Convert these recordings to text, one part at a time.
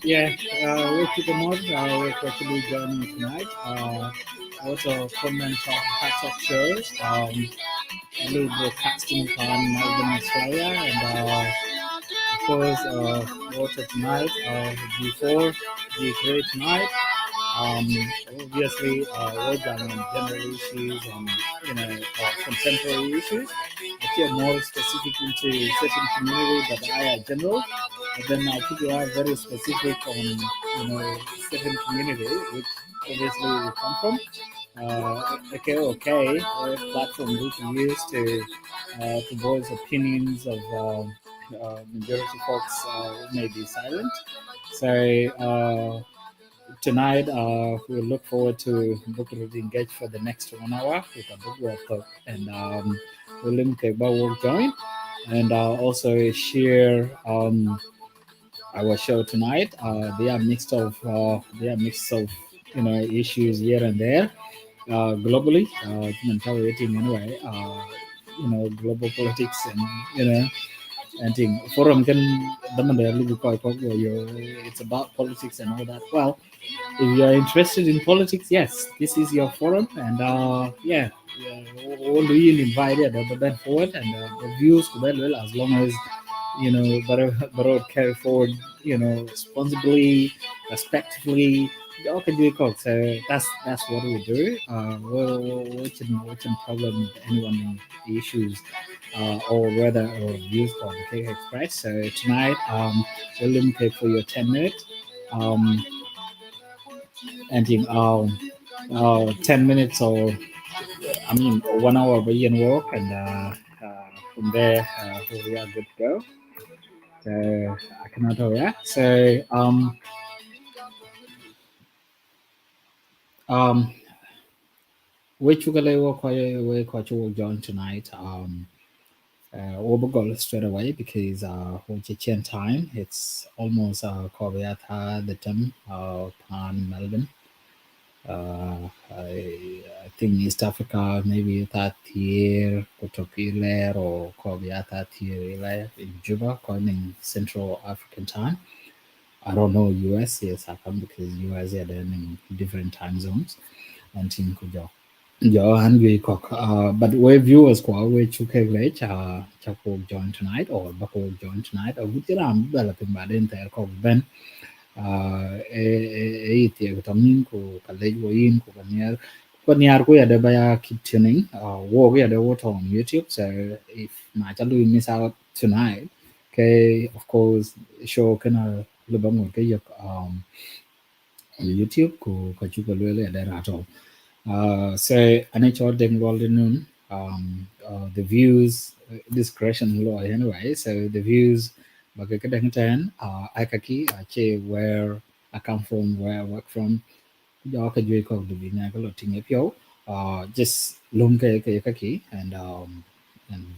Yeah, we're to the mod. We're actually joining tonight. Also, comment on hats up shows. A little broadcasting on Melbourne, Australia, and of course, water tonight. G4, G3 tonight. Um, Obviously, we're going on general issues and contemporary issues. But here more specific into certain community that are general. But then people are very specific on certain community, which obviously we come from. Okay, a platform which we use to voice opinions of majority folks who may be silent. So tonight we look forward to book engage for the next 1 hour with a book work talk, and we'll link about work join and also share our show tonight. They are mixed of issues here and there, globally. Mentality anyway. Global politics and and thing. Forum can it's about politics and all that. Well, if you are interested in politics, yes, this is your forum, and all we invited the band forward and the views well as long as but carry forward, responsibly, respectfully. Okay, do it, cook. So that's what we do. We can problem anyone issues, or whether or views on K Express. So tonight, we'll limit for your 10 minutes. Um, and in 10 minutes, or I mean 1 hour by walk, and from there we are good to go. So I cannot tell ya. So um which we will join tonight. We'll go straight away because which time it's almost Koreata the time pan Melbourne. I think East Africa maybe that year Kotokile or Koreata year in Juba, calling Central African time. I don't know US, yes, I come because US are then in different time zones and team could go. Johan we cook, but we viewers kwa we chuke lech chako join tonight or bako join tonight or gutiram developing by the entire cock ben tie tamin ko kalej wo in ko niar ko ya de baya keep tuning wo ya de what on YouTube. So if na chalu miss out tonight, okay, of course show kana lubang ko yok YouTube ko chuka lele de rato. So NHL didn't roll in noon. The views discretion law anyway. So the views bagakadangtan akaki ache where I come from, where I work from. Do ka jwe ko du bina ko ting epyo. Just lum ke kaki and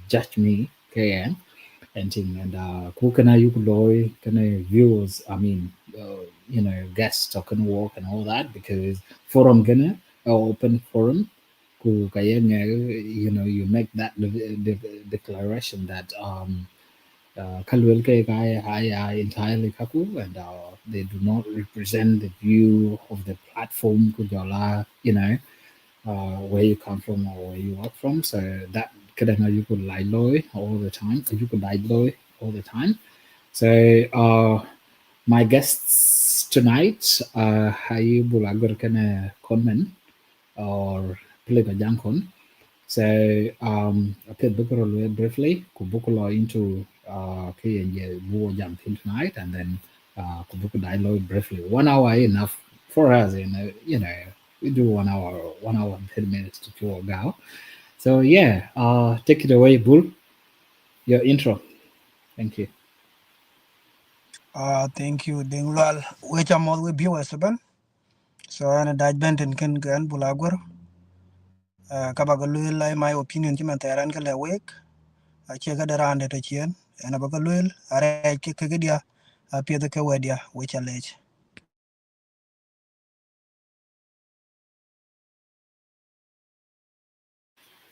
judge me KN and thing and who can I you loy can I viewers I mean guests or can walk and all that because forum gonna open forum ku kaya nga, you make that declaration that kalwel ke kaya I entirely kaku and they do not represent the view of the platform ku jola where you come from or where you work from. So that kadang you could lie low all the time. You could lie low all the time. So my guests tonight, Hayi Bulagur kana comment or Piliga Jankon. So I put Bukuro briefly, Kubukulo into Kaya Buo Jam tonight, and then Kubuku dialogue briefly. 1 hour enough for us, we do 1 hour and 10 minutes to 2 hour. So yeah, take it away, Bull. Your intro. Thank you. Thank you, Dingwal. Which I'm all with viewers, Ben. So, and a Dutch Benton can go and Bulagur. Kabagalul, my opinion, Jim and Taran Galawake. I check it around at a chain, and a Bagalul, I kikadia, appear the Kawadia, which I late.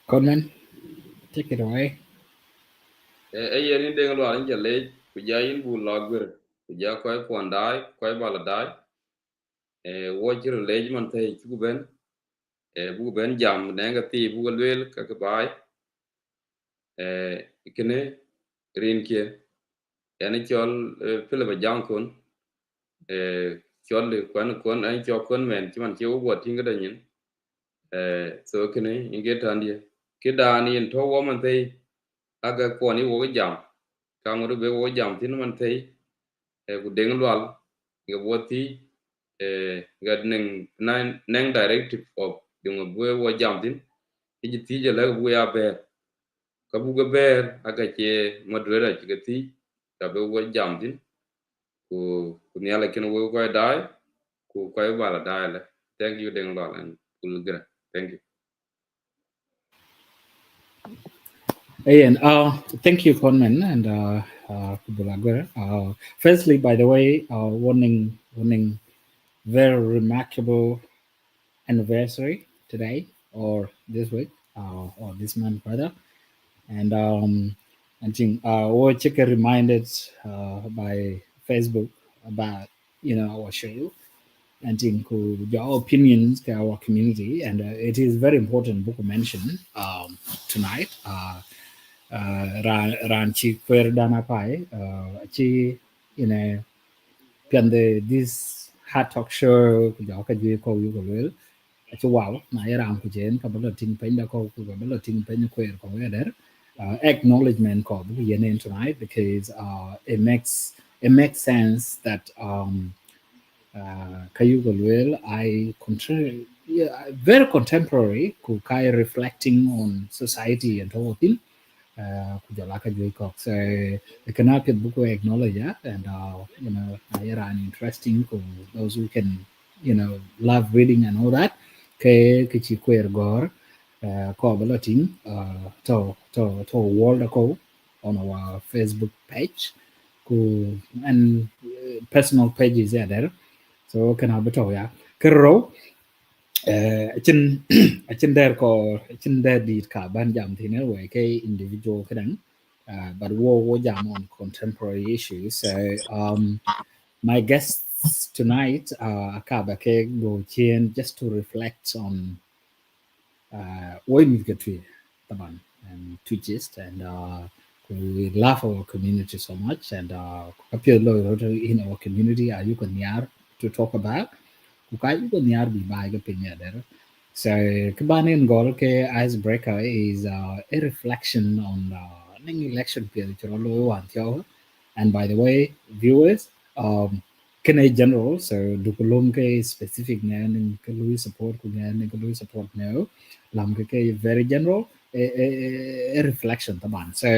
Conman, take it away. Yerin deng lo an jale ku jayin bu logwer ku ja koy kwandai koy baladai wo jiro lej man tay ku ben bu ben jam nenga ti bu lwel ka ka bai ikene rin ke yani chol pile ba jam kon chol le kon an chol kon men ti man che wo tinga da nyin so kene inge tandie ke dani en to wo man tay aga ko ni wo jam ka ngoro be wo jam tin man tay ku deng lwal ga woti ga neng directive of yung bue wo jamtin iji tije la bu ya ber ka bu ga ber aga che moderator chi ga ti ka be wo jamtin ku nyala ken wo ko dai ku ko bala dai la thank you deng lwal and kulgra thank you. And thank you, Conman, and Firstly, by the way, warning very remarkable anniversary today or this week or this month rather, and I think we'll check reminded by Facebook about our show and think your opinions to our community, and it is very important book mention tonight. Ran chi kwer dana pai chi pian this hard talk show ku jo ka ji ko yu ko lel chu wow na ran ku jen ka balo tin pen da ko ku balo tin pen kwer ko der acknowledgement ko bu yen tonight because it makes sense that Kayuga Luel, very contemporary, Kukai reflecting on society and all thing. Kujalaka Joykok. So the Kanaka book acknowledge that, and an interesting to those who can, love reading and all that. Kichi Kwer Gor, Kobalating, to World Ko on our Facebook page. And personal pages are there. So kana beto ya kero chin der ko chin der di ka ban jam thi ne we ke individual kadang but wo jam on contemporary issues. So my guests tonight ka ba ke go chen just to reflect on what we get to taban and twitches and we love our community so much and appear in our community are you can to talk about kukai ko niar bi bai ga pinya der so kabanin gol ke icebreaker is a reflection on ning election period chro lo wan tyo and by the way viewers can a general so dukulum ke specific na ning ke lui support ku na ning ke lui support no lam ke very general a reflection taban so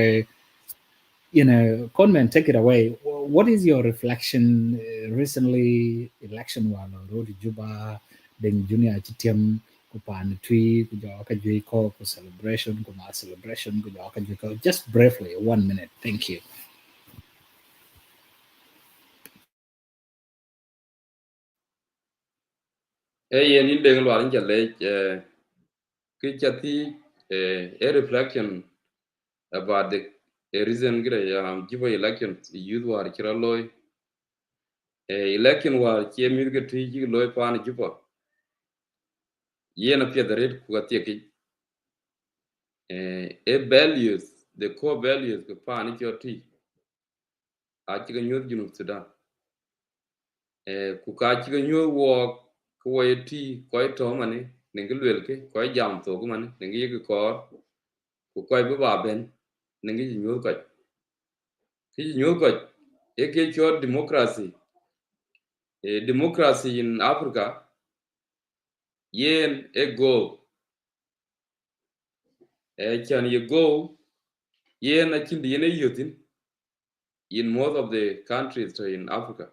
Conman, take it away. What is your reflection recently? Election one road Juba, then Junior Chitium, Kupan Twi, Kujoka Juiko, celebration, Kuma celebration, Kujoka Juiko. Just briefly, 1 minute. Thank you. yen in deng lwa in jale ki chati a reflection about the reason gira Juba election youth war kira loy election war che mi ga ti ji loy pan Juba yen apia the red ku atie ki a values the core values ke pan ki oti a ti ga nyut junub Sudan ku ka ti ga nyut wo ko ti ko to mani ningilwel ke ko jam to ko mani ningi ko ku ko ba ben ningi nyut ko ki nyut ko e ke cho democracy democracy in Africa yen a go can you go yen a chindi yen a youth in most of the countries in Africa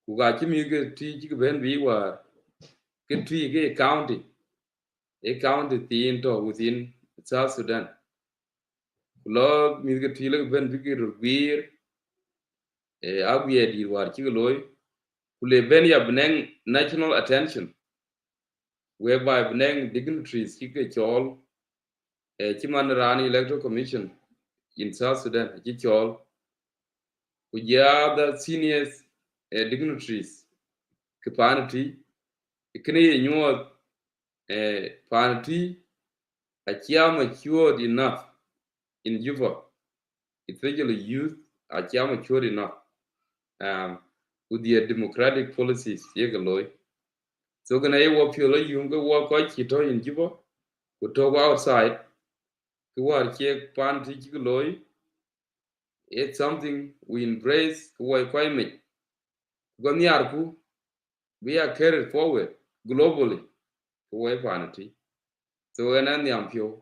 ku ga kimi ke ti ki ben bi wa ke ti ke county a county ti into within South Sudan lo mi ke ti le ben bi ke ruir abiye di war ki loy ku le ben ya benen national attention whereby benen dignitaries ki ke chol Chiman Rani Electoral Commission in South Sudan, Chichol, with the other seniors dignitaries, Kapanati, Kene Nuot Panati, a chia matured enough in Juba, especially youth, a chia matured enough with their democratic policies, Yegaloy. So, can I walk your younger walk quite Chito in Juba, who talk outside, who are check Panti Chigaloy. It's something we embrace climate. We are carried forward globally to vanity. So when an yampio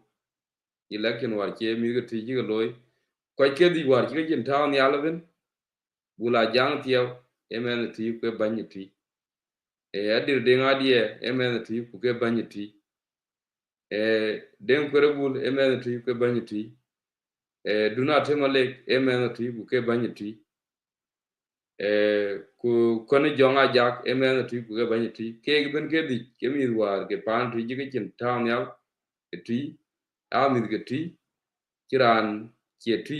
election war che mi ga ti ga loy ko ke di war ke jin town ya leven bula jang tio emen ti ko banyiti adir de ngadie emen ti ku ke banyiti den ko rebul emen ti ko banyiti do not temale emen tu bu ke banyiti ku kone jonga jak emen tu bu ke banyiti ke ben ke di ke mi war ke pan tu ji ke chin town ya tu a mi ke tu kiran ke tu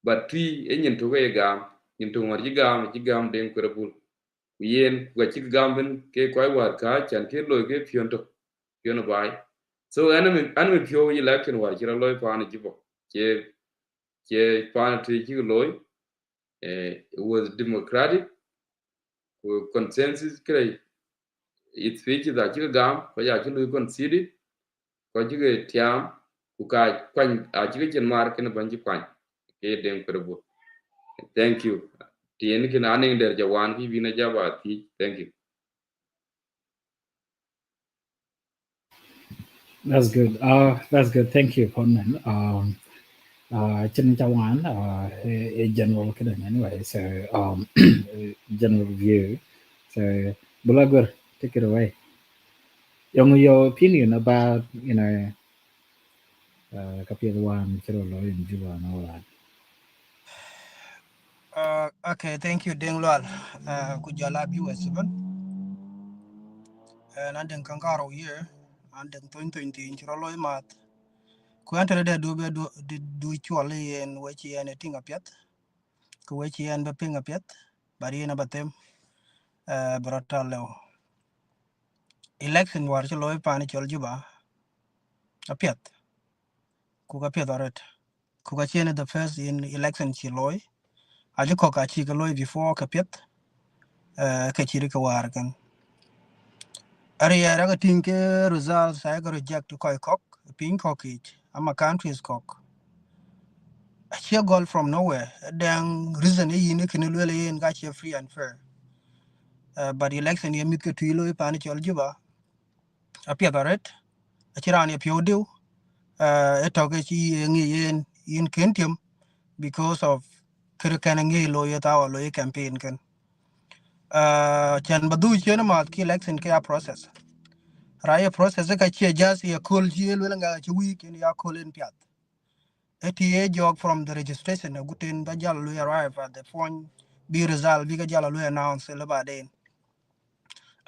ba tu enyin to ke gam nyin to war ji gam den ko rabul yen ga ci gam ben ke koy war ka chan ke loy ke piono bai so anami pio yi lakin war kira loy pa ni jibo ke pa tu ji loy it was democratic with consensus kray it fiki da ci gam ko ya ci loy concede ko ji ke tiam ku ka kwan a ci ke mar ke banji kwan ke den ko bo thank you tien kin aning der jawan ki bina jaba ti thank you. That's good. That's good. Thank you, Conman. Chân Chawan, a general kind of anyway. So, general view. So, Bulagur, take it away. Your opinion about copy of the one, Chiro in Juba and all that. Okay, thank you, Deng Lwal. Could you allow you as well? And then Kankaro here, and then 2020 in Chirolo Mat. Quantity de do chually and which he and a thing up yet. Which he and the ping up yet. But he never them, Brotalo. Election war Chilo Panichol Juba. A piet. Kuka piet or it. Kuka chene the first in election Chiloi. Aja koka chikaloi before Kapiet. Kachirika wargan. Area raga tinke results I got reject to koi cock, pink cockage. I'm a country's cock. A sheer goal from nowhere. Then reason you can really ain't got you free and fair. But election you meet to ilo panichol juba. A pietaret. A chirani pure deal. A togachi in Kentium because of Kirkanangi lawyer our lawyer campaign can. Chan badu chena mat ki election ke a process. Raya process ka chia just ya cool chiel wilanga chi week in ya cool in piat. ATA jog from the registration a gutin ba jal lu arrive at the phone be result biga jala lu announce le ba den.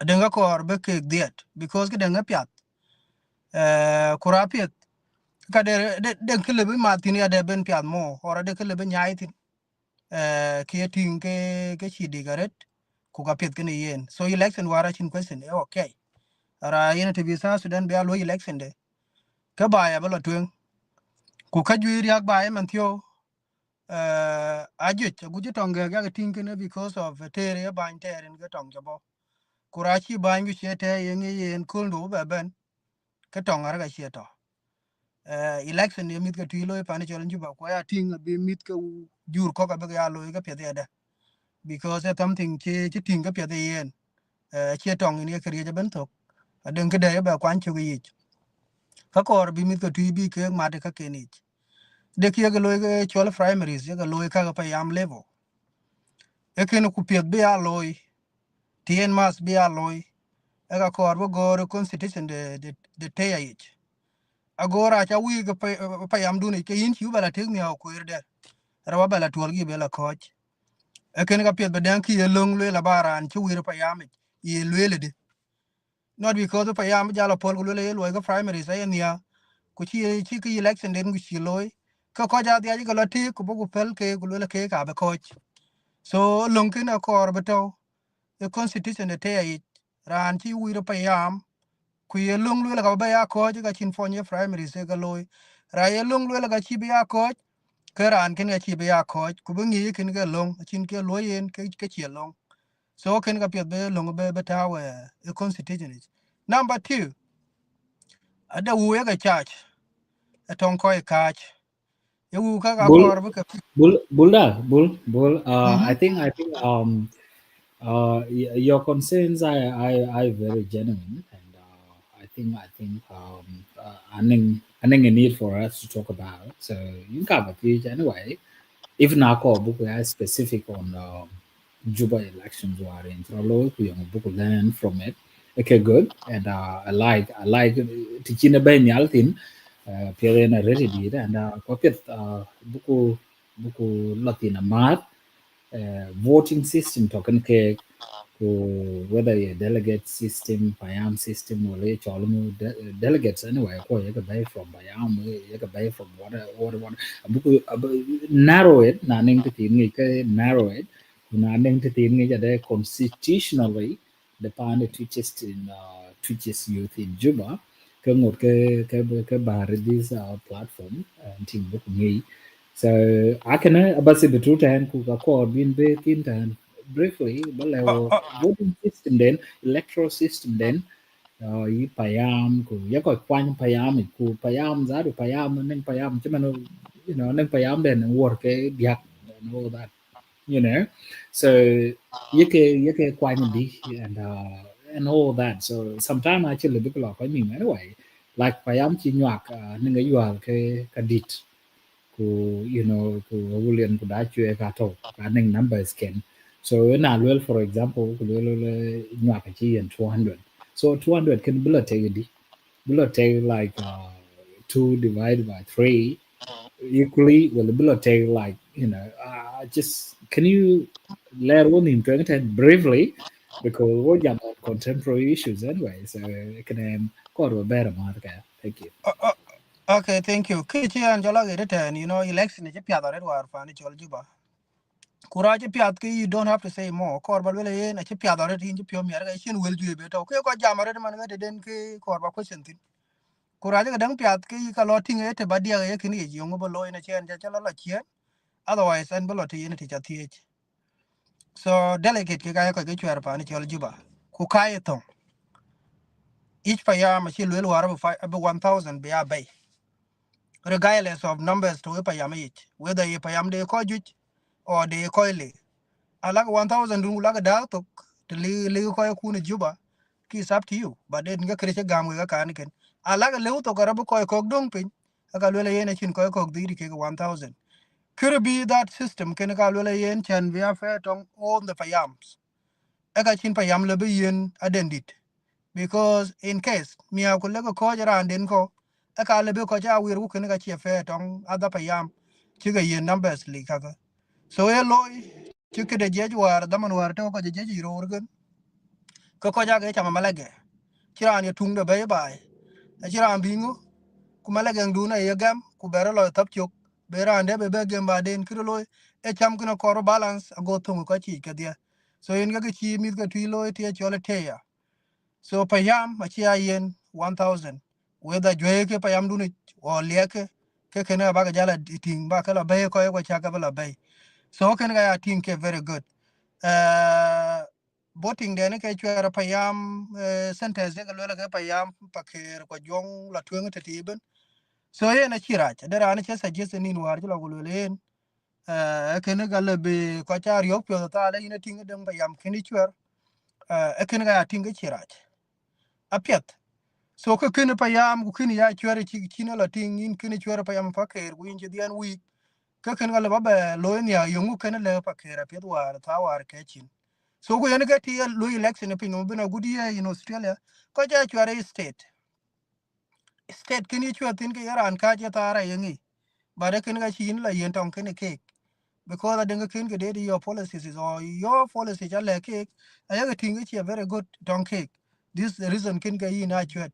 Adenga kor be ke diet because ke denga piat. Kurapiet ka de kele be matin ya de ben piat mo or de kele be nyaitin. Ke tin ke chi digaret ku ka piet ke ne yen. So election wara chin question okay. Ara yen to be sa Sudan be a lo election de. Ka ba ya bala tuen ku ka jwi riak ba e man thio ajuj guji tonge ga tinkene because of tere ban tere ga tong jabo kurachi ban gu chete yengi yen kuldu beben ka tong ara ga cheto election ye mit ga tuilo pa ne chol juba ko ya ting bi mit ka jur ko ka be ya lo ga pede da because something che ting ga pede yen che tong ni ka ri ben tok aden ga de ba kwan chu yi ka kor bi mit ga tui bi ke ma de ka kenich de kia ga loy ga chol primaries ga loy ka pa yam level e ken ku pet be a loy tien mas be a loy e ga kor bo go constitution de te age agora cha wi ga pa yam duni ke yin chu bala tek mi ha ko irde rawa bala tol gi bela coach e ken ga pet be dan ki e long le la baran chu wi pa yam ye le de not because pa yam jala pol go le loy ga primaries e nya ku chi ki election den gu chi loy ka ko ja dia ga lati ku bu pel ke gu le ke ka be coach so long kin a kor beto the constitution de te ai ran chi wi pa yam ku ye long le ga ba ya ko ga chin fonye primary se ga loy ra ye long le ga chi be ya ko ke ran kin ga chi be ya ko ku bu ngi kin ga long chin ke loy yen ke chi long so kin ga pe be long be ta we the constitution is number 2 ada wu ya ga charge a ton ko e catch ye wu ka ga Bull, kor bu ka bull. mhm I think your concerns are very genuine, and I think a need for us to talk about. So you got a page anyway. If not, book we are specific on Juba elections or in Trolo, we book learn from it. Okay, good, and I like teaching a ben yaltin. Pele na ready di and ko pet buku Latina mat voting system token ke ko whether a delegate system, Payam system, or a cholmu delegates anyway, ko you can buy from Payam, you can buy from what narrow it, naning to thin narrow it, naning to thin the constitutionally the pan teaches in teaches youth in Juba, ke một cái bà this platform and team book me. So I can about the truth and cook a core being baking and briefly, but Uh, our uh, voting system then, electoral system then, yi payam ku ya ko kwan payam ku payam za du payam neng payam chama neng payam then work biak and all that so yake kwan di and all that so sometimes actually big lot I mean anyway like payam chi nyak neng yual ke kadit ku ku William ku da chue ka to ka ning numbers ken so na well for example ku nyak chi and 200 so 200 can take like 2 divided by 3 equally will take like just can you let one in briefly because what you contemporary issues anyway so it can quite a better mark thank you uh, uh, okay, thank you. Kichi and Jala get it, and election is a piada war fan Juba. Kuraji piat ki you don't have to say more. Korba will yen a chipiada in Jupio Miragation will do better. Okay, got Jamaret man den ki Korba question thing. Kuraja dang piat ki kaloting it, but dear Yakin, young below in a chair and Jachala cheer. Otherwise, and below to unity at TH. So delegate ki kaya get you at Juba. Kukai each payam she will war about 1,000 be a bay. Regardless of numbers to a payam each, whether a payam de cojuch or de coily. I like 1,000 do like a dal to live koy kun juba. Kiss up to you, but then get creature gam with a carnican. I like a little to garabu koy cock dung pin. I got really yen a chin koy cock the 1,000. Could it be that system can a really yen chan be a fair tongue all the payams? I got chin payam lebe yen addendit. Because in case me I could go call around in ko a ka lebe ko ja wir ku ne ka che fe tong other payam chiga yen numbers li kaka so e loy chike de je war da man war to ko je je ro organ ko ja ke chama malage chiran ye tung de bay bay a chiran bingo ku malage ndu na ye gam ku bere lo tap chuk bere ande be gem ba den kiro loy e cham kuno koro balance ago tung ko chi ke dia so in ga chi mi ga twi loy tie chole te ya so payam achia yen 1,000 whether joyeke payam duni or lieke ke kene baga jala ting ba kala bay ko chaka bala bay so ken ga ting ke very good voting de ke chwera payam sentence de lo ke payam paker ko jong la twen te tiben so ye na chiracha de ran che suggest ni war lo lo len ken ga le be ko char yok pyo ta le ina ting de payam ken chwer ken ga ting ke chirach apiet so ka kene payam ku kene ya chwere chi china la ting in kene chwere payam fa ker ku inje dian wi ka kene ga ba lo ni ya yungu kene le pa ker pet war ta war ke chin so ku yen ga ti lo election pin no bina gudi ya in Australia ko ja chwere state kene chwere tin ke yaran ka ja ta ra yengi ba de kene ga chin la yen tong kene ke because I think ken ke de your policies is or your policy ja le ke ayaga tinga chi very good don't cake this the reason ken ga yin a chwere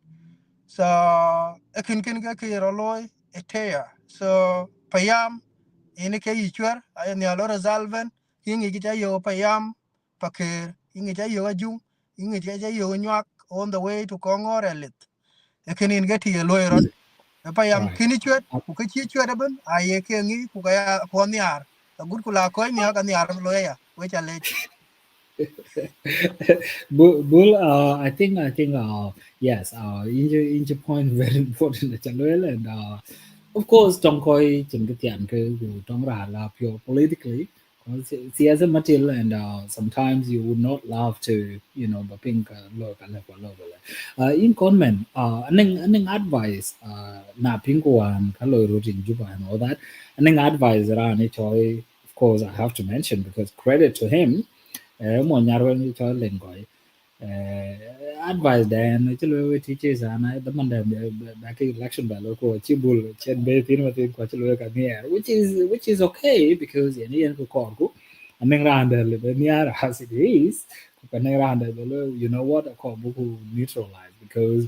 so kin ga ke roloi etea so payam ini ke yichwer ay ni alo resolven ingi kita yo payam paker ingi ta yo ajung ingi ta yo nyak on the way to kongor elit kin in get ye loirot payam right kini chwet ku ke chi chwet ben aye ke ngi ku ga ko niar gut kula ko nya ga niar loya we chale Bull, I think, yes, in your point very important as well, and of course, don't koi chừng cái tiền cái trong ra là pure politically, see as a material, and sometimes you would not love to, but think in comment, anh advice, na ping one, hello, routine juba and all that, anh advice around it, of course, I have to mention because credit to him mo nyarwen cho len ko advise dan chilo teachers and I the man back election by local chibul chen be tin ma tin ko chilo ka near which is okay because yani yan ko ko and then round the near as it is ko ne round the you know what ko buku neutralize because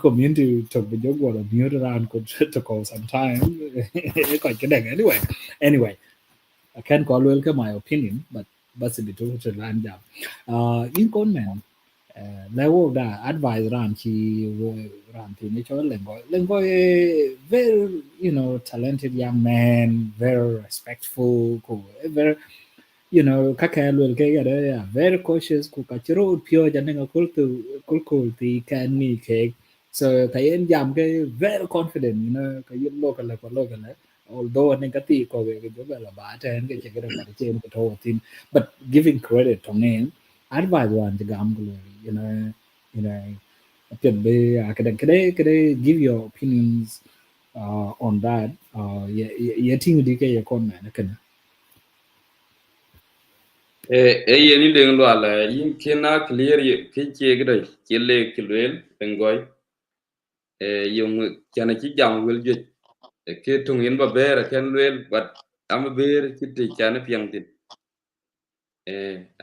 community took the job or mute around could to call some time quite kidding anyway I can't call welcome my opinion but it's a bit to land job in con level da advice ran chi ran ti ni cho lengo very talented young man very respectful very kaka lwel ke ga very cautious ku ka chiro pio ja ne kul ti kan ni ke so ka yen jam ke very confident ka yin local although ne ka ti ko ge jo la ba ta en ke che ga ka chen ko to tin but giving credit to name advice wan ja gam gu you know can be can give your opinions on that ye ting di ke ye kon na kana ye ni deng lo ala yin kena clear ye ke che gida ke le kilwel pengoy yung kana ci jam wel je ke tung yin ba bere ken lwel but am bere ci te kana piang tin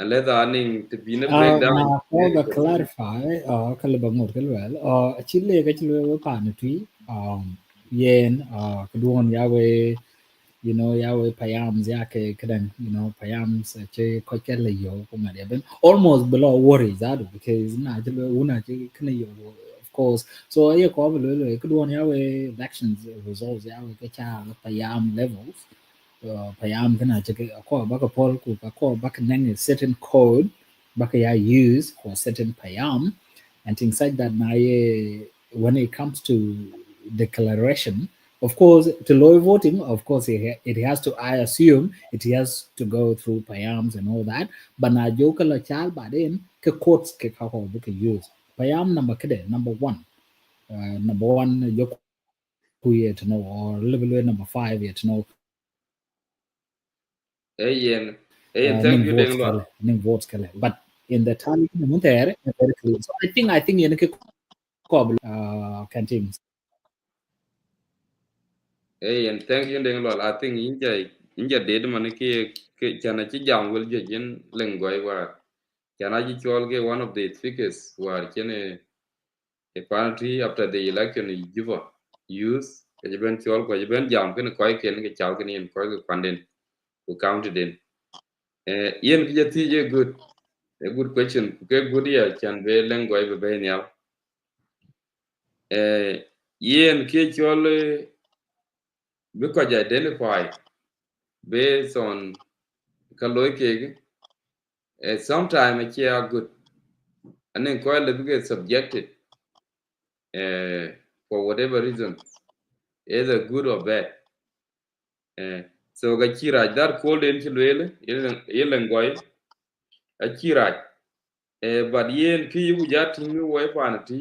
ale da ning to be a breakdown Na for the clarify, kalabang well, Chile, Chile, Panatui, yen, Kaduan Yahweh, Yahweh Payams, Yake, Kadan, Payams, Che, Kokele, Yo, Komadiaban, almost below worries, that because Najala, Una, Kanayo, of course. So I call Kaduan Yahweh elections results, Yahweh Kacha, Payam levels. Payam kana cheke ako baka pol ku ako baka nang certain code baka ya use for certain payam and things like that na when it comes to declaration of course to law voting of course it has to I assume it has to go through payams and all that but na joka la chal ba then ke courts ke ka ko baka use payam number kede number one joku yet to know or level number 5 yet to know yen thank you deng lo ning votes kale but in the time there very clear so I think yen ke ko canteens yen thank you deng lo I think inja de man ke kana ci jam wel je yen lengoy wa kana ji chol ke one of the thickest war kene a party after the election in Juba use ke ben chol ko ben jam ken ko ken ke chaw ken yen ko panden who counted in yen ki ti je good a good question ke good ya chan be lengoy be ben ya yen ke chol because identify based on kaloy ke sometimes it are good and then quite a bit subjected uh, for whatever reason either good or bad so ga kira dar cold in chilwele yelen goy a kira but yen ki yugu jati mi wo panati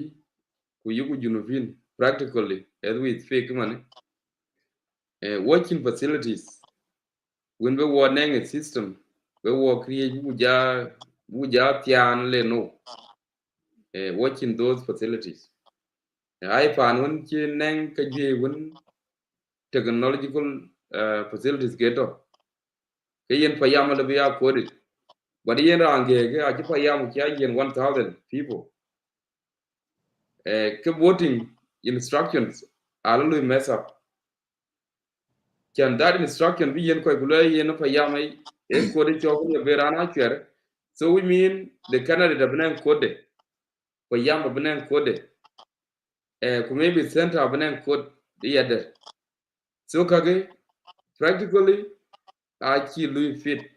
ku yugu junubin practically as we speak man working facilities when we were a system we were create buja tian le no watching those facilities ai pan won chi neng ka je won technological facilities geto ke yen pa yama le ya coded but yen range ke a chi pa yama kya yen 1000 people ke voting instructions are really mess up can that instruction be yen ko kula yen pa yama e code cho ko be rana kwer so we mean the candidate have been coded pa yama been coded ku maybe center been code the other so kage practically actually fit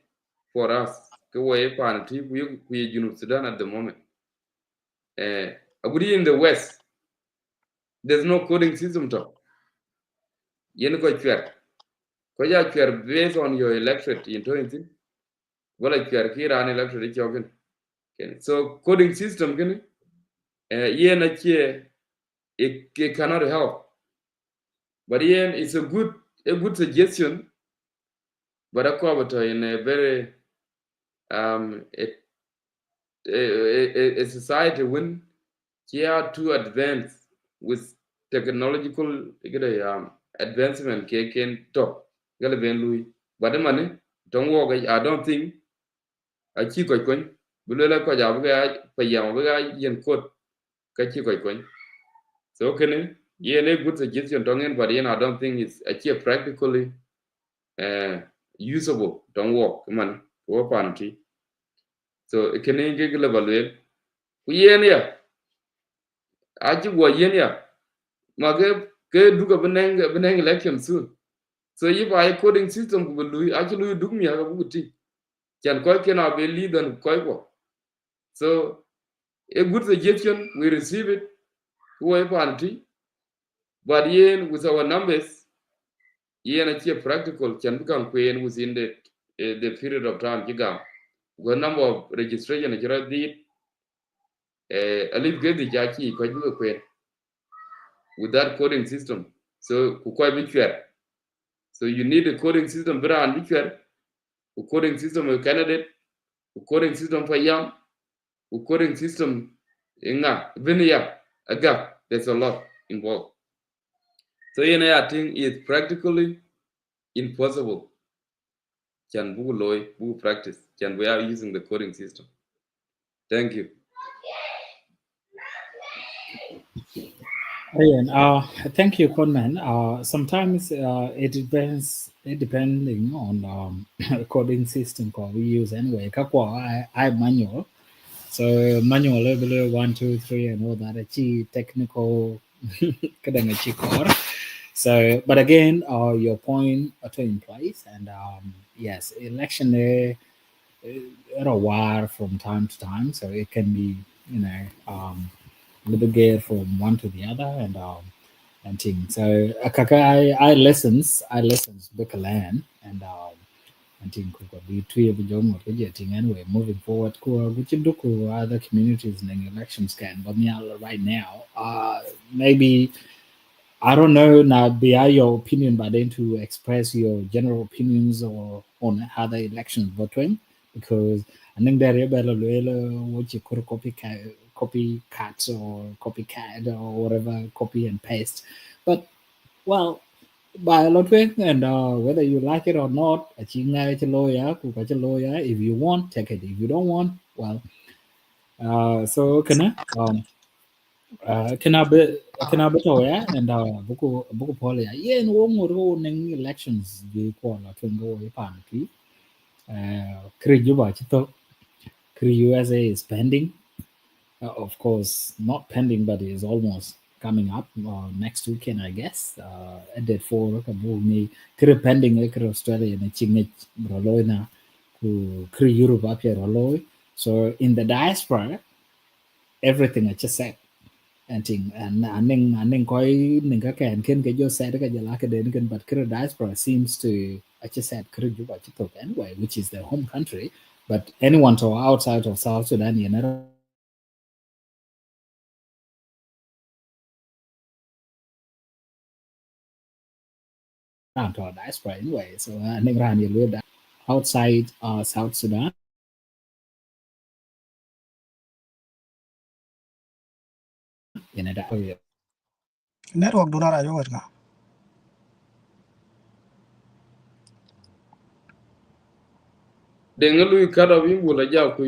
for us the way pan ti we Sudan at the moment agudi in the west there's no coding system to yen ko ja chwer based on your electorate into anything wala chwer ki ran electorate chogen so coding system can yen it cannot help but yen it's a good suggestion but akwaba in a very um a society when here too advanced with technological advancement can talk gala ben lui but man don't work I don't think I chi ko kon bulela ko ja buga pa ya buga yen ko ka chi ko kon so can yen a good suggestion don't but yen I don't think it's actually practically usable don't work man wo panti so can ge level we yen ya aji wo yen ya ma ke duka beneng election soon so if I coding system ko lui actually duk mi ga buti can ko can be lead and ko so a good suggestion we receive it who party but yen with our numbers yen a practical can become queen within the period of time kiga the number of registration jira did alif get the jaki ko ju queen with that coding system so ku ko bi so you need a coding system brand bi a coding system a candidate a coding system for young a coding system nga vinya aga there's a lot involved so I think it's practically impossible can bu loy bu practice can we are using the coding system thank you Ian, thank you, Conman. Sometimes it depends. It depending on coding system we use anyway. Kakwa I manual. So manual level 1, 2, 3 and all that. Achi technical. Kadang achi core. So, but again, your point are in place, and yes, election a war from time to time, so it can be navigate from one to the other and things. So I lessons book land and think could be two of young or getting anyway moving forward which do other communities in elections can but me right now maybe I don't know now be your opinion but then to express your general opinions or on how the elections voting because I think that what you could copycats or copycat or whatever copy and paste but well by a lot way and whether you like it or not a lawyer lawyer if you want take it if you don't want well so can I beto ya and buku pole ya ye no mo ro ning elections bi ko la tungo e pan ki kri juba chito kri USA is pending of course not pending but is almost coming up next weekend I guess at that for ka bu ni kri pending e kri Australia na chinge broloina ku kri Europe up here roloy so in the diaspora everything I just said and thing and koi ninga can ke jo said ka jala ka den kan but kra diaspora seems to I just said kra juba chitok anyway which is their home country but anyone to outside of South Sudan you know to our diaspora anyway so ning ran you live outside South Sudan in a network do not ayo ga de ngalu kada bi bula ja ku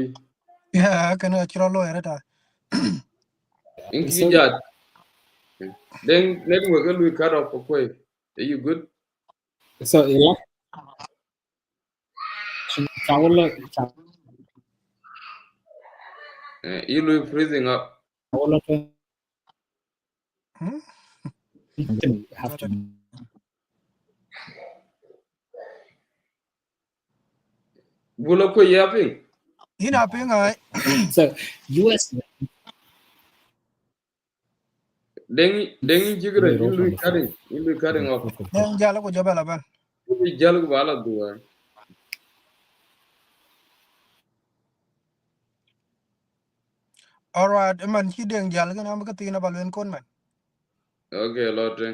yeah kana chiro lo era in ki so ja then network ngalu kada for ko are you good so election chawla you freezing up chawla hmm have to bula ko yaping ina pinga so US then jigre we wrote on the fourth you cutting off den jala ko jabala ban jal bala duwa all right man chi den jala kana am ka tina balwen kon man okay lotre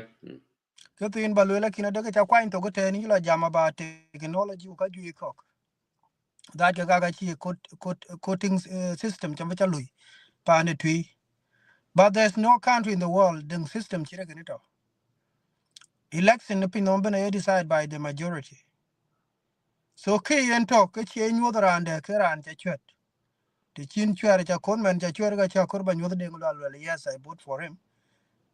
ka tin balwela kina daga cha kwain to ko te ni la jama ba technology ka ju ko that ga chi coating system chamba cha lui pa ne twi But there's no country in the world the system chira ganito. Election pin number decided by the majority. So key and talk a change whether and the Kara church. The chin church a conman church a kurban with the yes, I vote for him.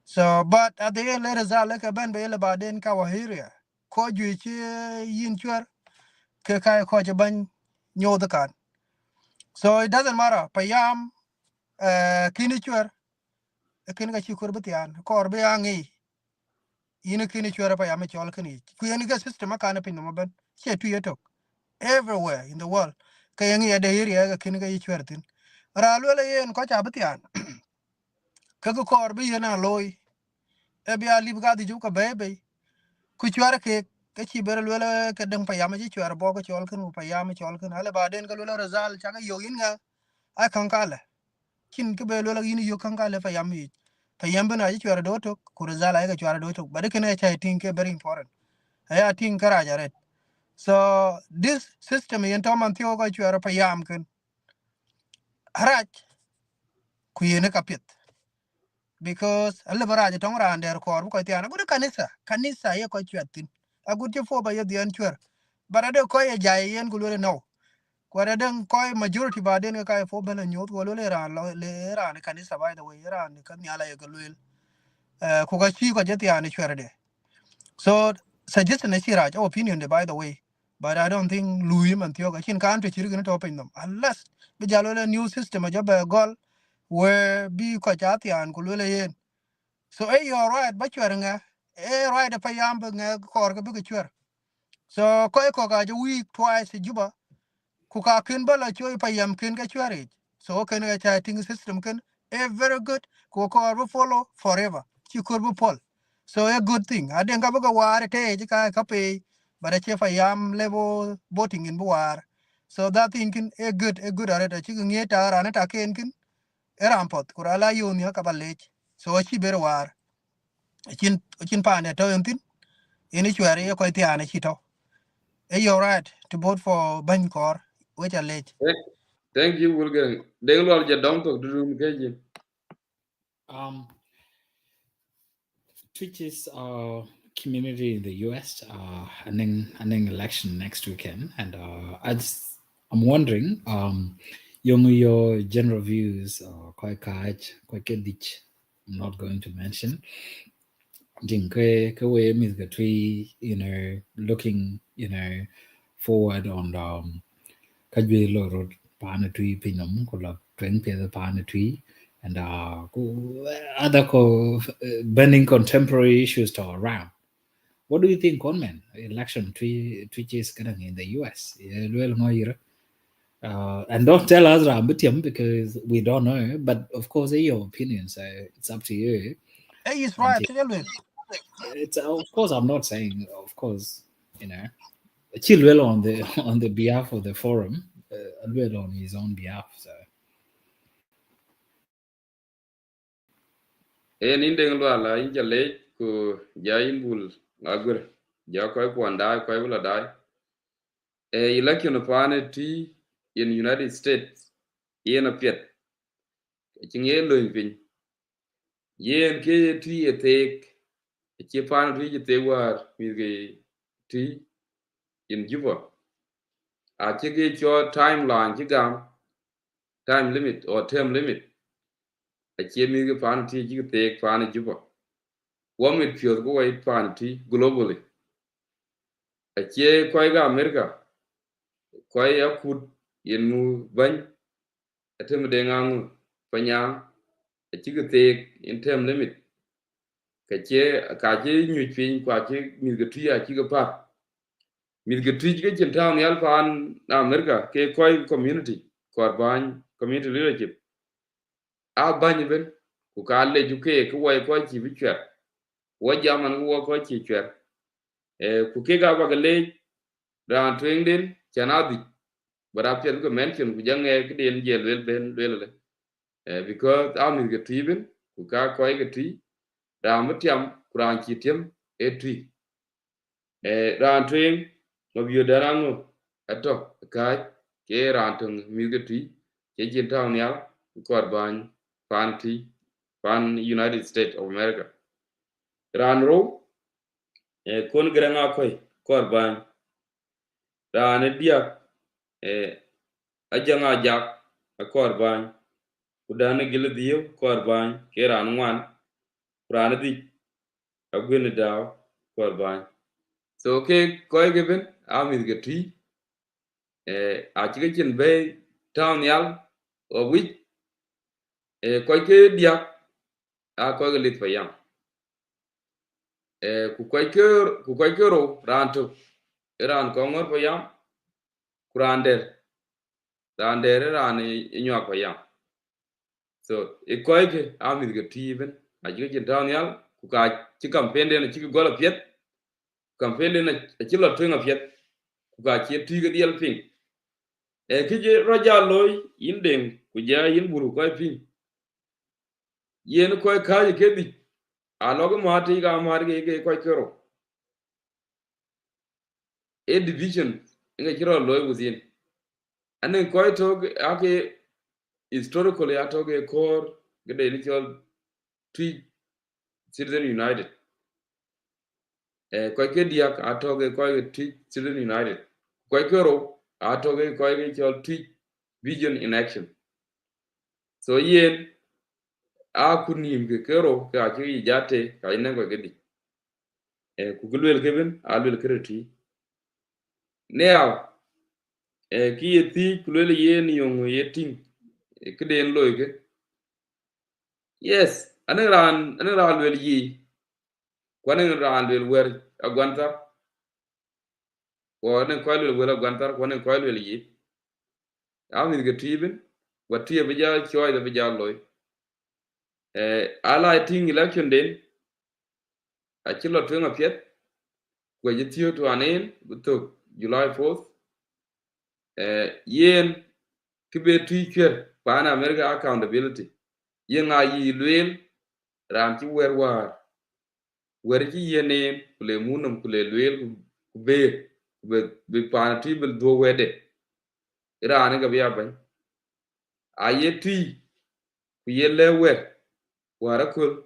So but at the end let us like a band bail about then Kawahiria. Ko ju yin chur ke ko ban nyo the kan. So it doesn't matter. Payam kini chur kin ga chi kurbetian kor be angi yin kini chur payam chol kini. Ku yin ga system ka na pin no ban. Che tu yetok everywhere in the world. Kayangi ada area ga kin ga chur tin. Ralwele yen ko cha betian. Ka ko kor be yana loy. E be ali ga di ju ka bebe. Ku chwar ke chi ber lwele ke dang payam chi chwar bo ko chol kin payam chol kin hala ba den ka lwele result cha ga yo yin nga ai kan kala kin ke be lwele yin yo kan kala payam yi payam bana chi chwar do to ku result ai ga chwar do to ba de ken ai cha tin ke very important ai a tin kara jaret so this system yen to man thio ga chwar payam kin haraj ku yen ka pit because alle baraje tong ran der kor ko tiana gudu kanisa ye ko chwetin agut je fo ba ye dian chwer barade ko ye jaye yen gulu no kwara den ko majority ba den ka fo bana nyot gulu le ran le ran kanisa by the way ran kan yala ye gulu ko ga chi ko je tiana chwer de so suggestion na shira opinion de by the way but I don't think Louis man tiyo ga chin country chiri gonna open them unless be jalo le new system a job gol where bi ko jati an gulu le yen so you right ba chwer nga right pa yam nga kor ga bi chwer so ko ga ju week twice juba ku ka kin bala choy pa yam kin ga chwer so kan ga cha ting system kan a very good ko ko follow forever chi ko bu pol so a good thing aden ga ba war te ji ka pe but a che pa yam level voting in war so that thing kin a good are ta chi ngi ta ran ta ken kin era ampot kurala yun ya ka ba lech so chi ber war chin pa ne to entin ini chwere ye ko tiane chito e you right to vote for bankor which are late Thank you, Wolfgang. Deng lor ja dong tok du room ke. Um, Twitch's community in the US an election next weekend, and I'm wondering your general views quite ditch. I'm not going to mention. Jing way Miss Gatri, looking forward on Kajwe Lord Panatui Pinum, Kola Twen Pia Panatui, and other burning contemporary issues to around. What do you think, Conman? Election Twitch is in the US. And don't tell us Rambitium because we don't know, but of course, your opinion, so it's up to you. hey is And right tell me it's of course, I'm not saying, of course, Chilwell on the behalf of the forum, Chilwell on his own behalf. So In deng lor la in ja le ku ja in bul agur ja ko da ko bula da. Election pa ne ti in United States yen a pet. Chin ye lo pin. Yen ke ti e tek che pa ne ti te war mi ge ti in Juba. A che ge cho timeline chi gam time limit or term limit. A che mi ge pa ne ti chi te pa ne Juba. Woman pure go white party globally. A che koi ga America, koi a could in mu bany, a tem de ngang panyang, a chigate in term limit. Ka che new fin qua che milgatria chigapa. Milgatri get town yalpan America, ke koi community, korban community leadership. A bany ben, ku ka le juke ku wai koi chi bichwer. Wa jaman ku wa koi chi chwer. Ku ke ga ba le ran twing din chanadi but after go mention ku jange ke den je le because am is getibin ku ka ko ge ti ram tiam kuran ki tiam e ti ran twing no bio darango ato ka ke ran tung mi ge ti ke jin taw nyal ko ban pan ti pan United States of America ran ro kon granga koy kor ban ran dia ajanga jak kor ban udane gele dio kor ban ke ran wan ran di agwen daw kor ban so ke koy geben amit ge tri a chike chen be town yal o wi koy ke dia a koy ge lit payam ku koy ke ro ran to ran ko ngor payam kurander ran der ran nyak payam so koy ke amit ge tri ben a chike chen town yal ku ka chi campaign de na chi go la piet campaign de na chi lo twenga piet ku ka chi tri ge dial ping kije roja loy indeng ku ja yin buru koy ping yen koy kaje kedi a logo mati ga mar ge koy kero a division nga kiro loy within anen koy to ake historically atoge core gede ni chol Twic Citizen United koy ke diak atoge koy Twic Citizen United koy kero atoge koy ge chol Twic Vision in Action so yen a kunim ge kero ka chi jate ka inen ko gedi ku gulwel keben alwel kreti now ki yeti kulwel yen yong yeting keden loyge yes anan ran wel yi kwanen ran wel wer agwantar kwanen kwalwel wer agwantar kwanen kwalwel yi amin ge tiben watiye bija choy da bija loy ala ting election den a chilo twenga piet kwa yitiyo to anen butok July 4th yen kibe tuiker pana America accountability yen a yi lwel ram ci wer ci yene kule munum kule lwel ku be pana tibel do wede ran ga biya ban a ye tui ku ye lewer wara ko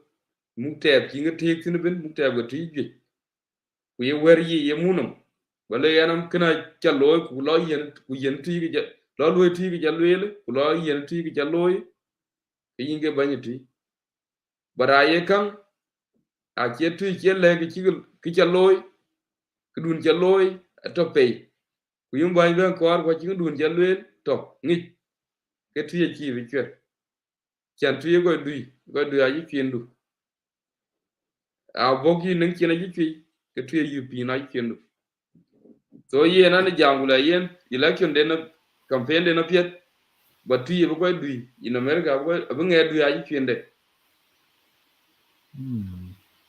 muteb ki nga tek tin ben muteb ga tui ku ye wer ye munum wala yanam kana calloy ku lo yen ku yen tui ga lo lo tui ga lwel ku lo yen tui ga loy yinge banyiti bara ye kan a che tui che le ki calloy kudun calloy to pay ku yum ban ben ko ko ci dun jalwel to ngi ke tuye ci bi kwer chan tuye go du ayi kindu a bogi nang ci na ji fi ke tuye yu pi na kindu so ye na ni jangula yen election de na campaign de na piet ba tuye go du in America go ba nge du ayi kinde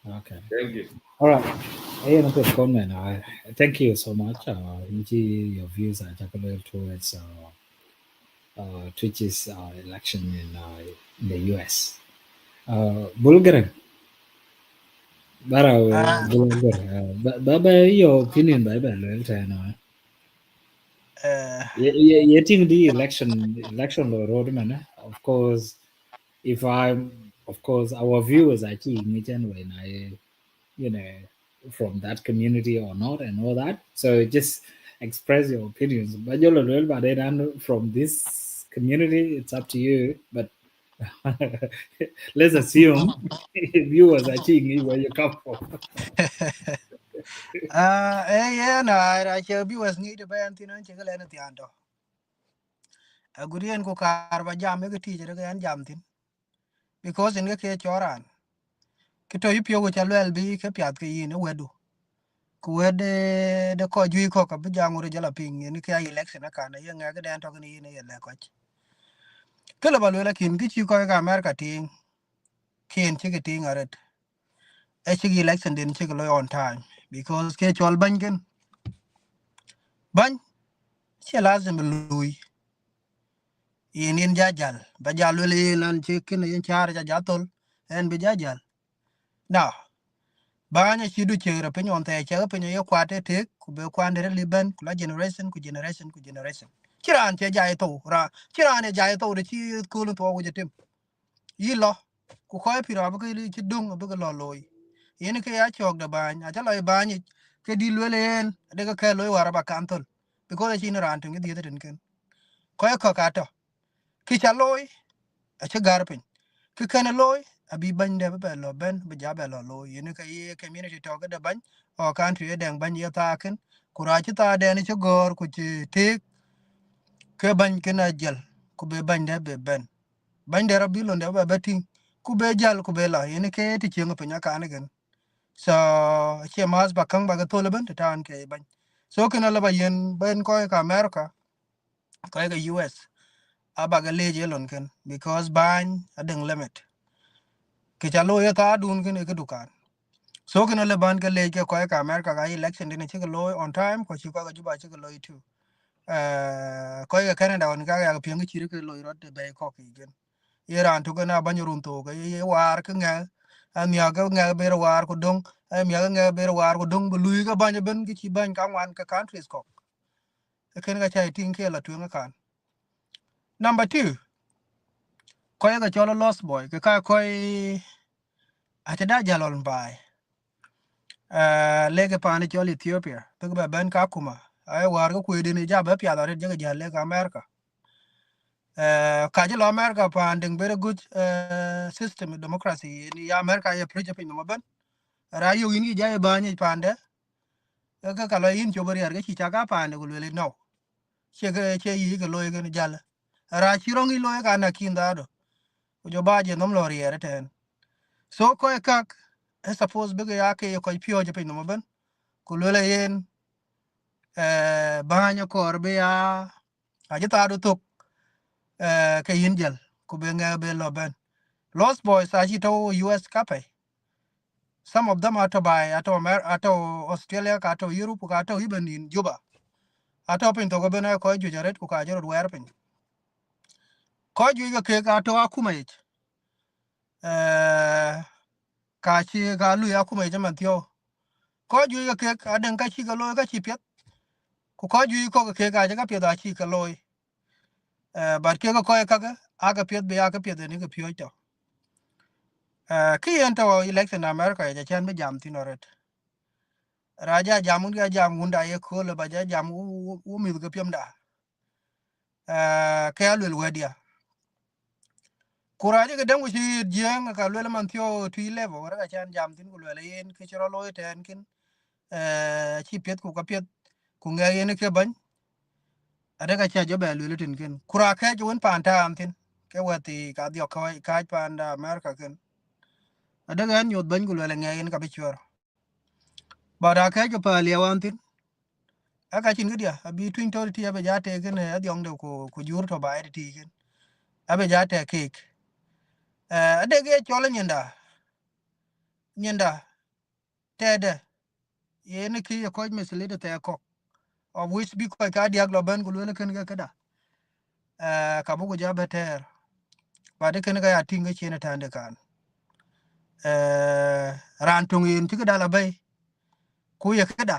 Okay. thank you All right. Hey, no good comment. Thank you so much. Your views are calculated towards Twitch's election in the U.S. Bulgar, Bulgar. But your opinion, by you think the election road, man? Of course, our viewers are actually when from that community or not and all that. So just express your opinions. But from this community, it's up to you. But let's assume viewers are seeing where you come from. na che bi was ni de ben tin che gele na tiando a gurien ko kar ba jam ke ti je ga jam tin because in ke choran kito yipyo go chalwel bi ke pyat ke yin wedu ku wede de ko ju ko ka bi jangure jala ping ni ke election ka na ye nga ga dan to ni ne ye le ko ke le balwe kin ki chi ko ga America tin kin chi ke tin aret e chi election din chi lo on time because ke chol ban che lazim lui yin jajal ba jalwe nan chi kin yin char ja jatol en bi jajal now banya chidu chere penyo onte chere penyo ye kwate tek ku be kwandere liben kula generation ku generation ku generation kiran che jai to ra kiran e jai to de chi kulu to wo jetim yilo ku koy pira ba ke ci dung ba ke lo loy yen ke ya chok da ban a chala ban ni ke di lwele yen de ke loy wara ba kantol because chi ran tin di den ken koy ko ka to ki cha loy a che gar pin ki ken loy abi ban de ba lo ben ba ja ba lo loy yen ke ye community to ga da ban o country de ban ye ta ken kura ci ta de ni ci gor ku ci te ke ban ken a jel ku be ban de be ben ban de rabi lo de ba betin ku be jal ku be la yen ke ti ci ngo nya ka ne gen so che mas ba kang ba ga to le ben ta an ke ban so ken la ba yen ben ko ka america ko ga us aba ga le je lon ken because ban adeng limit ke cha lo ya ta dun ken ke dukan so ken le ban ga le ke ko ka america ga election din che lo on time ko chi ko ga juba che lo tu ko ga canada on ga ga pye ngi chi ke lo ro de be ko ki gen iran to na ban run to ga ye war ke nga an ya ga nga be war ko dong am ya ga nga be war ko dong bu lu ga ban ben ki chi ban ka wan ka countries ko ken ga cha tin ke la tu nga kan number 2 ko ga cholo lost boy ke ka ko ate da jalon bai lege pani chol Ethiopia pe ba ben ka kuma ai war ko kwe dini ja be pya dare je ga le ka America ka je lo America panding very good system democracy ni ya America ye preje pin mo ben ra yo ini ja e banye pande ka lo yin jo bari ga chi cha ka pande ko le no che yi ga lo ga ni jala ra chi rongi lo ga na kinda do jo ba je nom lo riere ten so ko e kak suppose be ga ke ko pio je pin mo ben ku le yen banyo kor be ya ajita do tok ke yinjal ku be nga be lo ben lost boys aji to us kape some of them are to buy ato ato australia ka to europe ka to even in juba ato pin to go bena ko ju jaret ku ka jero wer pin ko ju ga ke ka to akuma ich ka chi ga lu ya kuma jaman tio ko ju ga ke ka den ka chi ga lo ga chi pet ku ko ju ko ke ga ga pet da chi ka lo bar ke ko ka ga aga pet be aga pet ni ga pio to ki ento election america ja chan be jam tinoret raja jamun ga jam gunda ye ko le ba ja jam u mi ga piem da ke alwel wedia kuraje ga dangu shi jeng ka lwel man thio tu level ra chan jam tin ku lwel yen ke chro lo ten kin chi pet ku ka pet ku nga yen ke ban ada ka cha jo ba lwel tin kin kura ke jo won pan ta am tin ke wati ka dio ka pan da america kin ada ga nyot ban ku lwel nga yen ka be chwar ba da ke jo pa le wan tin aka chin gidia abi twin to ti abe jate ken adyong de ko jur to ba ti ken abe jate kek ade ge chole nyinda tede ye ne ki ko misli de te ko of which bi ko ka dia globen gulu ken ga kada ka bu ja beter ba de ken ga ya tinga chene tande kan ran tung yin ti da la bay ku ye kada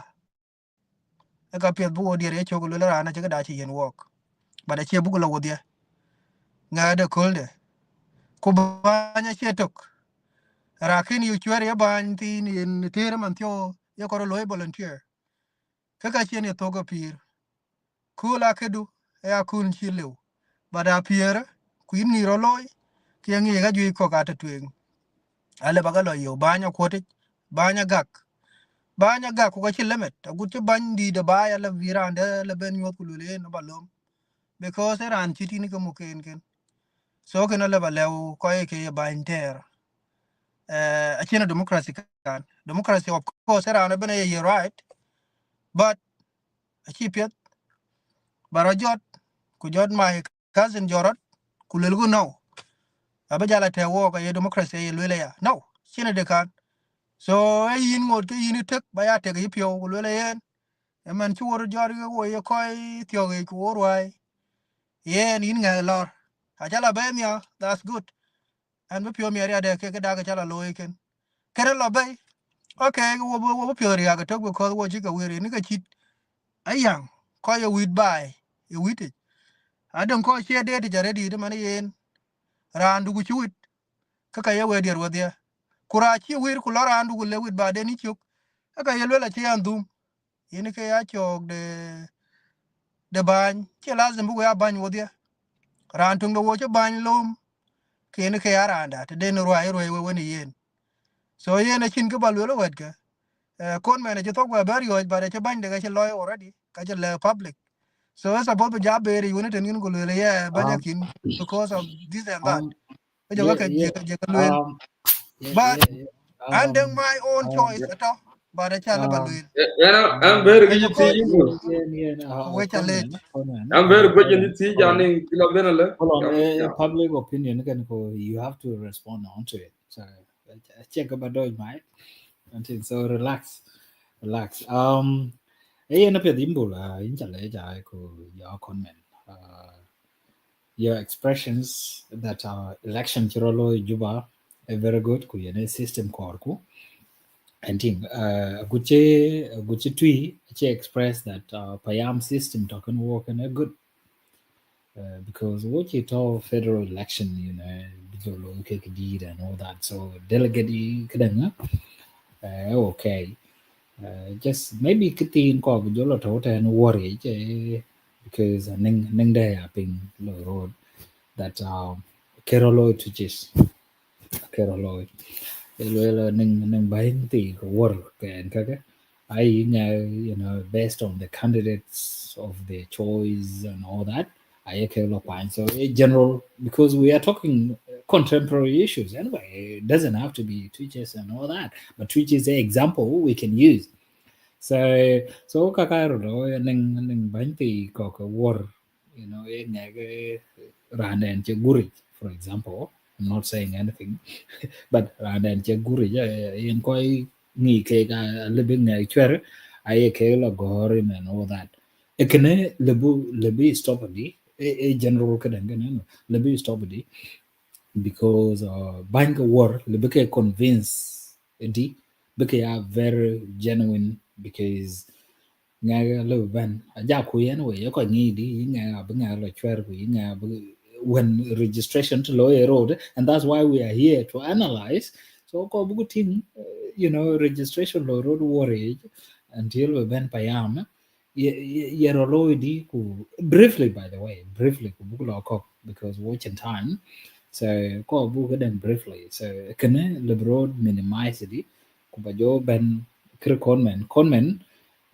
ka pet bu odi re chogulu ran na ti da chi yen wok ba de che bu lo wodi nga de kolde ku ba nya chetok rakin yu chwer ye ban tin in tere man thio ye koro loy volunteer kaka chen ye togo pir kula kedu ya kun chilew bada pier kuin ni roloi ke ngi ga ju ko ka ta twen ale baga lo yo banya kote banya gak ko chi lemet agut che ban di de ba ya le virande le ben yot kulule no balom because ran chiti ni ko muken ken so ken le balew ko ye ke ban ter a chena democracy kan democracy of course ran ben ye right but a chi pet barajot ku jot my cousin jorot kulel go no abajala te wo ka ye democracy ye lele ya no chena de kan so yin ngot ke yin tek baya te ge pio lele yen e man chuor jor ge wo ye koi tio ge ku orwai yen yin nga lor ajala ben ya that's good and we pio mi area de ke da ga chala loy ken kere lo bay okay wo pio ria ga to ko wo ji ga we ni ga chit ayang ko ye wit bai ye wit adon ko che de de jare di man yen randu gu chuit ka ye we der wodia kura chi wir ku lora andu ku le wit ba de ni chuk ka ye la chi andum yin ke ya chok de ban che lazim bu ya ban wodia ran tung do wo che ban lom ken ke ya randa te den roi we woni yen so yen a chin ke bal we wet ke kon mena che to gwa bar yo ba de che ban de ga che loy already ka che le public so as about ja beri woni ten ngin ko le ya banya Um, kin because of this and that um, ko jo yeah, ka yeah, je ka lwel yeah, but yeah, yeah. and then my own Um, choice at all but a cha le um, balwel I'm very e good to because you. we cha le I'm very good to see Johnny Kilo Benale. hold on, public opinion again, you have to respond onto it. So check about doing my until so relax. Na pia dimbo la incha leja your comment. Your expressions that election chirolo juba a very good ku yene system korku. And think guche tui che express that payam system token work and a good because what you told federal election, because okay did and all that. So delegate kadanga okay. Just maybe kitin ko jolo to and worry because ning day ping lo road that kerolo to just kerolo well ning buying the work and kaka I based on the candidates of their choice and all that I kerolo fine so in general because we are talking contemporary issues anyway it doesn't have to be twitches and all that but twitch is an example we can use so kakaro do ning banti ko war e ranen che guri for example I'm not saying anything but ranen che guri ja in koi ni ke ga living na chwer ai ke la gorin and all that ekene lebu stop di general kadan no lebu stop di because bank war lebu ke convince di because very genuine because nga lo ban ja ku yen we ko ni di nga ba nga lo chwer ku nga when registration to lawyer road and that's why we are here to analyze so ko bu tin registration law road worry until we ben payam ye lo di ku briefly by the way briefly ku bu lo ko because watching time so ko bu ga den briefly so can le road minimize di ku ba jo ben kir conmen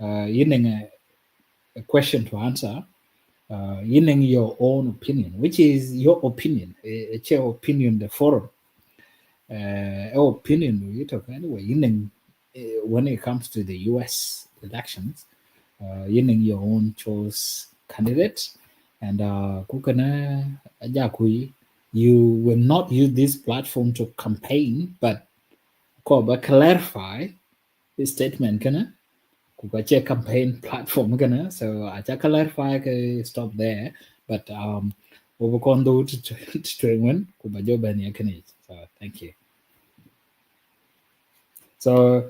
a question to answer, your own opinion, which is your opinion, it's your opinion, the forum, opinion, you talk anyway, when it comes to the US elections, your own choice candidate, and kukana ajakui, you will not use this platform to campaign, but clarify the statement, kana kukache campaign platform kana so acha clarify ke stop there but overkondo to win kubajo ban yakani so thank you so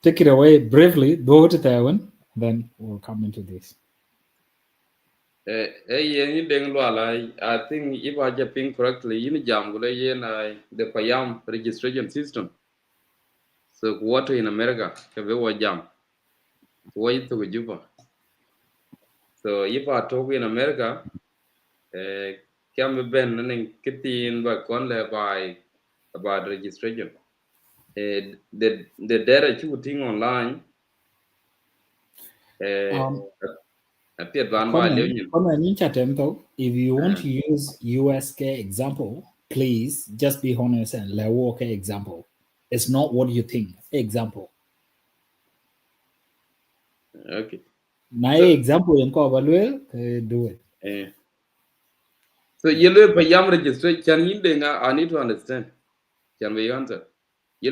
take it away briefly go to that one then we'll come into this Yen deng lwala, I think if I just ping correctly, yin jam gule yen the Payam registration system. So what in America, kabe wa jam, wa itu juba. So if I talk in America, kam ben neng kitin ba kon le by about registration. The data you thing online, um appeared ban by Leonin. comment in chat if you want to use USK example please just be honest and lewo example it's not what you think example Okay. my So, example in ko do it so yellow Payam registration, can you I need to understand. Can we answer?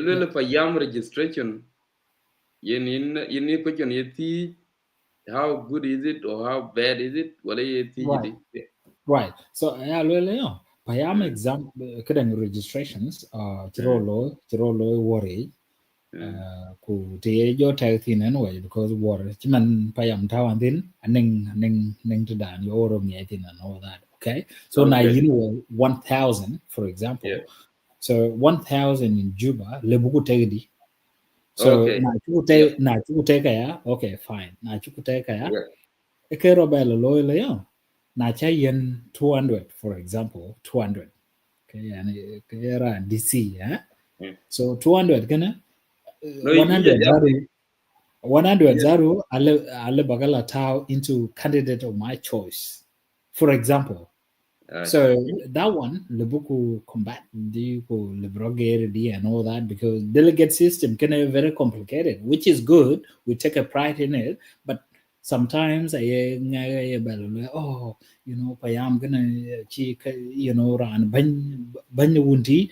yeah Yellow Payam registration, you need question you how good is it or how bad is it? What are you right teaching? right so payam exam kadang registrations chiro lo worry ku te jo tag thin anyway because war chiman payam tawan din ning to dan yo ro nge tin and all that okay so now Okay. 1000 for Yeah. example So 1,000 in Juba, lebuku tegdi. So Okay. na chuku teka ya, okay, fine. Na chuku teka ya, Yeah. eke robelo loyal ya. Na cha yen 200, for example, 200. Okay, and era DC, yeah. Mm. So 200 kana No, 100 zaru 100 yes. zaru ale bagala tau into candidate of my choice. For example, so that one, Lebuku combat the Lebrogere and all that because delegate system can be very complicated, which is good. We take a pride in it, but sometimes oh, you know, payam gonna run banya wunti,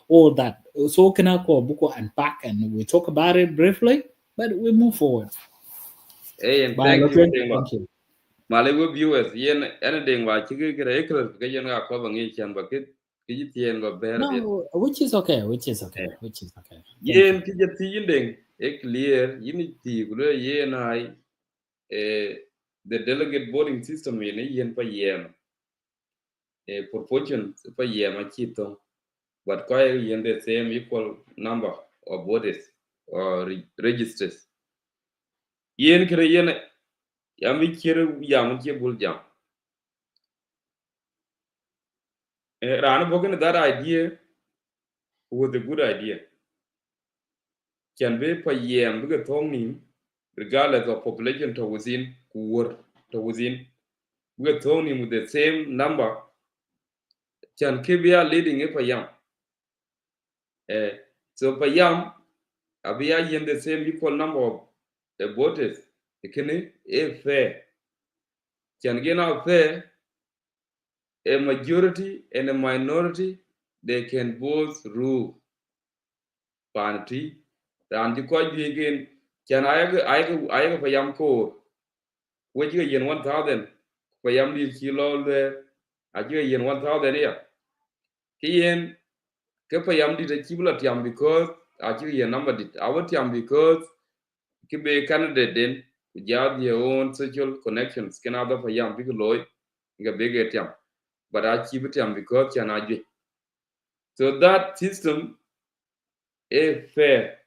all that. So can I call buku unpack and we talk about it briefly, but we move forward. Hey, and Bye, thank you, Lotwing. Dingwa. Thank you. Malawi viewers, yen anything wa chigi kira ekra ka yen ga ko bangi chan ba kit ki tien ba ber bit. No, which is okay, which is okay, Eh, which is okay. Thank you. Yen ki je ti yindeng e clear yin ti gulo yen ai the delegate voting system yen pa yen proportion pa yen ma chito but ko yen the same equal number of voters or registers. Yen kira yen yami kira yam ke bul jam. Rana bogan that idea was a good idea. Can be per year bigger tongue regardless of population to within word to within we tongue with the same number can keep leading a yam. So per yam abia in the same equal number of voters. It can a fair can get out fair a majority and a minority they can both rule party and the quite again can I for yam ko which you yen 1,000 for yam di kilo there I yen 1,000 here kien ke for yam di the kibla tiam because I yen number dit our tiam because kibe candidate then we have their own social connections can other for yam big loy nga big tiam but I keep it tiam because can I so that system is fair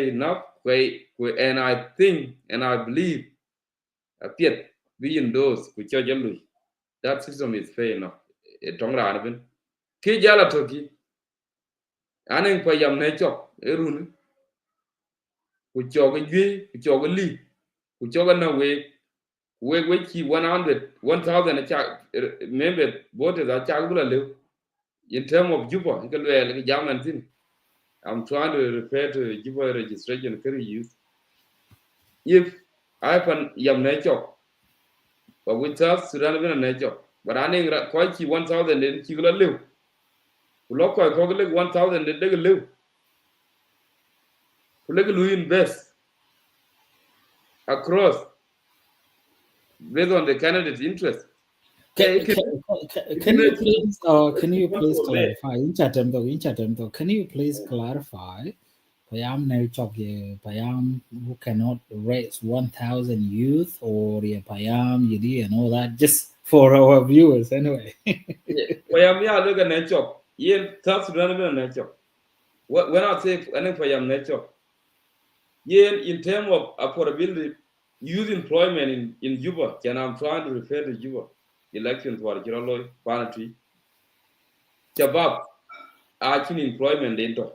enough way and I think and I believe appeared being those which are generally that system is fair enough. Tong ran ben. Ki jala toki anen pa yam ne chok erun ku choga gwi ku choga li ku choga na we ki 100 1,000 a cha member voters a cha gula le in term of Juba ke le ke jam and thing. I'm trying to refer to Juba registration carry use if I pan yam ne chok but with us Sudan ben ne chok but anen ko ki 1,000 en ki gula le Kuloko ko le 1,000 de de le kuleg invest across based on the candidate's interest. Can, It can, it can you please control there. clarify in chatem though can you please clarify payam ne chok ye payam who cannot raise 1,000 youth or ye payam yidi and all that just for our viewers anyway. Yeah. Payam ya look at nature. Yen tax run nature. When I say any payam nature, yen in terms of affordability, youth employment in Juba, and I'm trying to refer to Juba elections for Jirolo, Panatri, Chabab, actually employment into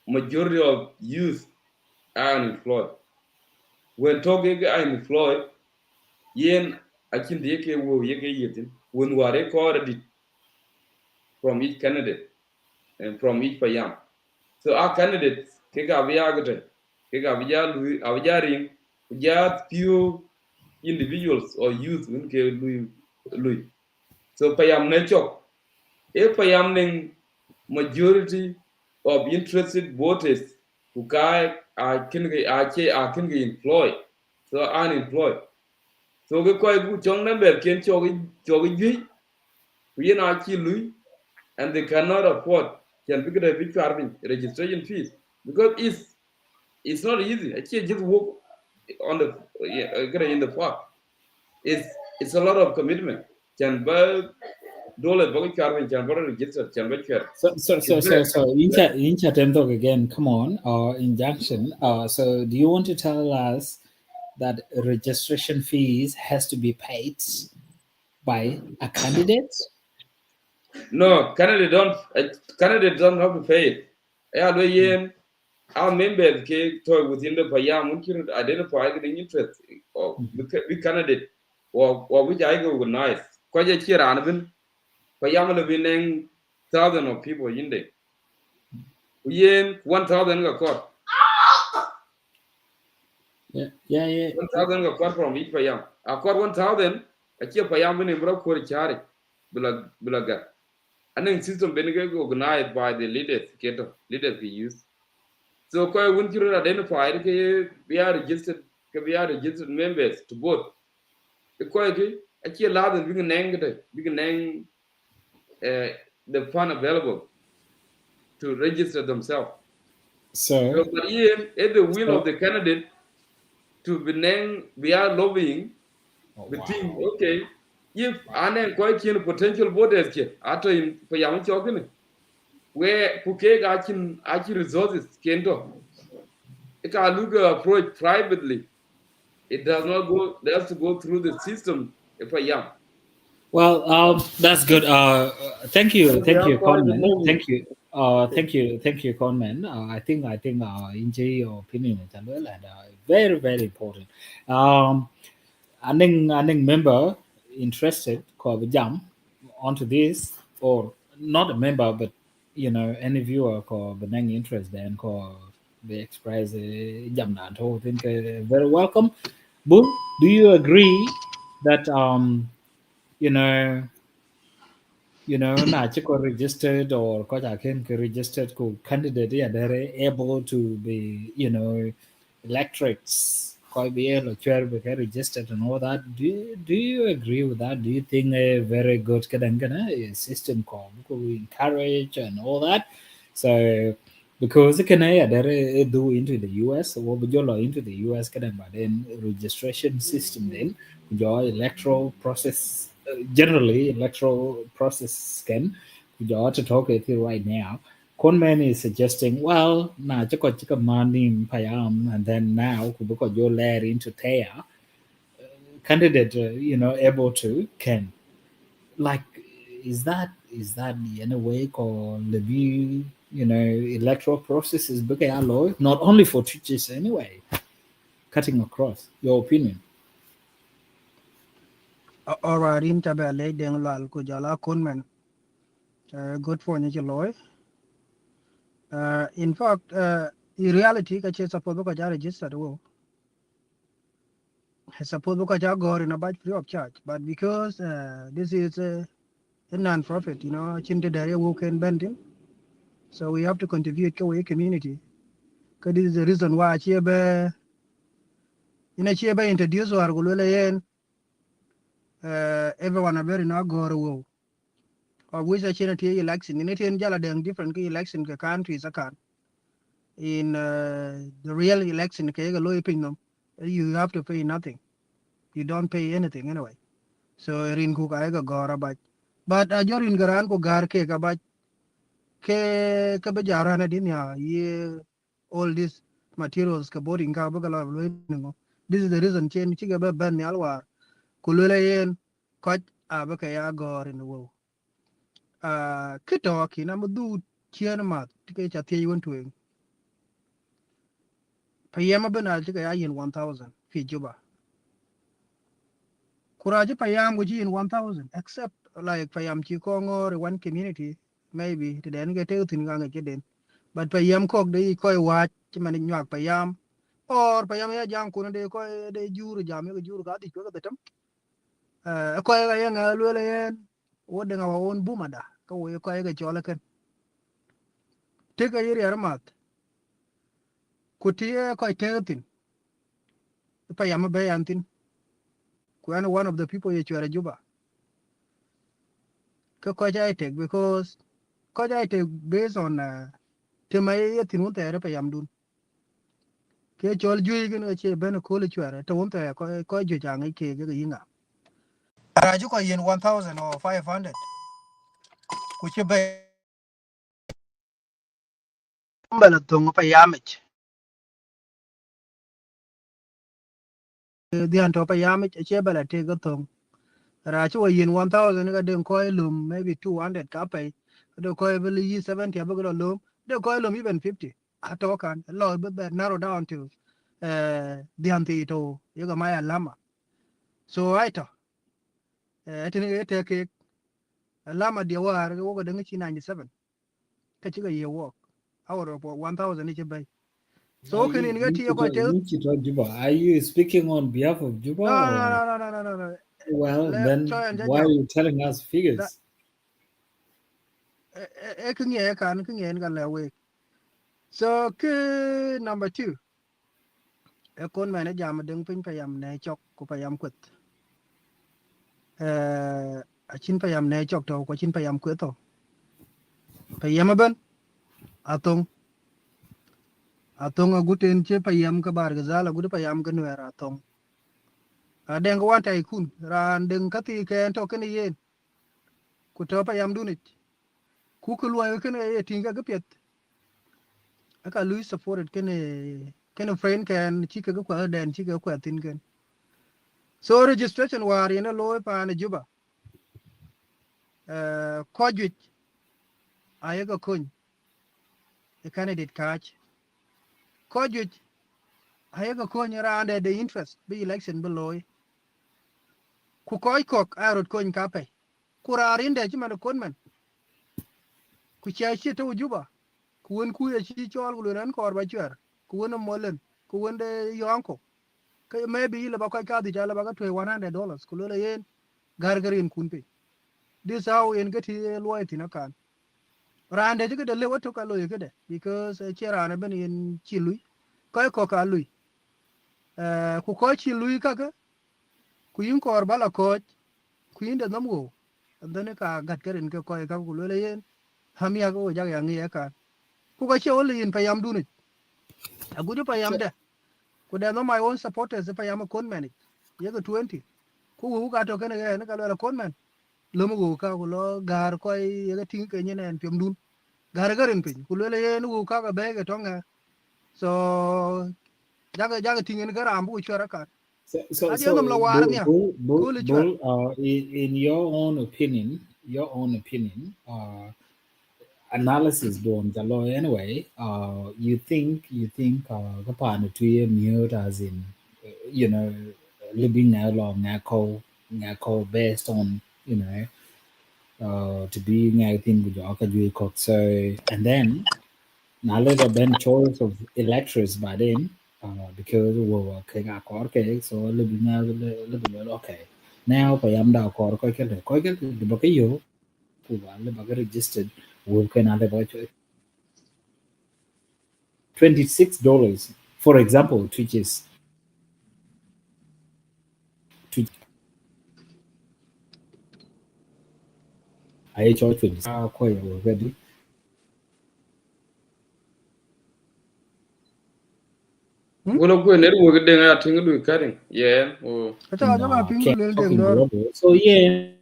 majority of youth are unemployed. When talking unemployed, yen akin the yake wo yake yitin when ware ko already from each candidate and from each payam. So our candidates ke ga biya gute ke ga biya lu abiyarin just few individuals or youth when ke lui. So payam ne chok e payam ning majority of interested voters who kai are can get employed so unemployed. So cái coi ku chong number ken cho cái duy we na chi lui and they cannot afford can be the big registration fees because it's not easy. I can't just walk on the in the park. It's a lot of commitment. Can buy dole ba ko char ben chan ba register chan ba chwer So incha tempo again. Come on, injunction. So do you want to tell us that registration fees has to be paid by a candidate? no candidate don't have to pay it ya lo yen our members ke to within the payam mun can identify the interest of the candidate or which I go nice ko je kira an payam le bin thousand of people in there yen 1000 ga court Yeah. 1000 ga court from each payam a court 1000 a ke payam bin bro ko chari bulaga and then system ben organized by the leaders we use so ko won kiro identified ke we are registered members to vote ko ke a ke laden big nang the fund available to register themselves So but here at the will of the candidate to be named we are lobbying the team okay if ane ko kin potential voters ke ato in for yam chokene where kuke akin resources kendo it can look approach privately it does not go they have to go through the system if I am well, that's good. Thank you, and we have private Conman. lobbying Thank you, Conman. I think, enjoy your opinion as well, and very, very important. I think member interested ko jam onto this, or not a member, but any viewer ko benang interest then ko they express jam na to think very welcome. Bull, do you agree that you know na chiko registered or ko ja ken ke registered ko candidate yeah they're able to be electorates ko be able to be registered and all that. Do you agree with that? Do you think a very good kadangana system ko encourage and all that? So because can I do into the US or would you into the US kadang but then registration system then your electoral process generally electoral process can you ought to talk with you right now. Conman is suggesting, well, na chika money payam, and then now because you're layer into Taya, candidate, able to can like, is that the any way or the view, electoral process is big alloy, not only for teachers anyway, cutting across your opinion. All right, in tabele deng lal ku jala kunmen. Good for you, loy. In fact, in reality, ka che suppose ko ja register wo. Suppose ko ja go in a batch free of charge, but because this is a non-profit, chinte dare wo ken bending, so we have to contribute to a community. Because this is the reason why Chiebe introduce or gulule yen everyone are very not go wo. Of which a charity election in it in jala deng different election ka countries akan. In the real election ka ga loy pin them, you have to pay nothing. You don't pay anything anyway. So rin ku ka ga gora but a jorin garan ko gar ke ka ke ba jara na din ya ye all these materials ka boarding ka ba la loy no. This is the reason chen chi ga ba ban yal war kulule yen koch ka ya gor in the world. Kito ki na mudu chien mat tike cha tie yun tuing. Payama benal tike ya yin 1000 fi juba. Kuraji payam guji in 1000 except like payam chi kongor one community maybe to den get tin ga den. But payam kok de koi watch man nyak payam or payam ya jam kuna de koi de juru jam ga juru ga di ko ga tam. Koi ga yang lule yen wode nga won bumada ko we koi ga chola ken. Take a year armat. Kutie koi tetin. Payam bayantin. Kuana one of the people you are juba. Ko I take because I take based on timay yatin won't payam dun. Ke chol ju gin che ben ko le chware to won't ko ju jang ke ga yinga. Raju ko yin 1000 or 500. ku che be bala tongo pa yamich dian to pa yamich che bala te go tong ra chu yin 1000 ga den ko lum maybe 200 ka pe do ko be yi 70 ba go lum do ko lum even 50 atokan lo be narrow down to dian ti to yo ga maya lama so right tini te ke lama dia war go ga den chi 97 ka chi ga ye wo out of 1000 ni che bay Are so kan you ni ga ti ko te Juba? Are you speaking on behalf of Juba no or? no no no no no no Well, le then cho en why are jam you telling us da figures? kan ye kan ga le we so ke number 2 e kon mane jam den pin payam ne chok ko payam kwet a chin payam ne chok to ko chin payam kwet to payam ban atong a guten che payam ka bar ga zala gudu payam ga nwer atong a den ko wanta ikun ran den ka ti ke to ken yen ku to payam dunit ku ku lo ken e tinga ga pet aka lui supported ken friend ken chi ka ga kwa den chi ka kwa tin ken so registration war ina lo pa na juba ko ju ayaga kun the candidate catch ko ju ayaga kun around the interest be election below ku koy kok arot kun kape kurarin de chima kon man ku cha chi to juba ku won ku ya chi chol ku ran kor ba chwer ku won molen ku won de yonko kay maybe le ba koy ka di jala ba ka to $100 ku le yen gargarin kun pe this how in gati loyalty na kan rande de de le wato ka lo yede because chera na ben in chi lui koy ko ka lui ku koy chi lui ka ku yin kor bala ko ku yin de namgo andane ka gat karen ke koy ka ku le yen ham ya go ja ya ngi ka ku ka che oli in payam duni agudu payam de ku de no my own supporters payam kon man ye ga 20 ku wu ka to kene ne ka lo kon man lo mu ka ku lo gar koy ye ga tin ke ne en pem dun gar garin pin ku le yen wu ka ga be ga tonga so jaga tin ne ga rambu chara ka adi nom la war nya ku le chwer In your own opinion, analysis done the law anyway. You think the partner to you mute as in, you know, living now long nako based on to be anything with your so and then now let a ben choice of electors by then because we were okay so living now living okay now pa yam da ko ke the book yo ku ba le ba registered we can have about $26 for example Twitch I charge 20 ko already Wala ko ne wo gede nga tinga du karin. Yeah. Oh. ta in ja ba pingu Kenya le deng talking dor global so yeah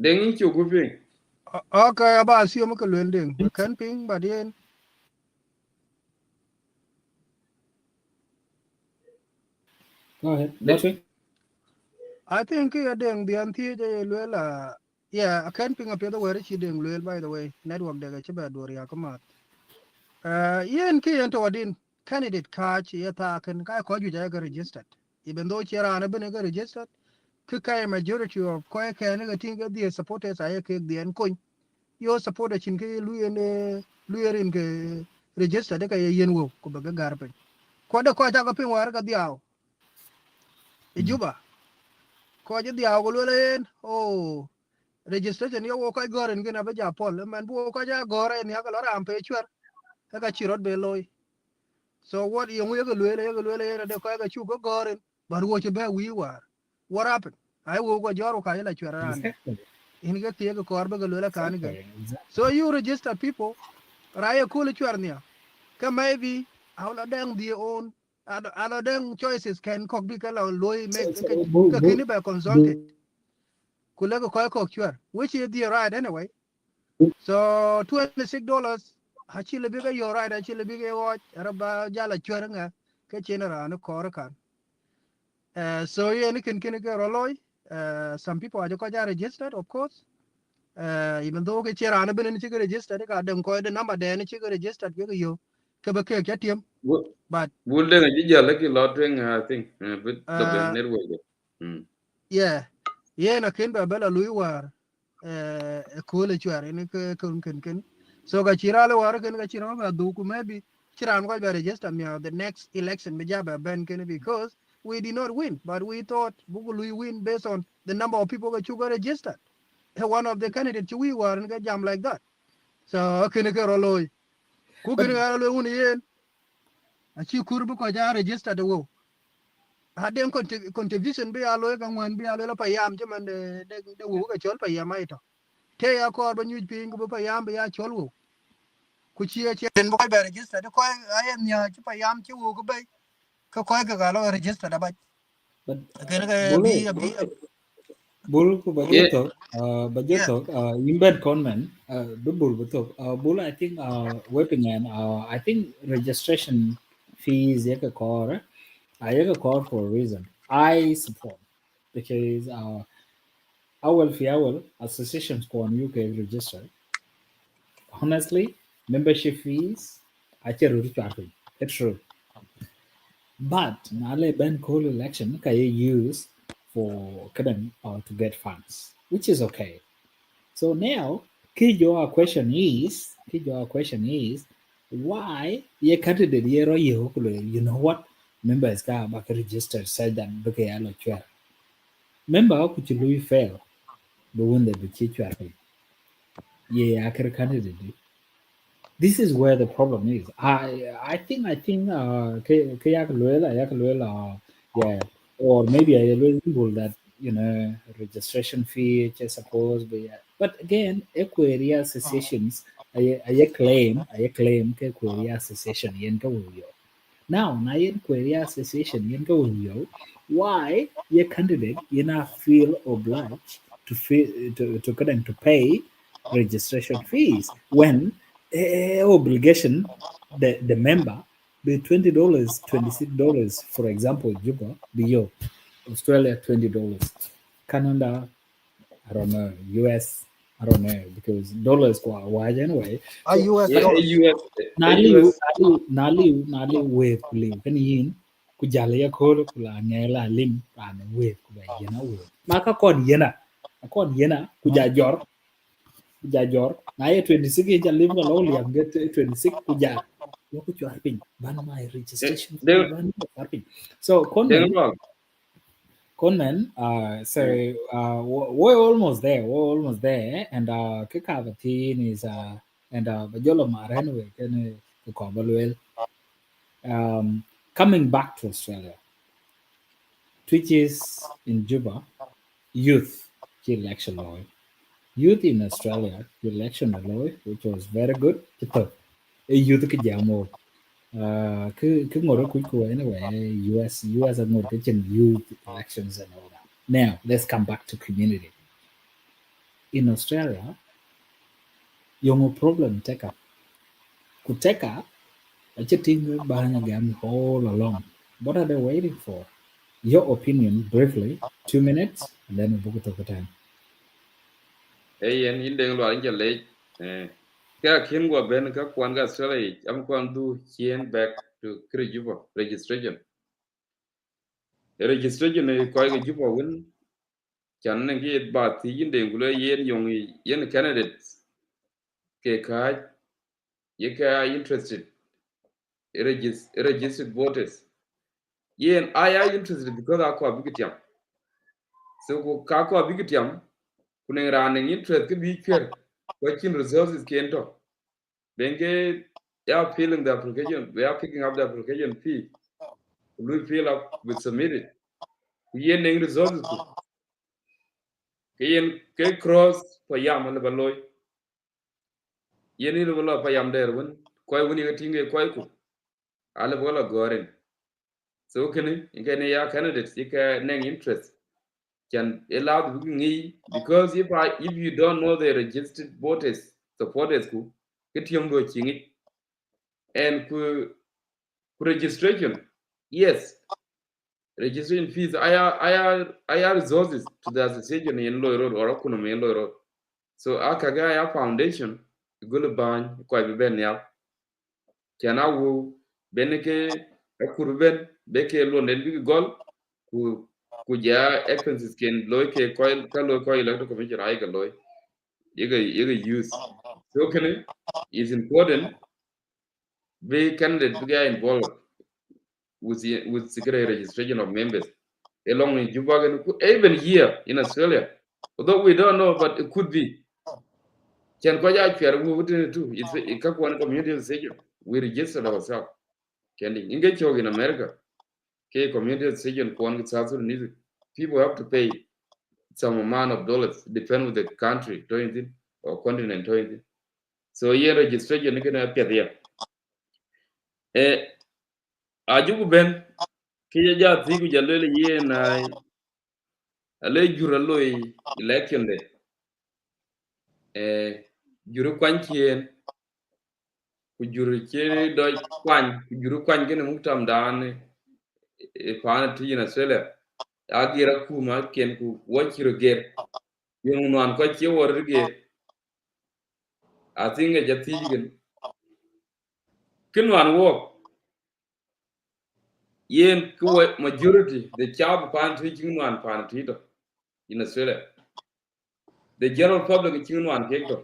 Dengin ki ku fi. okay ba si mo ko le deng kan ping ba den go ahead De I think ya deng bian ti je le la yeah I can ping up the way chi deng le by the way network de ga che ba dor ya kama yen ki yen to wadin candidate ka chi ya ta kan ka ko ju ja ga registered even though chera na bene ga registered ki ka majority of ko ka ne ga tinga the supporters ay ke dien ko yo supporter chin ke lu yen ke registered ka yen wo ko ba ga garbe ko da ko ta ga pin war ga diaw e juba ko je diaw go le yen oh registration yo wo ko goren gina ba ja pol man bu ko ja gore ni ga lora am pe chwer ka chirot be loy so what you we go le de ko ga chu go goren bar wo che be wi war what happened I wo go joro ka ila chwer rande exactly in ga tie go kor be go le kan ga exactly so exactly you register people raya cool chwer nia ka maybe how la dang the own other dang choices can cock be ka loy so make so ka kini be consulted kula ko ko chwer, which is the right anyway. So $26 hachile biga your right hachile biga watch raba jala chwer nga ke chenera no kor kan. So yeah, ni kin kin ke roloi. Some people are just registered, of course. Even though ke chera na benen chike registered ka dem ko the number de ni chike registered ke yo ke ba ke tiam, but Would then a jala ki lotting, I think, with the uh network. yeah, yeah na kin ba bela lui war ko le chwer ni ke kin so ga chira le war kin ga chira ba du ku maybe chira ko ba register me the next election be jaba ben kin because we did not win, but we thought bugu lui win based on the number of people that you got registered. One of the candidates we were and get jam like that. So kin ke roloi ku But kin ga lo un yen a chi kur bu ko ja register the wo hadem contribution be alo ka ngwan be alo la payam je man de wo ka chol payam ai to te ya ko ba nyu pin ko payam be ya chol wo ku chi che den bo ba register de ko ai nya chi payam chi wo ko be ko ga lo register da ba but ken ga bule bul ku Yeah, yeah bajetok imbed conman do bul betok bul I think waiting and I think registration fees yaka core yaka core for a reason I support because our our associations go on UK register honestly membership fees I tell you it's true. But Nale Ben Cole election can you use for kadang to get funds, which is okay. So now, key your question is why ye candidate yero you know what members ka back registered said that beke yalo chwa. Member could you fail the one that be chwa ye akere candidate. This is where the problem is. I think yeah, or maybe I will that registration fee I suppose but again equity associations I claim equity association yen ka wuyo. Now, na yen query association yen ka wuyo, why your candidate you not feel obliged to pay registration fees when obligation the member be $20, $26, for example, Juba, be yo, Australia $20, Canada, I don't know, US, I don't know, because dollars go wide anyway. a So US yeah, dollars US, naliu wave kuliu kan yin ku jala ya kolo kula ngela lim ran wave ku ba yena wave maka kon yena ku ja jor na ye 26 ye jalim ga lawli am get 26 ku ja yo ku chwar pin ban my registration fee then, ban chwar pin so then wrong. so we're almost there. And kika team is and bajolo maranwe can the coming back to Australia, Twitch is in Juba, youth election law. Youth in Australia election law, which was very good. Ito, youth ki jamo. Cứ ngồi đó cuối cùng anyway, US are ngồi cái youth elections and all that. Now, let's come back to community. In Australia, yung problem take up. Could take up, I just think behind again all along. What are they waiting for? Your opinion briefly, 2 minutes, and then we'll book it time. Hey, and in the Lord, in late. Ka kin go ben ka kwan ga sele am kwan du chien back to Krijuba registration. Registration ne ko ga juba win chan ne gi ba ti yin de ngulo yen yong yen candidates ke ka ye ka interested registered voters. Yen I interested because I ko bigitiam. So ko ka ko bigitiam kunen ran interest ke bi kwer watching resources kento. Benke yeah, filling the application, we are picking up the application fee. We fill up, we submit it. We ain't resources to. Ke cross for yam and baloy. Yen ni balo pa yam there when koi when you tinge koi ku. Ala balo goren. So can ya candidates you can nang interest. can allow the booking because if you don't know the registered voters supporters who get young it and ku registration, yes, registration fees I are resources to the association in low road or economy in low road. So akaga foundation gulu ban kwa ben ya kana wo beneke kurben beke lo nen big gol ku ja expenses ken loy ke koy ka loy koy electoral commission ay ga loy yega use so can is important be candidate be involved with secret registration of members along in Juba even here in Australia, although we don't know, but it could be can ko ja chwer wu wutin too. It's a one community association we registered ourselves can in in America ke community association kon South Sudanese people have to pay some amount of dollars depend with the country doing it or continent doing it. So here registration ni kana pia there. Ajugu ben ke ja thigu jalele ye na ale jura loy election de juru kwanchien ku juru che do ku juru gene muktam dan pana ti na sele agira kuma ken ku wachiro ger yung nan ko che wor ger atinga jati gen kinwan wo yen ku majority the chab pan ti kinwan pan ti to in Australia the general public kinwan ke to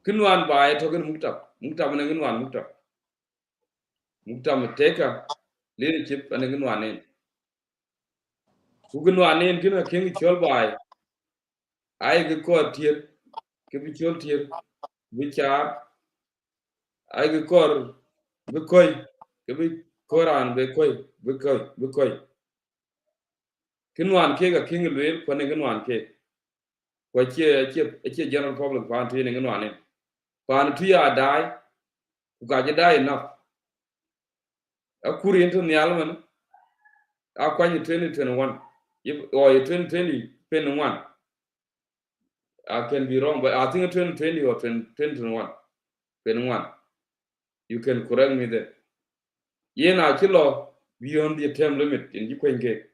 kinwan ba to gen muktam na kinwan muktam teka leadership and kinwan ne ku kinwan ne kina ken chol bai ai ga ko tier ke bi chol tier bi char ai ga kor bi koy ke bi koran bi koy kinwan ke ga king lwel ko ne kinwan ke ko che general public fan tu ne kinwan ne fan tu ya dai ku ga je dai na akuri into nyal man akwani 2021 or 2020 pen one I can be wrong but I think 2020 or 2021 pen one you can correct me there yena kilo beyond the term limit in jikwenke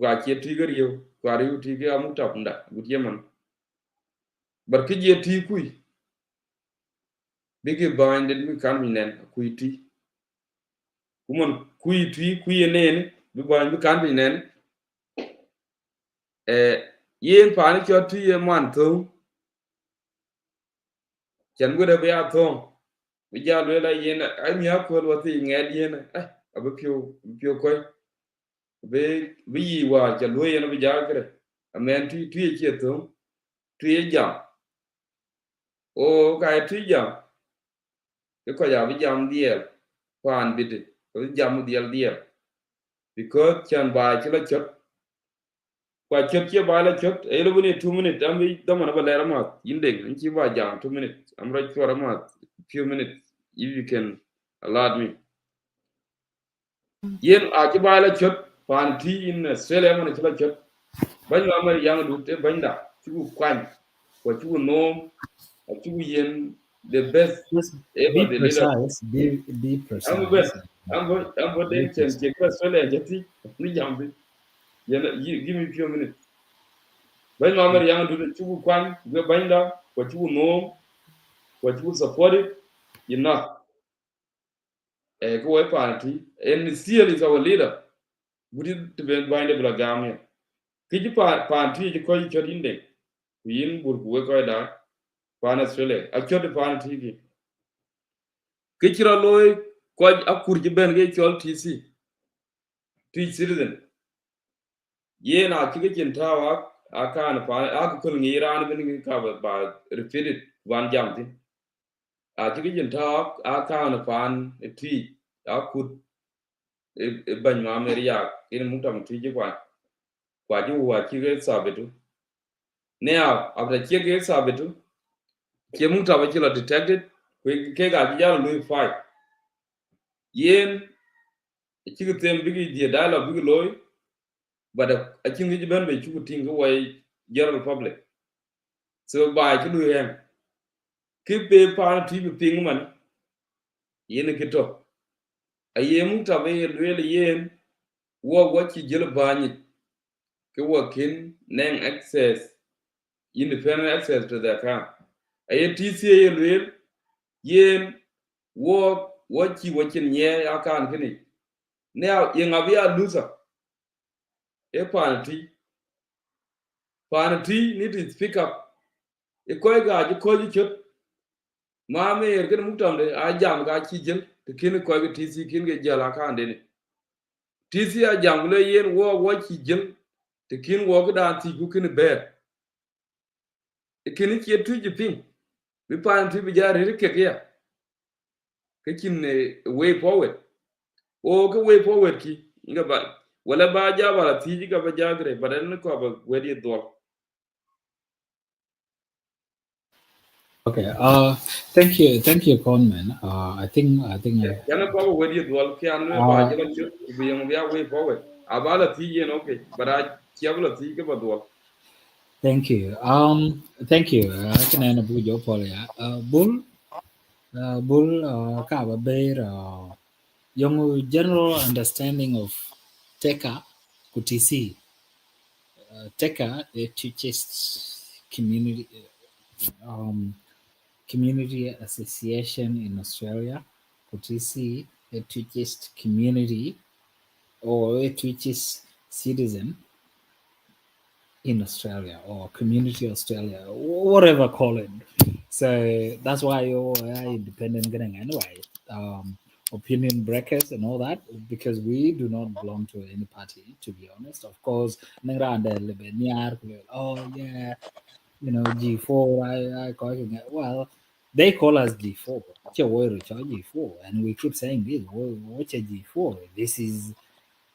ga che tiger yo ga yu tiger amu tapnda gutye man bar ke je ti kui bige binded mi kan minen kui ti kumon kui ti kui nen bi ban bi kan minen yen pan cho ti ye man to chan gude be a to bi ja le la yen ai mi ha ko lo ti nged yen abu pio koy be yi wa ja lo yen bi ja gre amen ti ye che to ti ye jam o ka ti jam ko ya bi jam diel pan bit ko jam diel because chan ba chi la chot kwa chot che ba la chot e lo ni 2 minutes am bi da man ba le ma inde chi ba jam 2 minutes am ra chora ma few minutes if you can allow me yen a chi ba la chot pan ti in Australia man chi la chot ban la ma yang du te ban da chu kwan ko chu no chu yen the best Just ever be the leader precise. Be I'm ben precise. I'm Be den chen precise. che ka Australia jati ni jam bi yen give me few minutes ban ma ma yang du chu kwan go ban da ko chu no ko chu support it enough ko we party and still is our leader gudi to be binde bla gamia kiji party ji ko ji inde yin bur ku ko da pan Australia a chod party ki kichira loy ko akur ji ben ge chol TC citizen ye na kige kin tawa akan pa ak kul ngi ran bin ngi ka ba repeated one jam tin a kige kin tawa akan pan ti akut ban ma ameria in mutam ti ji kwa ji wa kige sabetu now after kige sabetu ke mutam ki la detected ke ga ji ya lu fight yen kige tem bigi die dialogue bigi loy but I think you ben be chu ting away general public so by ki lu hem ki be pa ti be ping man yen ki to aye mu ta be le yen wo chi jil ba ni ki wo kin name access independent access to the account aye TCA le yen wo chi wo chin nye account kini now yen abia loser e panty need to speak up e ko ga ji ko ji chot ma me yer ken mutam de a jam ga chi jil to kin ko ga TC kin ge jala account de TC a jam le yen wo chi jil to kin wo ga dan ti ku kin ber e kin ki tu ji pin bi panty bi jari ke ya ke kin way forward o ka way forward ki nga ba wala ba ja ba ti ji ga ba jagre ba den ko ba wedi do Okay. Thank you, Conman. I think yana ko ba wedi do ki an ba uh, jala ci bi yang ya way forward abala ti yen okay but I kiabla ti ga ba do thank you. I can end up with your poly. Bull, ka ba bear, yung general understanding of Teka, Kutisi. Teka, it teaches um, community association in Australia. Kutisi, it teaches community or it teaches citizen in Australia or community Australia, whatever call it. So that's why you're independent getting anyway. Opinion breakers and all that because we do not belong to any party, to be honest. Of course, oh yeah, G4. Well, they call us G4. G4, and we keep saying this. What's a G4? This is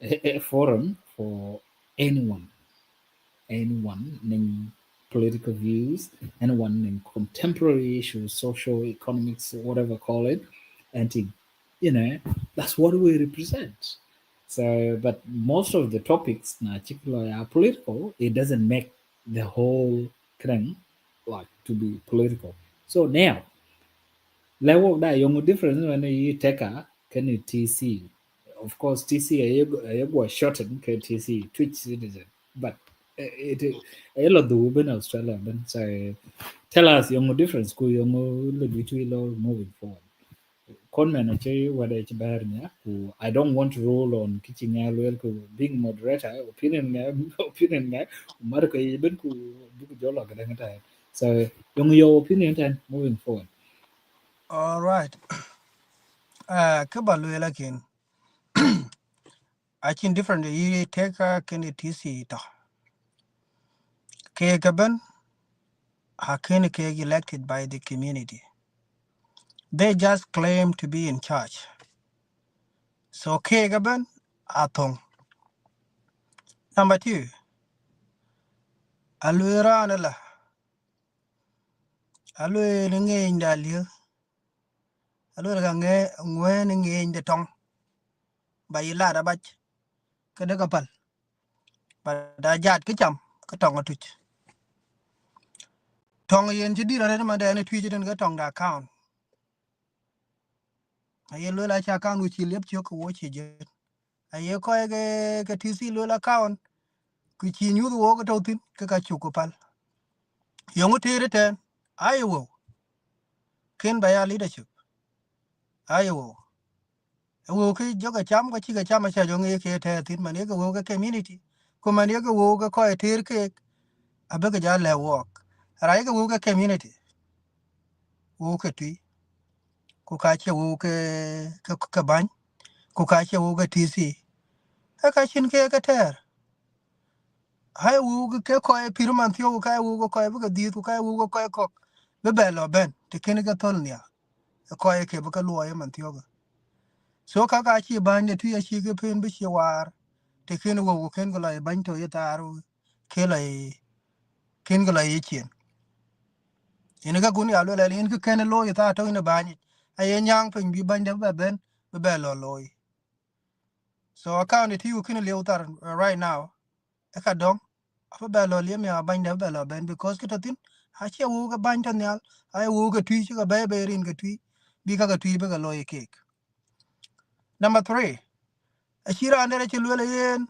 a forum for anyone in political views, anyone in contemporary issues, social, economics, whatever call it, and that's what we represent. So, but most of the topics, particularly are political. It doesn't make the whole thing like to be political. So now, level that young difference when you take a can you TC, of course TC a was shortened TC Twitch citizen, but it a lot do in Australia. Then so tell us young difference ku young between moving forward. Conman actually what it's bad who I don't want to roll on kitchen being moderator opinion Marco even ku book jolo so young your opinion then moving forward. All right. Kabalu lakin. I think different ye take can it easy to. Ke gaban hakene ke elected by the community. They just claim to be in charge. So ke gaban atong. Number two, aluera anala. Alue nge inda liu. Alue nge ngwen nge inda tong. Ba ila da bach. Kada kapal. Ba da jat ke cham. Ka tong atuch. Tong yen chidi ra ma da ne twi den ga tong da account. Aye lo la cha account uchi lep chyo ko wo chi je. Aye ko ke TC lo la account. Ku chi nyu wo ko to tin ka chu ko pal. Yongu tere ten. Aye wo. Ken ba ya leadership. Aye wo. Wo ke joga cham ka chi ka cham cha jong ye ke te tin man ye ko wo ka community. Ko man ye ko wo ka ko ter ke abe ka ja le work. Ra ye ko wo ka community. Wo ke twi. Ku ka che wo ke ban. Ku ka che wo ka TC. Ka chin ke ka ter. Hai wo ke ko e pir man thio ka wo ko e ka di ku ka wo ko ko. Be be lo ben. Te ken ka tol nya. Ko e ke ka lo ye man thio. So ka chi ban ne twi chi ke pen be chi war. Te ken wo ken go la ban to ye taru. Ke la ken go la ye chen. Ene ka kun ya lo la len ke ken lo ye ta to ne ban. Aye nyang pen bi ban de be ben be be lo lo. So account it you can live there right now. ka dong fa ba lo liam ya ban da ba lo ben because kita tin ha che wo ga ban tan yal ai wo ga twi ga ba rin ga twi bi ka ga twi ba ga lo ye kek. Number 3, a chira andere che lo yen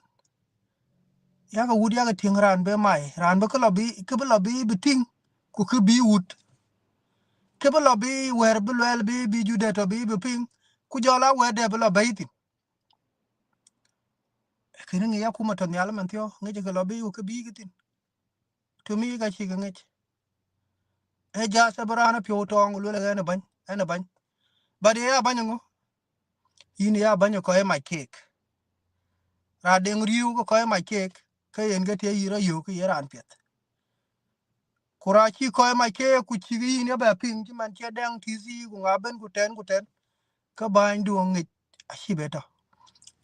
ya ga wud ya ga ting ran be mai ran ba ko lo bi ke ba lo bi ting ku ke bi wud ke ba lo bi wer bi lo bi ju de to bi ping ku jola wer de ba lo ba tin ke ni ya kuma tan yal man tyo ngi ga lo bi ku bi gitin to mi ga chi ga ngi e ja sa barana pyo tong lo le na ban ba de ya ban ngo yin ya ban ko e ma kek ra de riu ko e ma kek ke yen ga te yira yo ke ran pet kura chi ko e ma kek ku chi yin ya ba ping ti man che dang ti si ku nga ben ku ten ka ban du ngi a chi beta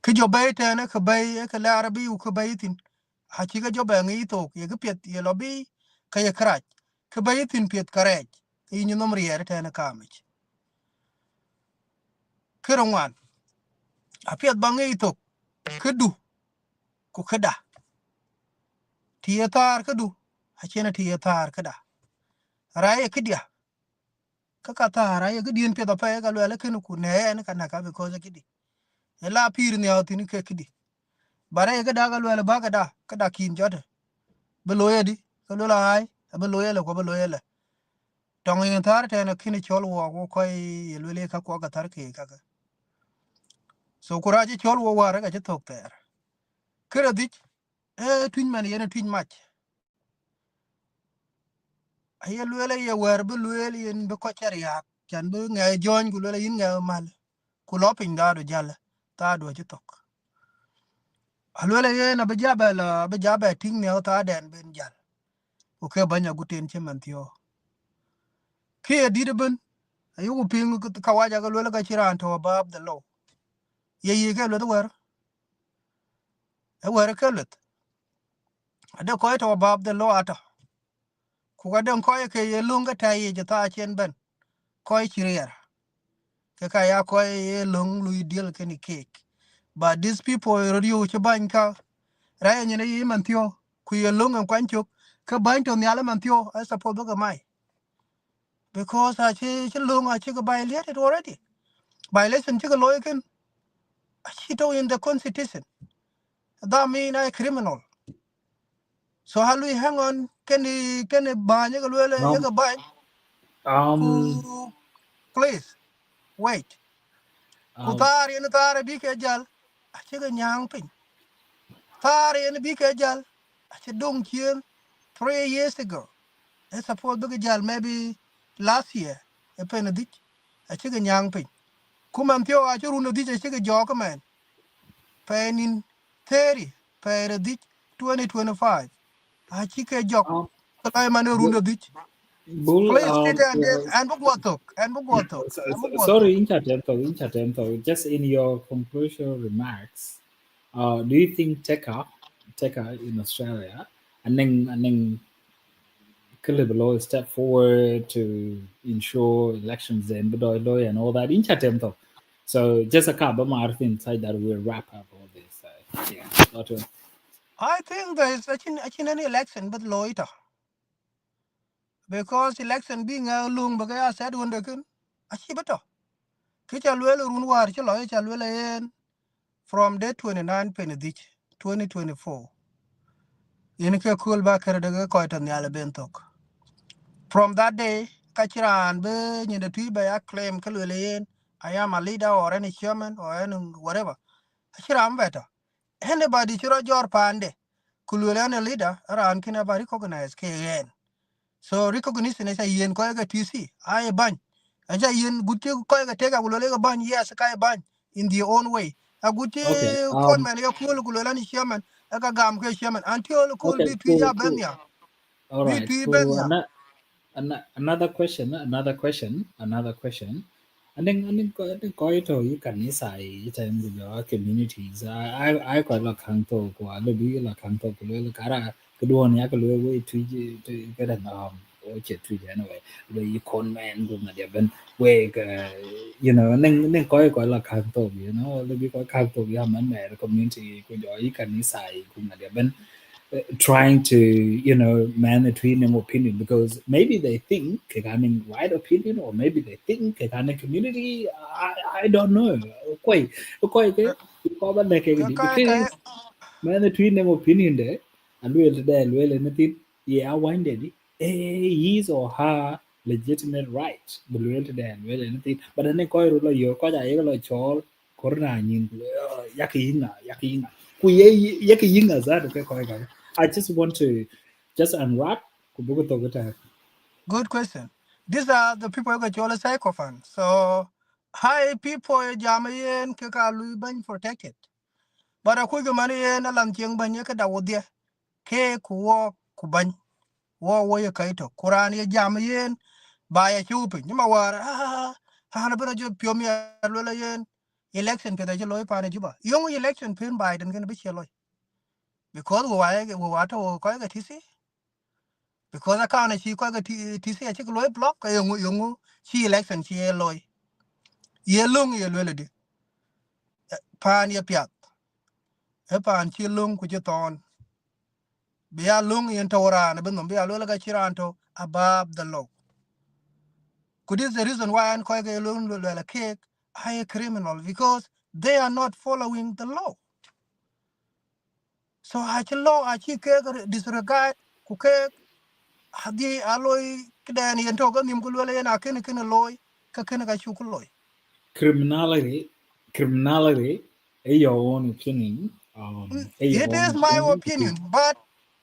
ke jo be te ne ke be ke la arabi ku be tin ha chi ga jo be ngi to ye ke pet ye lo bi ka ye kra ke be tin pet kare yin nom riere te ne ka mi ke ro wan a pet ba ngi to ke du ku ke da tietar ke du a chena tietar ke da raye ke dia ka ta raye ke dien pet pa ga le ke ku ne ne kana ka ko ke di la pir ne o tin ke di bare ke da ga le ba ka da kin jode be lo ye di ke lo ai be lo ye le ko be lo ye le tong yin tar te ne kini chol wo ko ye le ka ko ga tar ke ka so kuraji chol wo wa ga je tok ter kre di e twin man ye ne twin mach aye luele ye wer bu luele yin bu ko charia chan bu nge jon ku luele yin nge mal ku lo pin da do jal ta do ci tok a luele ye na bu jabe la bu jabe ting ne ta den ben jal ku ke banya gu ten che man tio ke di de ben ayu ku pin ka waja ga luele ga chiran to bab the law ye ke lo wer e wer ke lut ade ko to bab the law ata ku ga den ko ke ye lunga ta ye ta chen ben ko chirier ke ka ya ko ye lung lui deal ke ni kek. But these people radio chabanka raya nyine yi mantio ku ye lunga kwanchuk ka banto nyala mantio I suppose ga mai because I chi lunga chi ga violated already violation chi ga loyken chi to in the constitution that mean I criminal so how we hang on can banya ga lele ye Um, ga ban um, ku please wait ku um, tar yen tar bi ke jal chi ga nyang pin tar yen bi ke jal chi dong chien 3 years ago. It's supposed to be jal maybe last year. A pen a ditch. A chicken young pin. Kuman Pio, I should run a ditch a chicken jog man. Pen in 30, pen a ditch 2025. A chicken jog. um, But I'm an run bull, a ditch. bull, Please sit and book talk and book talk and book talk. sorry, in chatento, just in your conclusion remarks, do you think Teka in Australia, and then Kilibalo step forward to ensure elections in Bedoy and all that in Chatemto. So just a couple Martin inside that we'll wrap up all this. Yeah. I think there's actually any election but loiter. Because election being a loom, but I said when they can. I see better. Kitcha well run war chalo chalwell from day 29 Penedich 2024. In ke cool back at the coit on the Alabentok. From that day, Kachiran be in the tree by a claim Kalwilian, I am a leader or any chairman or any whatever. Chiram better. Anybody chiro jor pande. Kulwilian a leader around can ever recognize KN. So recognition is a yen koyaga TC. I ban. Aja yen guti koyaga take a wulega ban, yes, a kai ban in their own way. A guti Okay. conman, a cool Kulani chairman, a gam chairman, until cool Okay. be Cool. Twija Cool. Benya. All Be right. Twi Cool. Benya. Another question. I think quite you can say it in your communities. I quite like Kanto, I love you like Kanto, Kara, good one, Yakalo, way to get an watch it to anyway. Where you con man, go at your ben, wake, and then quite like Kanto, the big Kanto, Yaman, community, could you can say, go at your ben. trying to, man between them opinion, because maybe they think a kind of right opinion, or maybe they think a kind of community. I don't know. Quite, ka ka because man between them opinion there, and well anything. Yeah, I wondered, his or her legitimate right, but well anything. But then quite a lot you quite a lot chol corona nyin yaki ku yaki yinga za to ko ga. I just want to just unwrap ku bugo to gota. good question. These are the people who got your psychophant. So hi people jamayen ke ka lu ban protected. But a quick money en alam jeng ban ye ka dawdia ke ku ku ban wo ye kaito. Quran ye jamayen ba ya chupi. Nyuma war na bena jo pio mi alwela yen election ke da jo loy pa ne juba. Yung election pin Biden kan be chelo. Because wo wa to ko ga tisi because account chi ko ga tisi a chi loy block ka yung chi election chi loy. Ye lung ye lwela di. Pan ye piat. E pan chi lung ku chi ton. Bia lung yen tawra na ben bia lo ga chiranto above the law. Could is the reason why an koy ga lung lo la cake high criminal because they are not following the law. So hachi law hachi ke disregard ku ke hadi aloy kdan yen to ga nim ku lo yen aken ken loy ka ken ga chu ku loy. Criminality is your own opinion. Is your It is own my opinion. opinion, but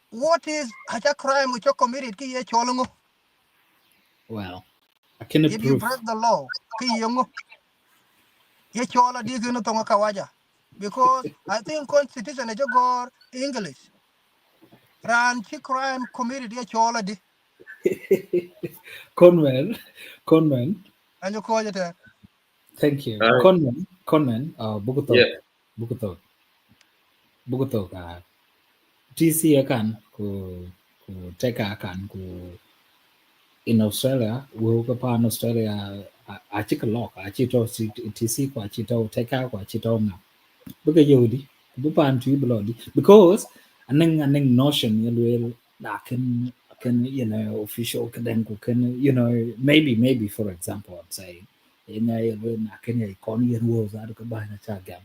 what is hacha crime which you committed ki ye cholongo? Well, I can If you approve. break the law, ki yongo ye chola di gino tonga kawaja because I think constitution is go English ran chi crime committed ye chola di Conman, and you call it thank you. Uh, Conman, yeah. Bukuto, Bukuto, TC akan ku teka akan ku in Australia, we go pa in Australia, a chika lock, a chito TC kwa chito teka kwa chito nga. Buka yodi, bupa antu bloody because aneng notion yelwel na can official can maybe for example I'm saying nga yelwel na can ya ikoni rules that ka ba na chagam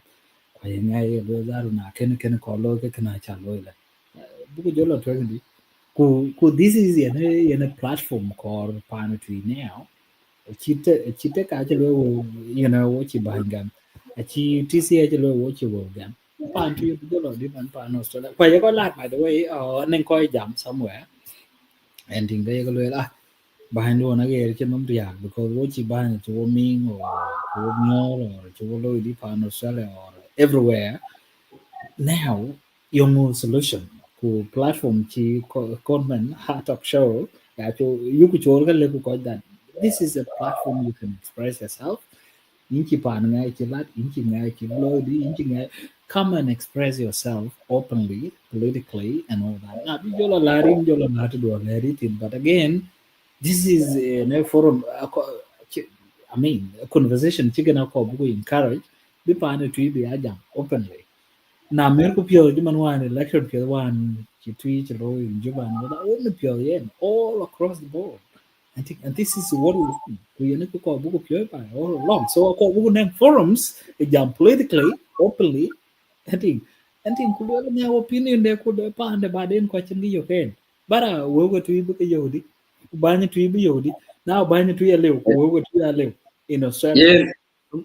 kwa nga yelwel that na can ko lo ka kana cha lo la buku jolo twendi ku this is in a platform called Panetry now chite ka chelo what you buying gam chi TC chelo what you will gam pan tu you lo di pan pan Australia kwa you got like by the way nen ko jam somewhere and thing they go la behind one again chen nom ria because what you buying to ming or to more or to lo di pan Australia or everywhere now yung solution ku platform chi comment talk show ya cho you ku chol ka le ku ko that this is a platform you can express yourself inchi pan ngai chi lat inchi ngai chi lo di inchi ngai come and express yourself openly politically and all that na bi jola larin jola na to do tin but again this is a forum I mean a conversation chicken ko bu encourage bi pan to be ajam openly na mer ko pio ju man wan election pio wan chi twi chi ro in ju ban wala all the pio yen all across the board. I think and this is what we ne ko bu ko pio pa all along so ko bu ne forums jam politically openly. I think ku lo ne opinion de ku de pa ande ba den ko chen gi yo ken bara wo go twi bu ke yodi ba ni twi bu yodi now ba ni twi ale ko wo go twi ale in Australia Yen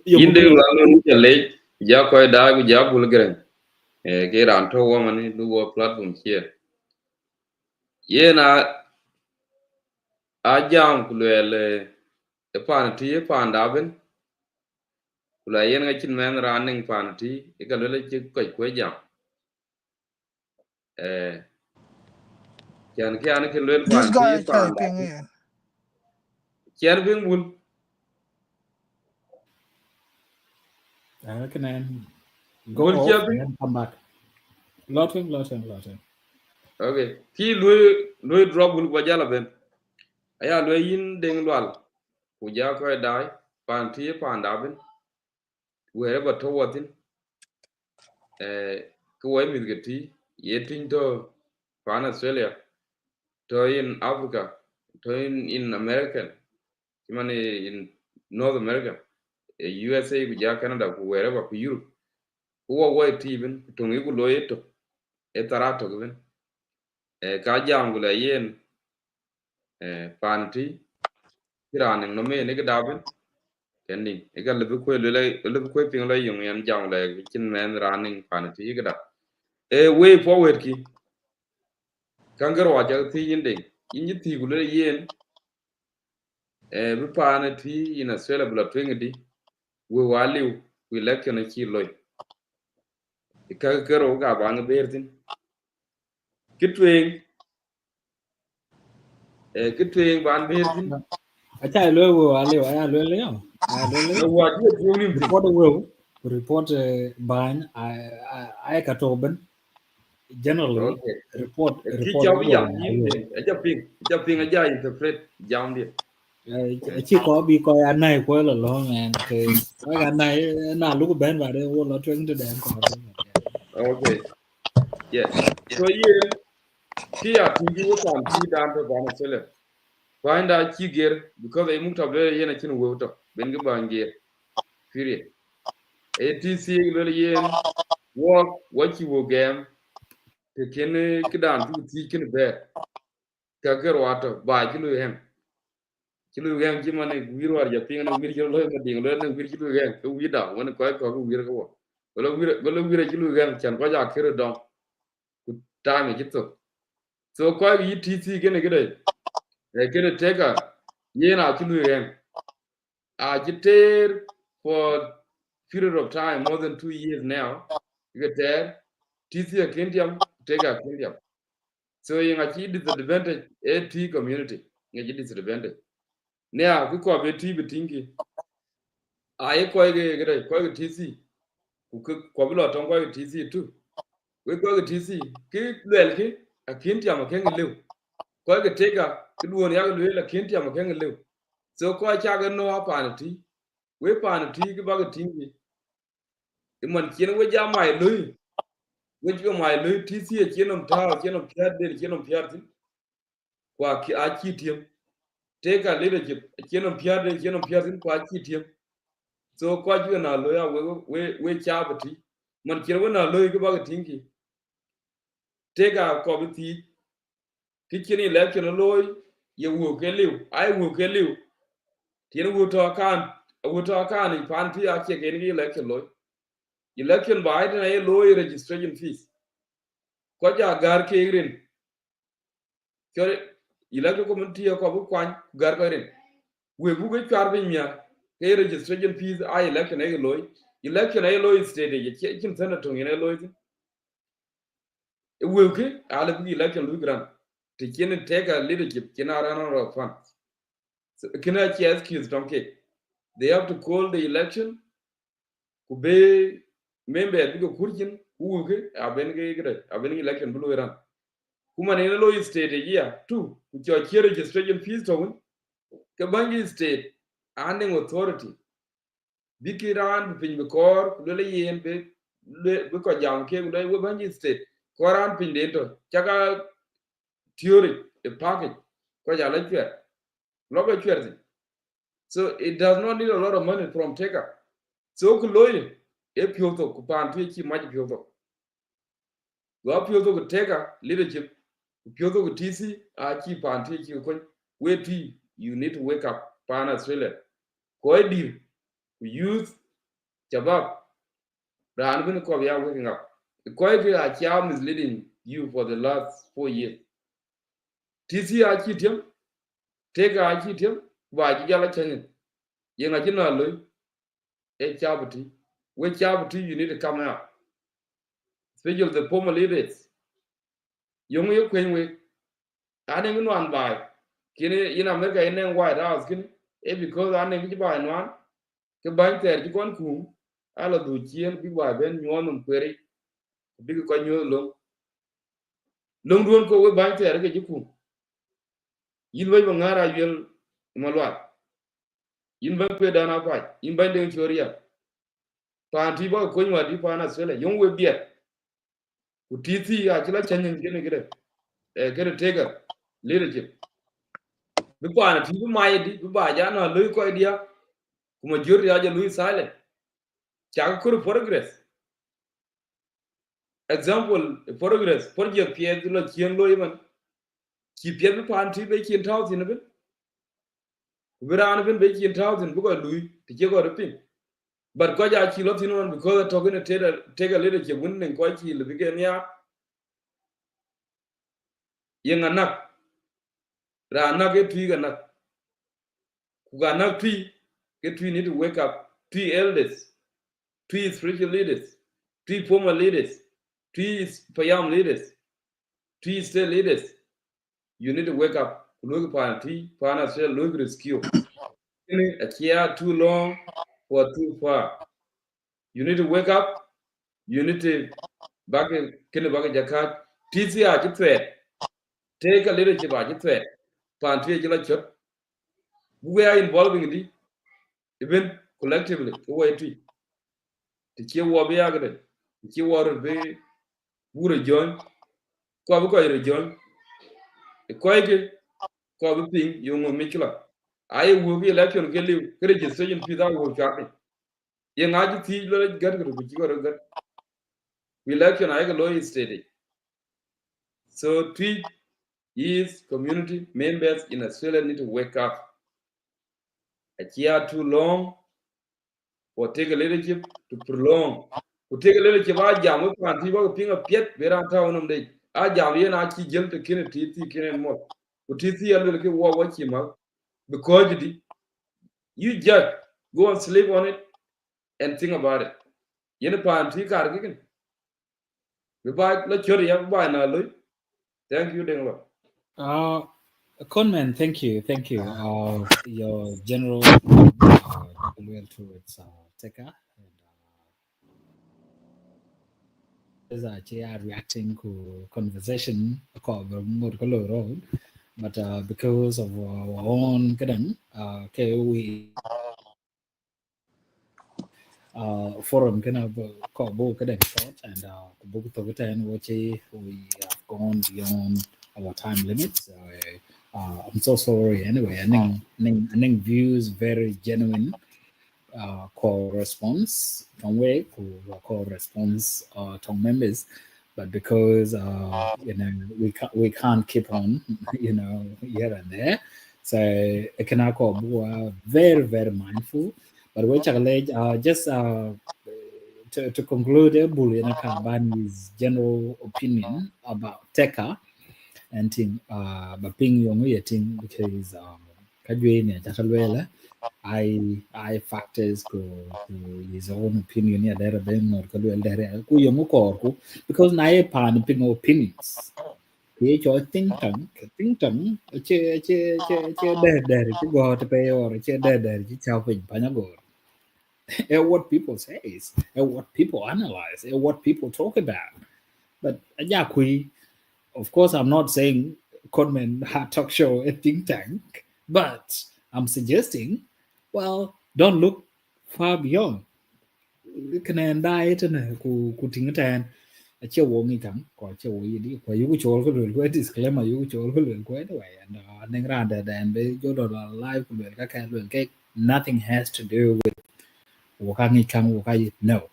yo ko yinde bu lalo ni chale ja ko da gu ja bulgren. Ke ran to wo mani du wo platform here. Yen a jam kulele e pan ti e pan daben kula yen ga chin men ran ning pan ti e ga lele chi ko jam. Eh chan ke an ke lele pan this ti guy e pan chai ping daben. in. Chen bin bul. can go Bul off che and bin. then come back. Lotting. Okay. Ki lo drop bul ko jala ben. Aya lo yin ding lwal. Ku ja ko dai pan ti e pan daben. Wherever to watin. Ko we mi gati ye tin to pan Australia to in Africa to in America in North America USA ku ja Canada ku wherever ku Europe ku wo even to ngi ku loyeto e tarato gwen ka jangula yen panti kiranin no me ne ga dabin kendi e ga lebu ko ping la yung yan jangula kin men running panti ga da way forward ki kangaro aja ti yinde inji ti gule yen bi panti in Australia bula twingdi we waliw we lekkena ci loy ka kero ga ba nga bertin kitwing ban bertin acha lo wo ale aya lo le yo no wadi tunim tin report wo report ban I ka to ben generally okay report ki report chawi wo jam yin de aja ping aja interpret jam de chỉ có bị coi anh này coi là lo man cause cái anh này na lúc bên vào đây wo lo chuyện để đàn còn okay yeah so yen ki ya tingi wo kan ti dan to ban sele find out ki ger because ay mukta be yena kin wo to ben ga bangier period ATC le yen what you will game te ken kidan tu ti kin be ka ger wato ba ki lu hem ki mane wir war ja ping na wir ki lo ma ding lo na wir ki lu hem ko wi da wona ko wir ko wala wir ki lu hem chan ko ja kire don ku ta mi ki to so ko yi TC gene gede gene teka yena ki lu hem a jiter for period of time more than 2 years now you get there TC akindiam teka akindiam so you ngachi disadvantage AT community ngachi disadvantage now ku ko be ti bitingi ai ko ge gre ko ge TC ku ko bi lo ton ko ge TC tu we ko ge TC ki lel ki akindiam ken lew ko ge teka ki duon ya lel akindiam ken lew so ko cha ge no apanti we panti ki ba ge tingi iman kien we jamai lui we jo mai lui TC kienom ta kienom piade kienom piade kwa ki akitiem teka leadership kienom piade kwa akitiem so kwa ju na lo ya we chabati man kien we na lo ki ba ge tingi teka ko biti ki kien election loy ye wo ke liu ai wo ke liu tien wo to kan ni panti ake ke ni election loy election ba ide na ye loy registration fees ko ja gar ke rin kore electoral committee ko bu kwan gar ko rin we bu ge char bin mia ke registration fees a election ay loy state ye kin senator ye loy we ke ala bu election lu gran te kin take a leadership kin ara no fan kina ki excuse don't ke they have to call the election ku be member bi ko kurkin ku ke aben election bu lo ran kuma ne lo state ya tu ku cho registration fees to ke bangi state anding authority bikiran pin be kor le yen be ko jam ke le we bangi state koran pin de to chaka theory a package ko ja la chwer lo ko chwer so it does not need a lot of money from taker so ku loye e pyo to ku pan tu chi ma pyo to go pyo to ku taker leadership pyo to ku TC a chi pan tu chi ko we tu you need to wake up pan Australia ko dir ku use chabab ran bin ko ya waking up ko ke a cha misleading you for the last 4 years TC a chi tem taker a chi tem ba ji jala chanyin yenga jina lo e chabati we chabati you need to come out especially the former leaders yung yo kwen we ane mi nwan bai kini in America in White House kini e because ane mi bai nwan ke ban ter ji kon ku ala du chien bi bai ben nyonum kweri bi ko nyo long duon ko we ban ter ke ji ku yin bai ba ngara yel malwa yin ban pe dana pa yin ban den choria panti ba ko nywa di pa na sele yung we biet ku TC a chila chanyin kene gire caretaker leadership. Before na tibu mayedi biba jana lui ko idea kuma jori aja lui silent. Chaka kuru progress. Example progress project pie lo kien lo iman. Ki pie bi pan ti be kien taw tin ben. Biran ben be kien taw tin bugo lui ti ke go ping. But ko ja ki lo tin on because talking to take a leadership win ko ki le bi ya yen anak ra anak e twi anak ku anak twi ke twi need to wake up twi elders twi spiritual leaders twi former leaders twi payam leaders twi state leaders you need to wake up look pan twi pan as look rescue a care too long or too far you need to wake up you need to back kene back jakat tisi a kitwe take a leadership a kitwe pan twi jila chot we are involving the even collectively ko way twi ti che wo be agde ti che wo be bure jon ko be ko re jon e ko ige ko be ping yo ngo mikla ay wo bi election ke li registration fi da wo chape ye ngaji ti lo gar gar ku ci ko gar election ay ga lo state so tweet is community members in Australia need to wake up a year too long or take a leadership to prolong. To take a leadership, I jam with Panti, ping a piet, Vera town of day. I jam here and I keep jump to Kenny Titi, Kenny more. To Titi, I will get what him out because you just go and sleep on it and think about it. You know, Panti, Cargigan. Goodbye, let's show you by now. Thank you, Dengla. Conman, thank you. Your general well towards Teka and actually are reacting to conversation cover more color road, but because of our own kadang okay we forum kana ko bo kadang short and book to ten which we have gone beyond our time limits. So, I'm so sorry anyway. I think views very genuine call response from way call response to members, but because we can't keep on here and there, so I can call very very mindful. But which just to conclude, Bullion Kabani's general opinion about Teka and thing, but being young because I factors to his own opinion yeah there ben or there ku young ko because na pan ping opinions ye cho think tank che der che go to pay or che der che chao pin pa go what people say what people analyze what people talk about but yeah of course I'm not saying Conman talk show a think tank but I'm suggesting well don't look far beyond can diet and ku ting tan a che wo ngi kam ko che wo yi di ko yu cho ko lu disclaimer yu cho ko lu ko anyway and neng ran da dan be jo do live ko ka ka lu ke nothing has to do with wo ka ngi kam wo ka no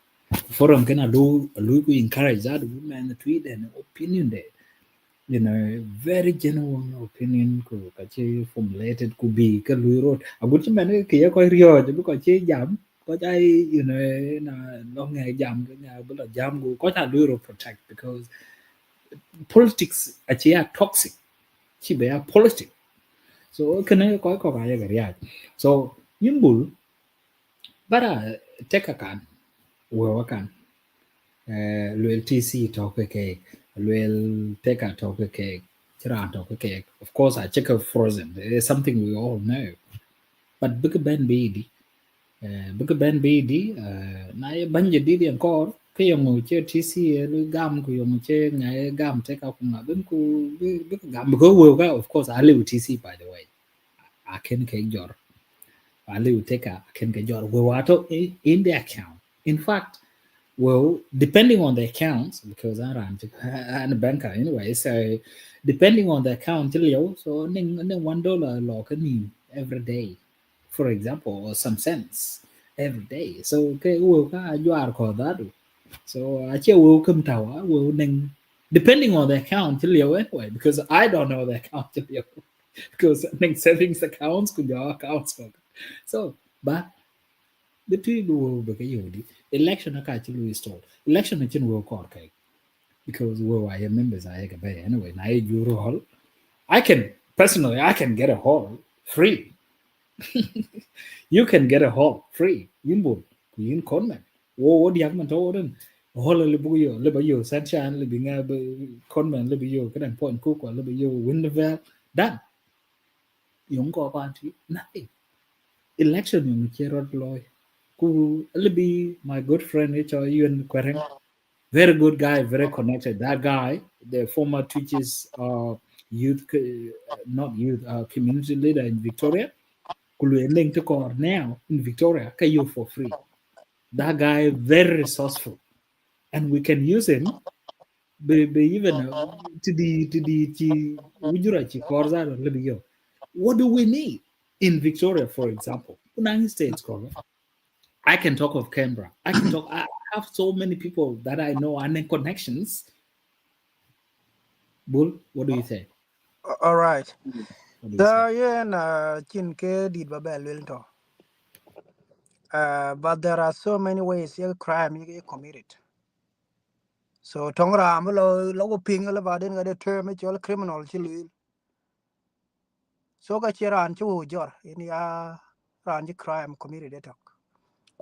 forum can do ku encourage that woman tweet and opinion there very genuine opinion ku ka che formulated ku bi ka lu ro a gut man ke ya ko rio je ko che jam có ai na lo nghe jam cái nhà bữa là jam ko ta lu ro protect because politics actually are toxic chỉ be politics so cái này có cái cái so nhưng bul bara take kan wo kan luel tc talk ke luel take talk ke chira talk ke of course I check frozen it's something we all know but big ben be bức ben bi di na ye banje di encore ke yo che tc lu gam ku yo che na gam te ka ku na ben ku bức gam go wo ga of course I live tc by the way I can ke jor I live take a can ke jor wo wato in the account in fact well depending on the accounts because I ran to a banker anyway so depending on the account so ning $1 law can mean every day, for example, or some cents every day. So cái will ka you are called that. So I will come tower will ning depending on the account anyway, because I don't know the account because ning savings accounts could your accounts. So but the two will be cái election actually installed election is will court because I am members I can pay anyway. Now you hall, I can personally I can get a hall free. You can get a hall free. In book, in comment. What do you have to do then? Hall libu yo sunshine libu nga comment libu yo cái đằng point cook or libu yo window done. Yung ko country nothing. Election yung cherot loy. Ku libu my good friend H.O. Yun Kwareng. Very good guy, very connected. That guy, the former teachers, youth, not youth, community leader in Victoria, Kulueleng to core now in Victoria, you for free. That guy very resourceful, and we can use him. Be even to the ujura korza or what do we need in Victoria, for example? United States, I can talk of Canberra. I can talk. I have so many people that I know and in connections. Bull, what do you say? All right. What do you say? Yeah, na chin ke did babel will to. But there are so many ways you crime you get committed. So tongra amlo logo ping la baden ga the term it all criminal chilui. So ga chiran chu jor in ya ran crime committed it.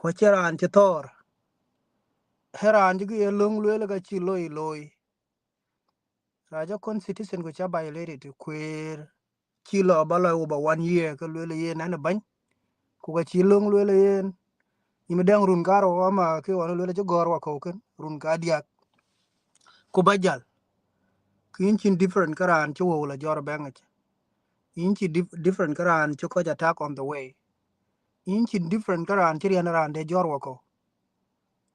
Ko chiran chitor. Heran ji lung lu ga chi loy. Raja kon citizen go cha violated queer chilo balo over 1 year ka lu yen na ban. Ku ga chi lung lu yen. Imedang run karo ama ke wana lu gor wa koken run ka dia. Ku bajal. Kin chin different karan chu la jor bangach. Inchi different karan chu ko attack on the way. Inchi different karan chiri anaran de jor wa ko.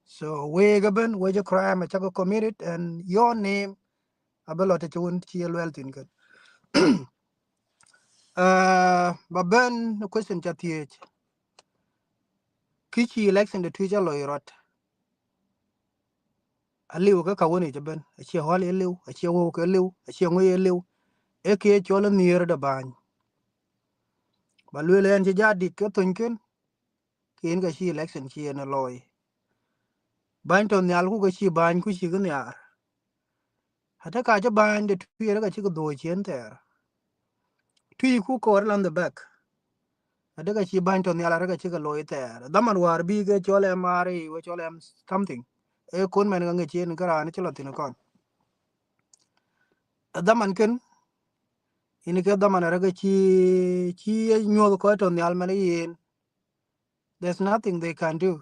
So we gaben we je crime cha committed and your name abelo te chun chi well tin kan. Baben no question cha thiech. Kichi election de tuja loirot. Aliu ka kawoni jaben. Achi hol eliu, achi wo ka eliu, achi ngoy eliu. Eke chola near the bany. Balwele en jadi ka tunkin kin ga shi election chi na loy. Bany to nyal ku ga shi bany ku shi gan yar. Hata ka ja bany de tuye ga chi ko do chen ter. Tuyi ku ko lan the back. Hata ga shi bany to nyal ga chi ga loy ter. Daman war bi ga chola mari we chola something. E kun men ga chen ga ran chi lo tin kon. Daman ken ini ke daman ra ga chi nyo ko to nyal man yin. There's nothing they can do.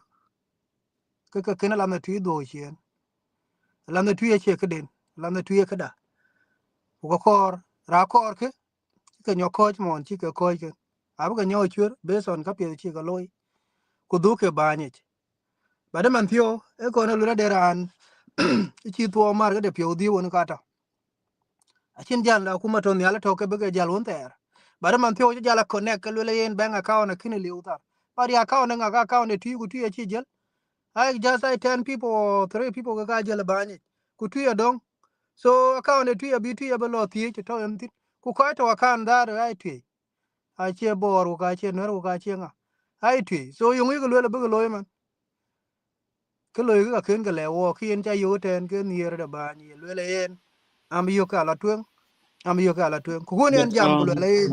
Ka ken la na tuyi do chen. Lan the tuye che ka den. Lan the tuye ka da. Ko kor ra kor ke ka nyo ko mon chi ka ko ke. Abu ka nyo chur based on ka pe chi ka loy. Ku du ke banyich. Bada man thio e ko na lura deran chi tuo mar ga de pio di won kata. Achin jan la kuma to nyala to ke be ga jal won ter. Bada man thio jala connect ka lule yen bank account na kini liuta. Bari account nga ga account ne tu ku tu chi jel. I just I 10 people or 3 people ga jel banyich. Ku tu dong. So account ne tu ya bi tu ya be lo ti to en tin. Ku ko to account da ai tu. Ai che bor ku ka che ner ku ka che nga. Ai tu. So yung wi ga lule be ga loy man. Cái lời cái khiến cái lèo khi anh cha yêu trên cái nhiều đó bà nhiều lưỡi lên am yêu cả là truông am yêu cả là truông cũng nên But jam của lưỡi lên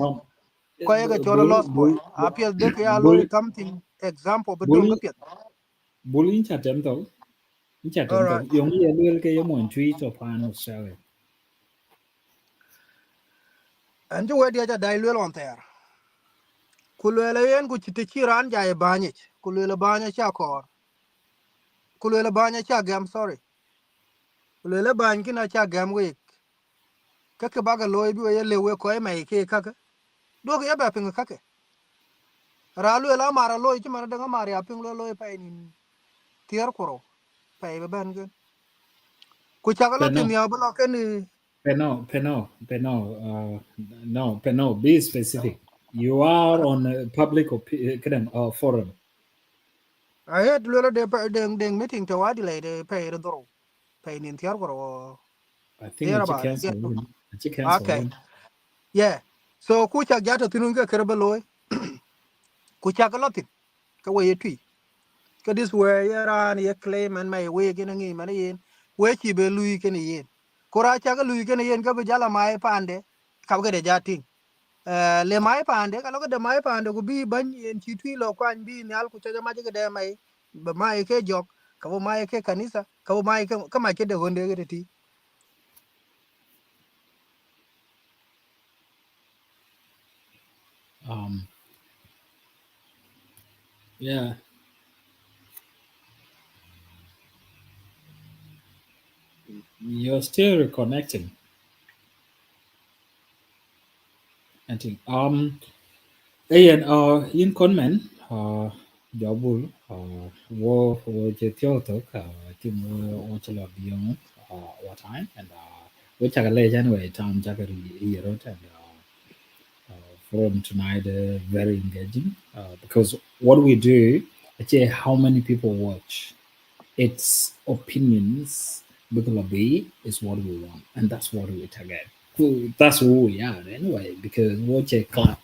coi cái cho nó lost point à phía đấy cái lôi something example betul cái phía bull in chatem to. In chatem to. alright Yung ye lul ke yung mon tweet to pan Australia. anh chú đi cho đại lưỡi lòng ter của lưỡi lên của chỉ chỉ ran dài bà nhỉ của lưỡi bà nhỉ cha cor của lưỡi bà nhỉ cha gam sorry của lưỡi bà nhỉ na cha gam week cái baga lôi bi ye lewe coi mày cái đôi cái bà ping cái ra lưỡi la mara lôi chứ mà đang mara ping lôi phải nín tiar koro phải bên cái ku chakala But tin no, ya bula ken No, be specific. You are on a public forum. I had little de meeting to Adelaide, they pay the door, pay in Tiago, I think there it's a about. cancel. It's a Okay, cancel. yeah. So Kucha Gata Tinunga Kerbaloy, Kucha Galotin, Kaway tree. Kadis where yaran ye claim and my way getting him and yin, where she be Louis can yin. Koracha Louis can yin Gabajala my pande, Kavga jating. Le mai pande ka logo de mai pande ko bi ban en chi twi lo kwan bi nyal ku chaja ma de mai ba mai ke jok ka bo mai ke kanisa ka bo mai ke ka ma ke de honde ge ti Um, yeah, you're still reconnecting. I think. Ian, in conman, jobul, wo jetio tok, tim wo chalo biyong, what time, and which I lay anyway, time jacket year and forum tonight, very engaging, because what we do, actually, how many people watch, its opinions, because of is what we want, and that's what we target. That's who we are anyway, because watch a club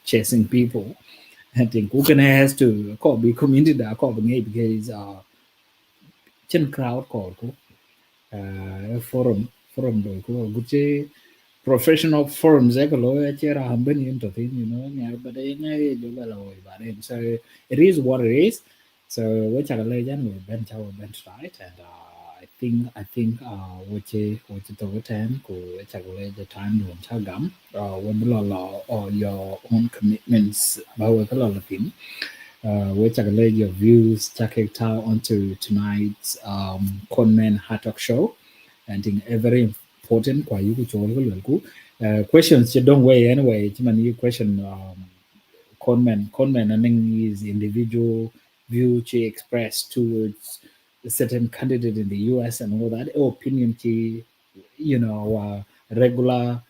chasing people. I think who can has to call be community that call because chen crowd call ko forum do ko guche professional forums e ko lo e chera hamben into thing nya but nya do la lo ba so it is what it is. So which are le jan we ben chao ben right, and I think which to ten ko cha le the time do cha gam when lo or your own commitments ba we ko lo tin which I lay your views, check it out onto tonight's Conman Hot Talk Show. And think a very important kwa you questions you don't weigh anyway. You question Conman and then his individual view she expressed towards a certain candidate in the US and all that opinion she regular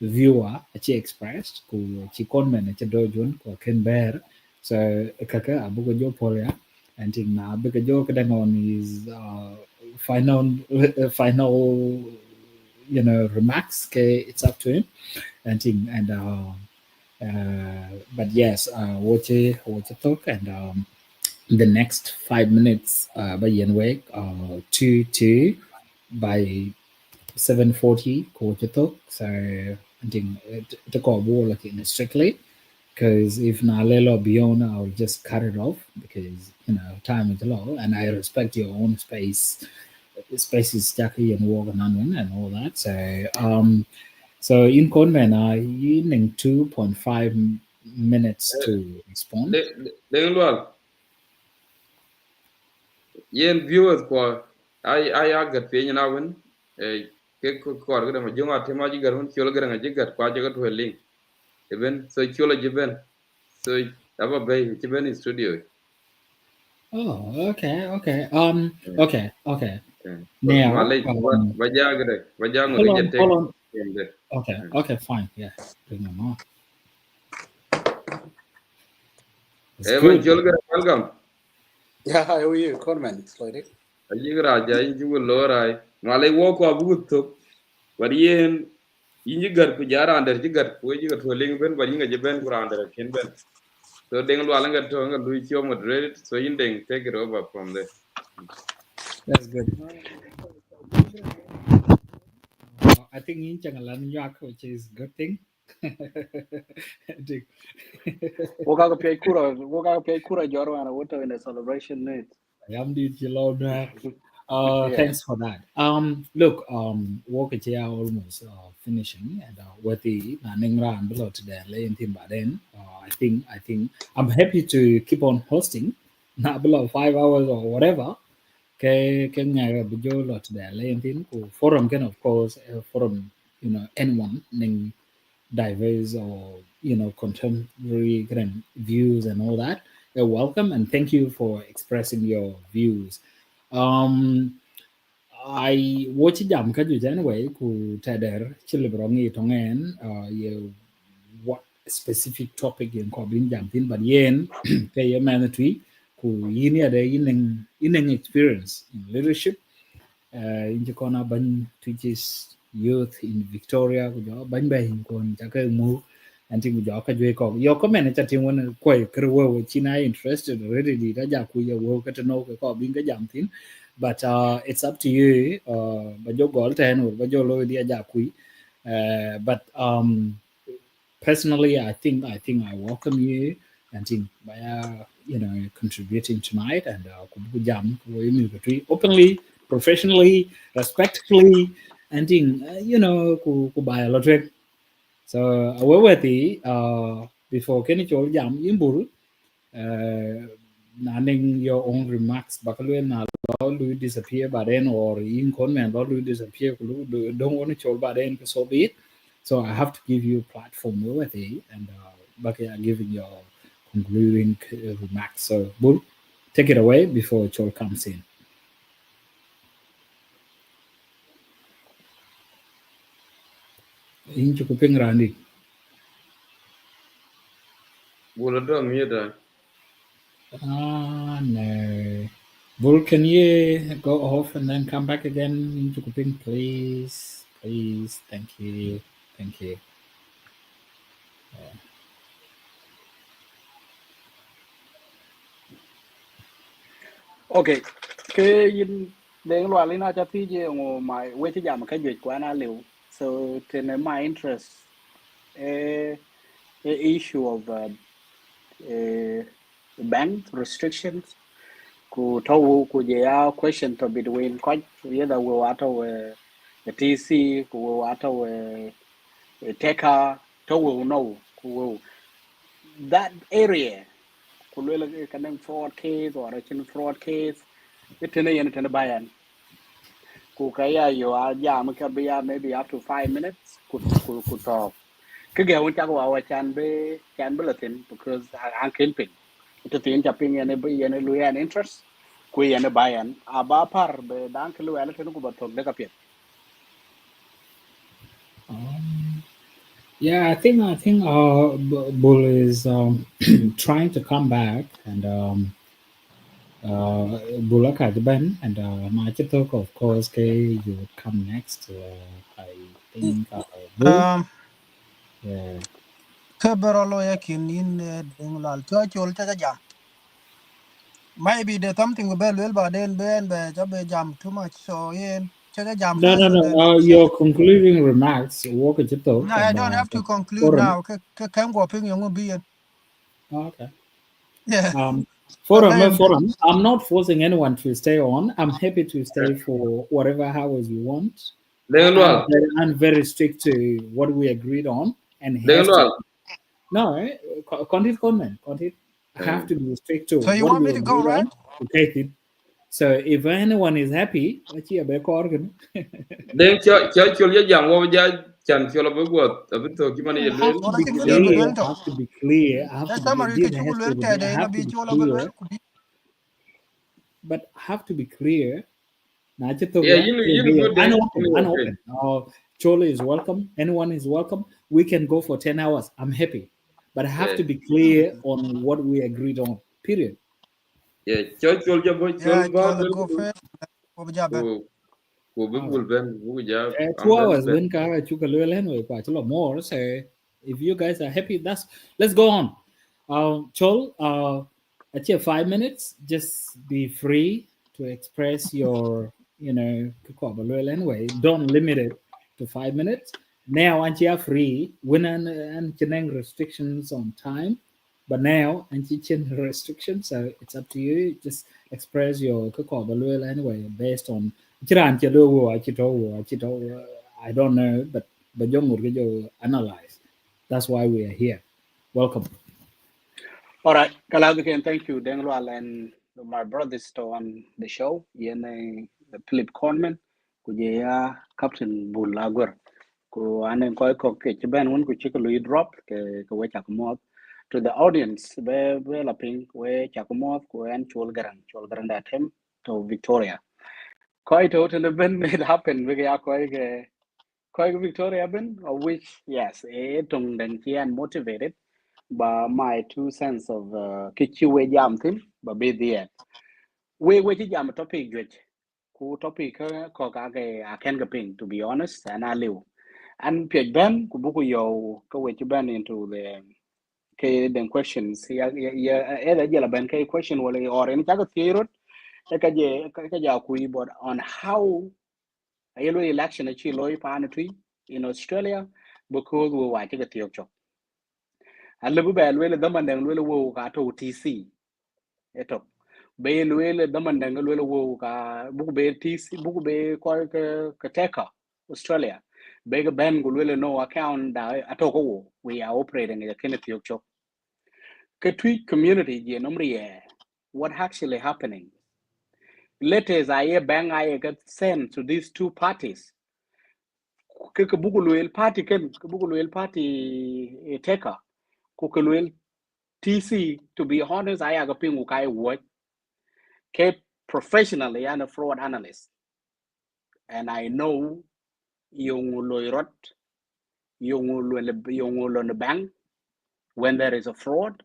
viewer she expressed ku chi Conman che dojun ko Ken Bear so kaka abu jo polia and think na abu jo kadang on his final remarks okay, it's up to him and think and but yes what you talk and the next 5 minutes by yen wake 2 by 7:40 ko you talk so I think the call war like in strictly because if Nalelo beyond, I'll just cut it off because time is low, and I respect your own space. Space is Jackie and walk and all that. So in Conman, I in 2.5 minutes to respond. Deng Lual, yen viewers ko ai agat pe nyina wen ke ko ga ma jonga te ma jigar won cholo ga jigar kwa jaga to link even so cholo jiben so aba bay jiben in studio. Oh, okay. Okay. Ma Now, le ba jaga de ba jango hold de on, jete hold on. kende. Okay, fine. Yeah, bring them on. It's E man good. cholo ga welcome. Yeah, how are you, Corman? Slowly. Ajigra ja inju lorai ma le wo ko abu to bari yen inji gar ku jara under jigar ko jigar to link ben bari nga jiben ku under ken ben. So Deng Lual nga to nga lui chio moderate so in Deng take it over from there. That's good. I think in Changalan Yak, which is good thing. I think. Woka pay kura joro and water in a celebration night. I am the Chilona. Yeah. Thanks for that. Look, work it here almost finishing, and with the running around below today, laying thing by then. I think I'm happy to keep on hosting. Not below 5 hours or whatever. Cái ngày bây giờ là today laying thing của forum can of course forum anyone name diverse or contemporary kind of views and all that. You're welcome and thank you for expressing your views. Um, I watch jam ka ju anyway ku teder chile brongi tongen ye what specific topic in ko bin jam tin but yen ke ye manatui ku yini ada in experience in leadership in kona ban teaches youth in Victoria ku jo ban ba in kon ja ka mu anti ku jo ka jwe ko yo comment cha tin won ko kro china interested already di da ja ku ye wo ka to know ko bin ga jam tin but it's up to you but your goal ten or but your lo dia ja ku but personally I think I welcome you and think by contributing tonight and ku jam ku openly professionally respectfully and think ku buy a lot so awawati before Kenny Chol jam imbul naning your own remarks bakalwe na law will disappear by then or in comment law will disappear don't want to chol by then so be it so I have to give you a platform awawati and Baki are giving your concluding remarks so Bull take it away before Chol comes in. In Chukuping Randi. Bulado mute. No. Bull, can you go off and then come back again in Chukuping, please? Please. Thank you. Thank you. Okay. Cái đến loại lý nào cho phi gì ngồi mà quay cái giảm cái duyệt quá na liệu. So to my interest, a issue of bank restrictions. Ku tau ku je ya question to between quite either we wato the TC ku wato Teka to will know ku that area ku lele kanang fraud case or a chin fraud case itene yen tene bayan ku kaya yo ya ka be ya maybe up to 5 minutes ku talk ke ge won ta ko wa chan be latin because an ken pin to tin ta pin yen be yen lu yan interest ku yen bayan aba par be dan ke lu ala tene ku ba tok de ka pin. Yeah, I think Bull is trying to come back and Bulaka Ben and Machitok, of course, you would come next. I think Bull. Yeah. Keberolo yakin in denglal chol cha jam. Maybe there's something we well but then ben be jam too much so yen cha jam No, first no, and then no. Your concluding remarks, walk at your talk, no, I and don't have to conclude forum. now. Can go ping yung be Okay. yeah. Forum. I'm not forcing anyone to stay on. I'm happy to stay for whatever hours you want. I'm very strict to what we agreed on and has to. No, content comment. Content have to be strict to So you what want we me to go, agreed right? on. Okay. So if anyone is happy, let's hear back organ. Then chol jam wo ja chan chol be go a bit to kimani I have yelwel. to Well, I be think Ja clear. well I have to be clear. I have that's to be summary ke dear has chukul to te be. I de na have to bi be chola clear. could be But I have to be clear. Now, just talk, yeah, yeah, you good then. Okay. unopen. Chola is welcome. Anyone is welcome. We can go for 10 hours. I'm happy. But I have Yeah. to be clear on what we agreed on. Period. Yeah, chol ja boy yeah, chol ba chola go lel first. Go jaban. ko be All right. bul ben bu ja 2 am ben hours when Kara quite a lot more. So if you guys are happy, let's go on. Chol, at 5 minutes, just be free to express your, anyway. Don't limit it to 5 minutes. Now, and you are free when and restrictions on time. But now, and you restrictions, so it's up to you. Just express your anyway based on Chiran Chido, I don't know, but you analyze. That's why we are here. Welcome. All right, Kalabik, thank you, Dengwal, and my brothers to on the show. Yene Philip Conman, Kujaya Captain Bulagur, ku anen koi ko ke chiban one ku chika lui drop ke we chakumot to the audience be laping we chakumot ku en chul garang that him to Victoria. quite totally ben it happened we are quite Victoria ben of which yes tung den and motivated by my 2 cents of kichi we jam thin but be there we jam topic which ku topic ko ka ke I can ping to be honest and I live and page ben ku buku yo ko we ben into the the questions ya either jela ben ke question wala or any chaga theorot ka ja ku about on how a yellow election actually loy pan in Australia because we wa chaga theok chok and lebu ba lwele daman dang lwele wo ka to TC eto be lwele daman dang lwele wo ka buku be TC buku be ko ka teka Australia be ga ben go lwele no account da atoko wo we are operating in the Kenneth Yok chok ka Twic community je nomri what actually happening letters I bang I get sent to these two parties ke buku lwele party ken ke buku lwele party teka ku ke lwele TC, to be honest, I have a ukai work kept professionally and a fraud analyst. And I know yung loyrot, yung on the bank, when there is a fraud,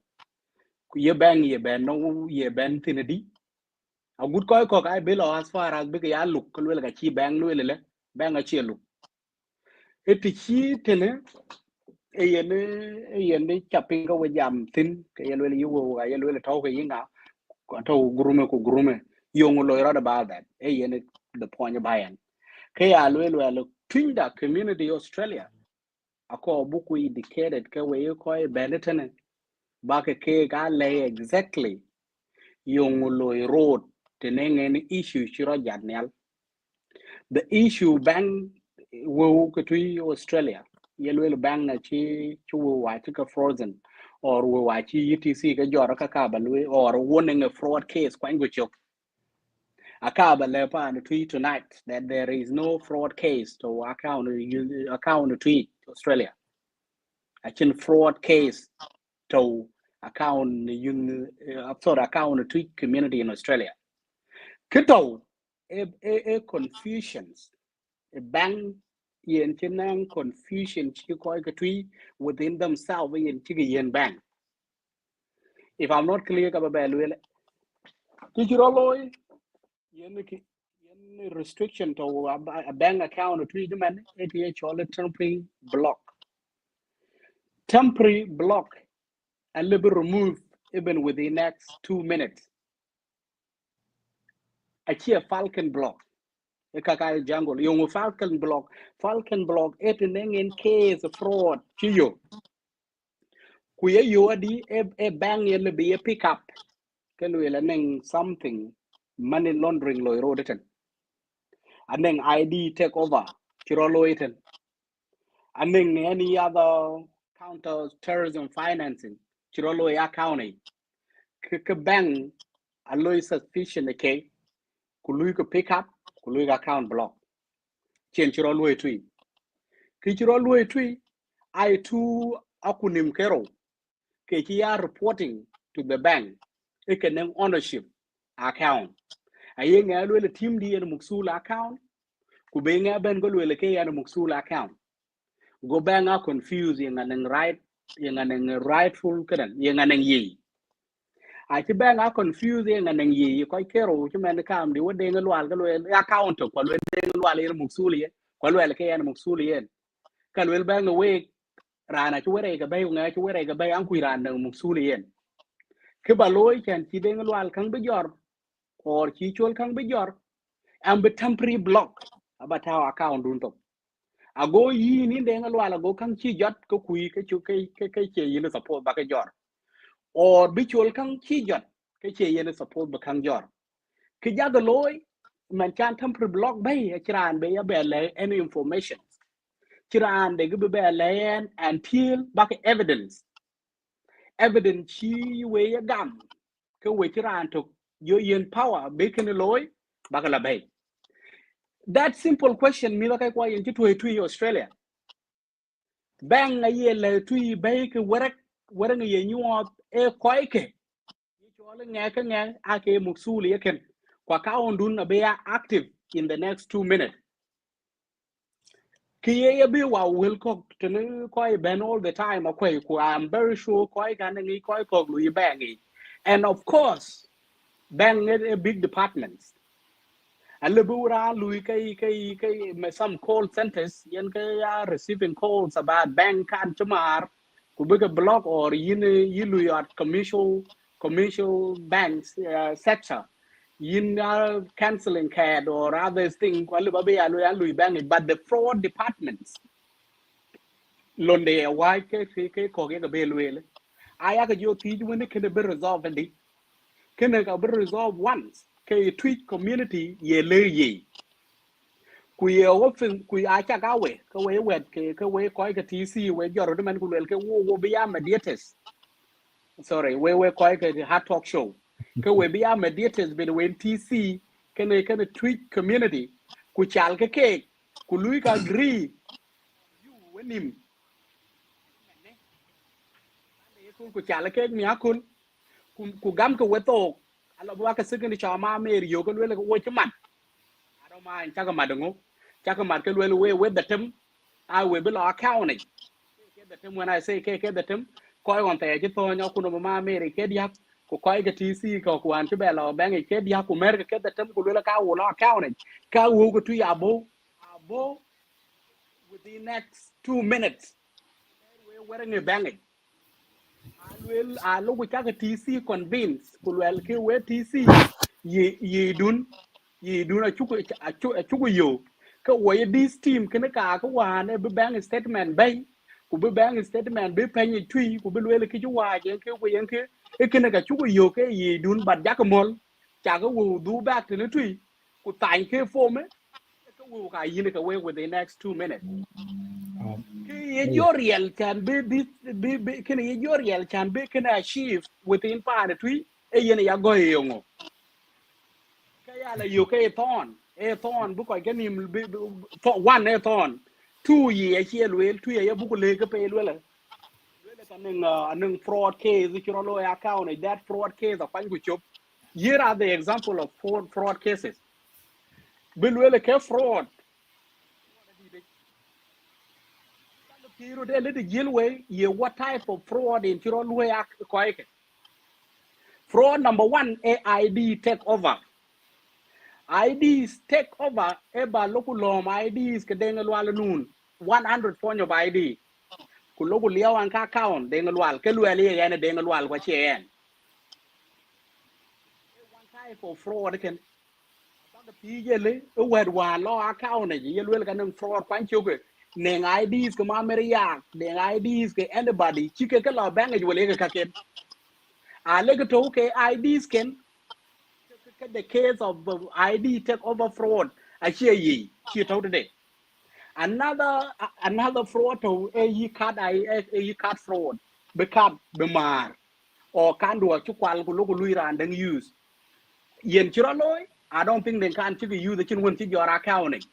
ye bang ye ben no ye ben tinadi. A good koi cock I bill as far as big ya look, like a chi bang lule, bang a chi look. It is chi tene, a yene chapping with jam thin, kayan you will talk a yinga. To gurume yung loyrot about that the point of bayan kay alwelo twinda community Australia ako buku indicated ka we ko benetene ba ke ga lay exactly yung loyrot tenengen issue chiro jadnel the issue bang wo ko twi Australia yelwelo bang na chi chu wa ka frozen or we wa chi UTC ka joro ka balwe or warning a fraud case kwan go chok Akaba lepa and tweet tonight that there is no fraud case to account tweet Australia. I can fraud case to account account tweet community in Australia. Kito a confusions a bang yen chinang confusion chikoi tweet within themselves in chigi yen bang. If I'm not clear about Belwell, yen restriction to a bank account to the man ATH or temporary block and will be removed even within the next 2 minutes. A falcon block a kakai jungle yung falcon block it in case of fraud chiyo kuya yuadi a bank will be a pickup can we learning something money laundering lo roden and then ID take over chiroloiten and then any other counter terrorism financing chirolo accounting ke bank alloy suspicion ke kului ko pick up kului account block chen chirolo tui ki chirolo tui I too akunim kero ke kia reporting to the bank ekeneng ownership account ayenga alwe le team di en muksula account kubenga ben go le ke yan muksula account go banga confused yang aneng right yang aneng rightful kadan yang aneng yi a ti banga confused yang aneng yi ko kero ti men kam di wode ngalwal ga le account ko le ngalwal yen muksuli ko le ke yan muksuli yen kan wel banga we rana ti were ga bay nga ti were ga bay an ku ran nang muksuli yen ke baloy kan ti de ngalwal kan be jor or ti chol kan be jor am be temporary block about our account dun to ago yi ni de ngalwala go kan chi jot ko kui ke chu ke che yin support ba ke jor or bi chol kan chi jot ke che yin support ba kan jor ke ja the loy man kan temporary block bay chiran be ya be le any information chiran de go be le until back evidence chi we ya gam ke we chiran to yo yin power be ken loy ba la bay that simple question mi ba kai kwa yin ti Australia bang a ye le tui bay ke warang ye nyuot e koike ye chole nga ke nga ake muksuli ken kwa ka ondun be active in the next 2 minutes. Kiye be wa will cook to quite ben all the time. Okay, I'm very sure quite can quite cook Louis Bangy. And of course, bang a big departments. And Lebura Louis some call centers yen are receiving calls about bank and Chamar, Kubiga block or you at commercial banks sector. Yin canceling CAD or other things, but the fraud departments. Londe why ke ko ke be luel aya ka yo ti when can be resolved and can be resolved once ke tweet community ye le ye ku ye often ku acha ka we wet ke we ko ke tc we joro de man ku lel ke wo be ya mediators sorry we ko ke hot talk show ke we be ya mediators between tc can tweet community ku chal ke ku lui ka agree you wenim ku chala ke mi akul ku gam ko weto ala bua ka signi chama mer yo ko le wo chman I don't mind chaka madango chaka mat ke le we the tem I we be la county ke the tem when I say ke the tem ko on te ji to nyo ku no ma mer ke dia ku ko ke tc ko ku an ke be la bang ke dia ku mer ke the tem ku le ka wo la county ka wo ko tu abo within next 2 minutes we wearing a bang I look with a TC convince Kulwell Kiwe TC ye dun a chuku yo. Ka way this team can a car one a bang statement bay could be bang statement be penny tree could be really kitchen wide and kill it can a chuku yo ye dun but jackamol Chaka will do back to the tree could thank you for me. Will I yin away with the next 2 minutes. Your real can be can your real can be can achieve within part three a yen ya go yongo kaya la you a thon book I can him for one a thon 2 years here well 2 year book le ka pe well an fraud case which your lawyer account that fraud case of pan chop here are the example of fraud cases bill well ke fraud what type of fraud in your lawyer fraud number 1 AID take over IDs take over eba local lom IDs ke dengal wala nun 100 point of ID ku local liawan ka account dengal wal ke lueli yana dengal wal kwa chen one type of fraud can the pijele wed wa lo account ne ye luel kan fraud kwan chuke neng IDs ke ma meria neng IDs ke anybody chike ke lo bang e wele ka ken a le ke to ke IDs ken the case of ID take over fraud I hear ye she told today another fraud to a card fraud be card be mar or can do a chukwal ku logo luira and then use yen chiraloy I don't think they can use the chin to your accounting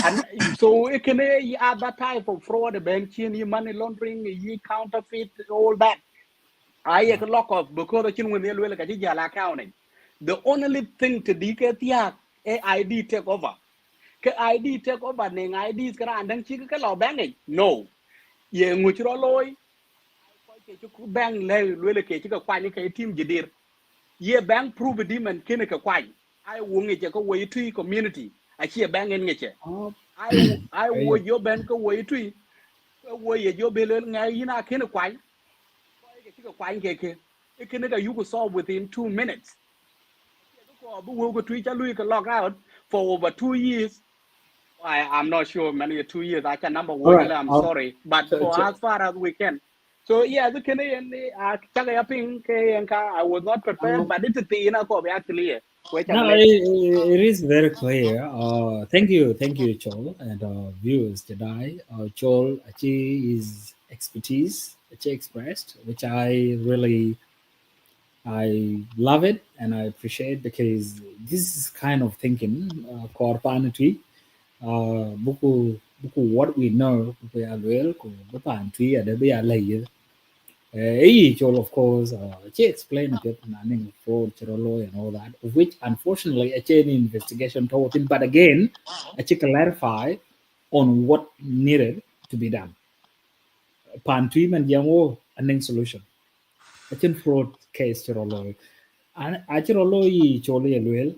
and so it can be other type of fraud banking money laundering counterfeit all that I can lock off because the chin when they will accounting the only thing to decay ID take over ke ID take over neng IDs kara andang chi ke lo bang no ye nguchro loy ko ke ku bang le ke chi ka kwani ke team jidir ye bang prove dimen kene ka kwani I wonge je ko way to community a chi bang en ngeche I wo yo ben ko way to wo ye yo bele ngai ina kene kwani ko ke chi ka kwani ke e kene ka you could solve within 2 minutes ko bu wo ko tui cha lui ka log out for over 2 years I'm not sure many 2 years I can number All one right. I'm sorry but for as far as we can so yeah the Canadian I was not prepared but it's actually No, it is very clear. Thank you, Chol, and viewers today. Chol, his expertise, expressed, which I love it and I appreciate because this is kind of thinking, corpanity, buku what we know, buku alwel, buku pantry, ada be alay. Chol, of course, she explained a bit running fraud, chirolo, and all that, of which unfortunately a chain investigation told him. But again, I clarify on what needed to be done. Pantry and Yango and solution. A chain fraud case, chirolo. And I chirolo choli well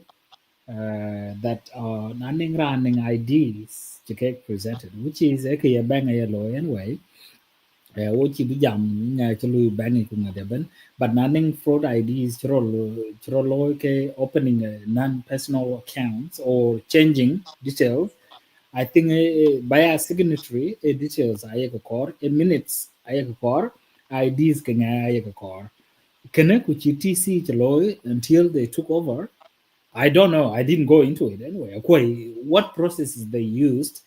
that running IDs to get presented, which is a bang a yellow anyway. Wo chi bi jam nya chi lu ban ku nga deben but nanning fraud IDs chiro ke opening non personal accounts or changing details. I think by a signatory details ayeka kor minutes ayeka kor IDs ke nga ayeka kor kene ku chi TC chilo until they took over. I don't know. I didn't go into it anyway. What processes they used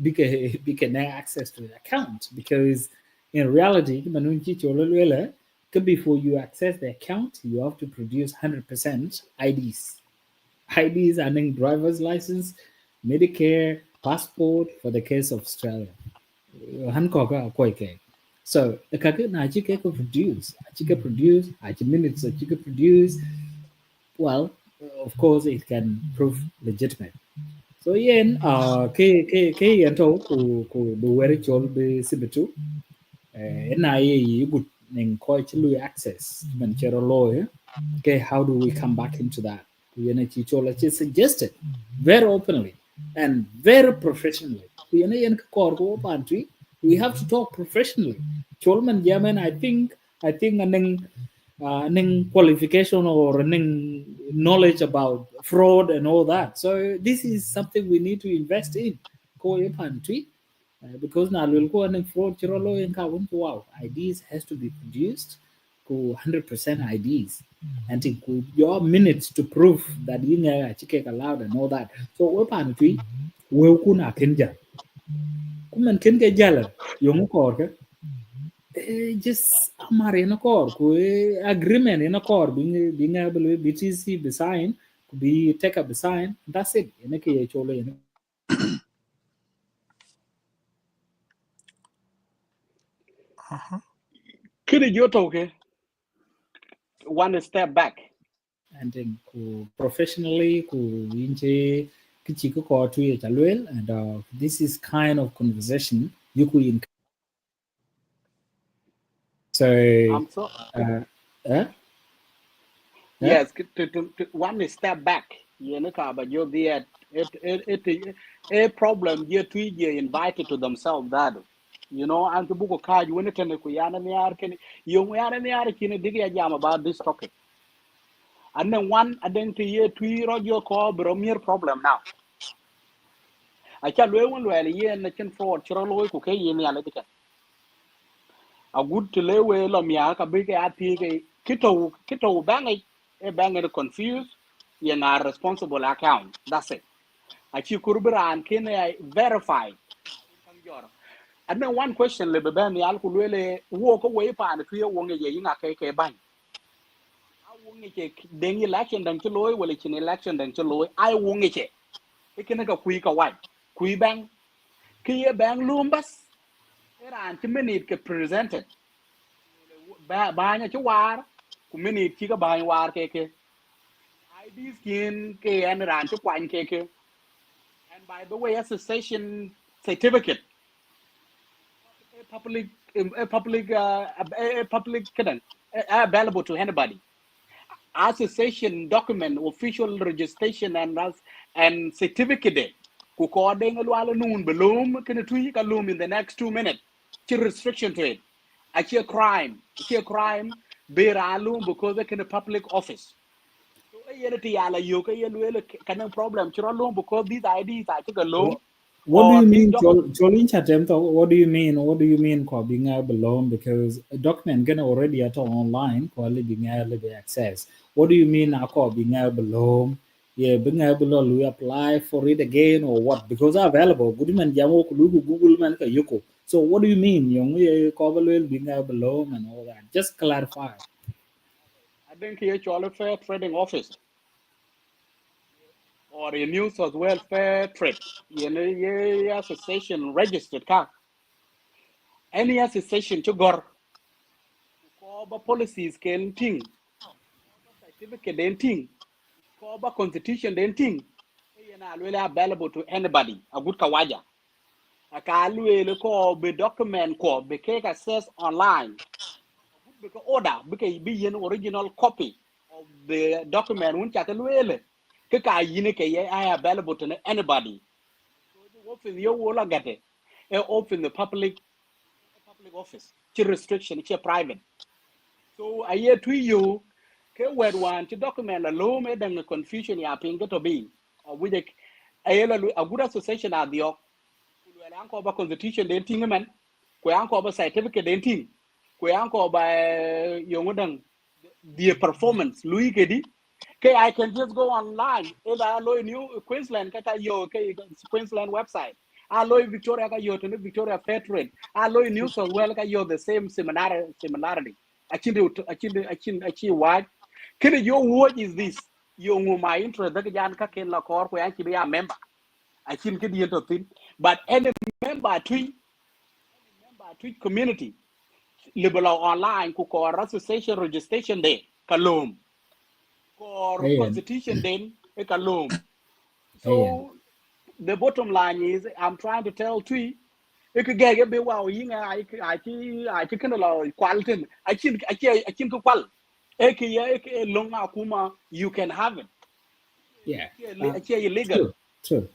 because access to the account because in reality before you access the account you have to produce 100% IDs and then driver's license, Medicare, passport for the case of Australia. So the kake na chike produce minutes chike produce. Well, of course it can prove legitimate. So yen ke yen to ku do very chol be sibitu na ye good ning ko chulu access man chero lawyer. Okay, how do we come back into that? Yen chi chola chi suggested very openly and very professionally. Yen kor ko pantry we have to talk professionally. Cholman Yemen, I think an qualification or an knowledge about fraud and all that. So this is something we need to invest in. Ko ye pantry, because now we'll go and fraud chirolo in kawun wow IDs has to be produced to 100% IDs and it could your minutes to prove that you know chike allowed and all that. So we pantry we kuna kenja kuman kenja jala yung ko just amar in a core ku agreement in a core being able to BTC be signed could be take up the sign that's it in a case Kiri yoto okay. One step back. and then ku professionally ku inje kichi ko ko tu ye chalwel and this is kind of conversation you could so I'm so uh, uh, yes. To one step back. You know, but you're there. A problem. You two you invited to themselves that. You know, and to book a card. You want to tell me kuyana ni arkin. You want ni arkin. Digi jam about this topic. And then one. And then to year two. Roger call. Bromir problem now. I can't wait one way. Yeah, and I can forward. Chirolo kuke yini aletikan. A good to lay way lo miya ka big ati kito bang bang confused. You're not responsible account. That's it. Achi kurberan can verify. And then one question le bebe mi al kulwele wo ko we pa na tuye wonge ye yinga ke ban. I wonge ke deng election dan ci loy wala ci election dan ci loy I wonge ke. E kene ka kuy ka waj. Kuy bang ki ye bang lumbas. Era ci minute ke presented. Ba nya ci war ku minute ci ka ba war ke. ID skin ke en ran ci kwan ke. And by the way, association certificate, public available to anybody. Association document, official registration, and certificate. Kukoding alwala noon belum can tweak a loom in the next 2 minutes. It's restriction to it. Actually, a crime. Bear alum because they can a public office. So can problem. Because these IDs I took a loan. what do Or you these mean, documents. Cholin Chatemto? What do you mean? What do you mean, ko being able alone? Because a document can already at online, quality being able to access. What do you mean, ako being able alone? Yeah, being able to apply for it again or what? Because are available. Good man, Yamo, Google man, Yoko. So what do you mean? Young cover being able alone and all that. Just clarify. I think it's all a fair trading office or a New South Wales fair trade. Association registered car. Any association to go ba policies ken ting certificate den ting ko ba constitution den ting yana really available to anybody a good kawaja aka luele ko be document ko be ke access online be ko order be ke be yen original copy of the document un cha luele ke ka yine ke I available to anybody so the office yo wola gate e open the public office chi restriction chi private so I hear to you ke word one to document la lo me dan confusion ya pin to be or with a good association at the kulwele anko ba constitution den ting man ko anko ba certificate den ting ko anko ba yongudan the performance lui kedi ke I can just go online if I allow new Queensland kata yo ke Queensland website I allow Victoria ka yo to Victoria Fair Trade I allow New South Wales ka yo the same similarity actually why kene yo what is this yo my interest da jan ka ken la kor ko yanki be a member I think the end of thing but any member Twic community liberal online ku ko association registration day kalom or constitution then e kalom so the bottom line is I'm trying to tell Twic e ke gege be wa yinga I can la quality I can ko kwal e ke ye ke longa kuma you can have it Yeah. illegal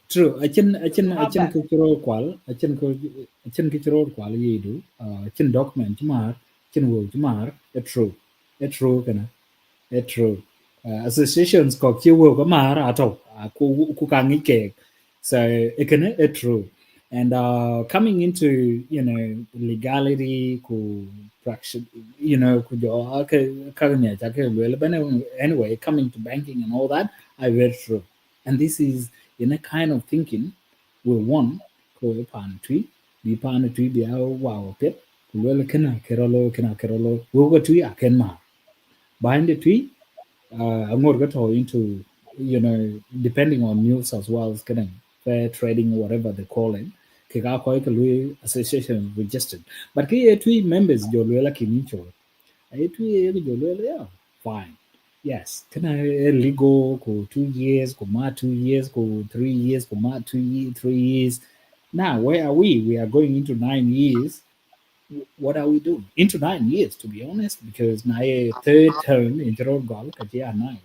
True. I can have that. control qual. I can control qual yidu. I can document mar. Can will mar. It's true. It's true. Kana. It's true. Associations ko ki will ko mar ato. Ku kangi ke. So it can it's true. And coming into legality ku practice ku jo kaganya anyway coming to banking and all that I very true. And this is in a kind of thinking we want ko pan tree be pan tree be wow pet well kana kerolo we go tree aken ma behind the tree I'm going to go into depending on news as well as kind of fair trading whatever they call it kika ko association registered but ke tree members jo lela kinicho ai tree jo lela yeah fine yes can I legal go 2 years go ma 2 years go 3 years go ma 3 years now where are we are going into 9 years what are we doing into 9 years to be honest because now a third term in general goal kaja 9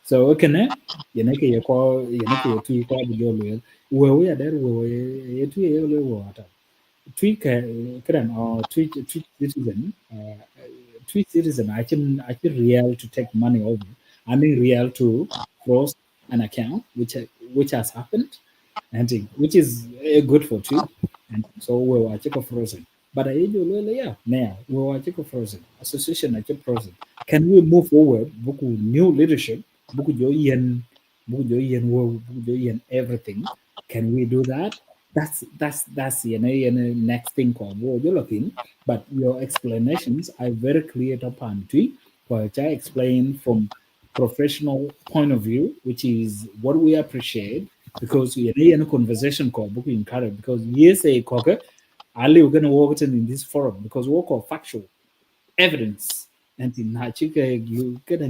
so can ke tu ko bu jo le we are there we tu ye le water tweet can or tweet citizen tweet citizen I can real to take money over I mean real to close an account which has happened and which is good for tweet and so we were check frozen but I yeah now we were check frozen association I check frozen can we move forward buku new leadership buku jo yen buku jo yen everything can we do that that's the next thing called what you're looking but your explanations are very clear upon tweet which I explain from professional point of view which is what we appreciate because we are in a conversation called book encourage because yes a cocker Ali we're gonna walk in this forum because we call factual evidence and in Hachika you get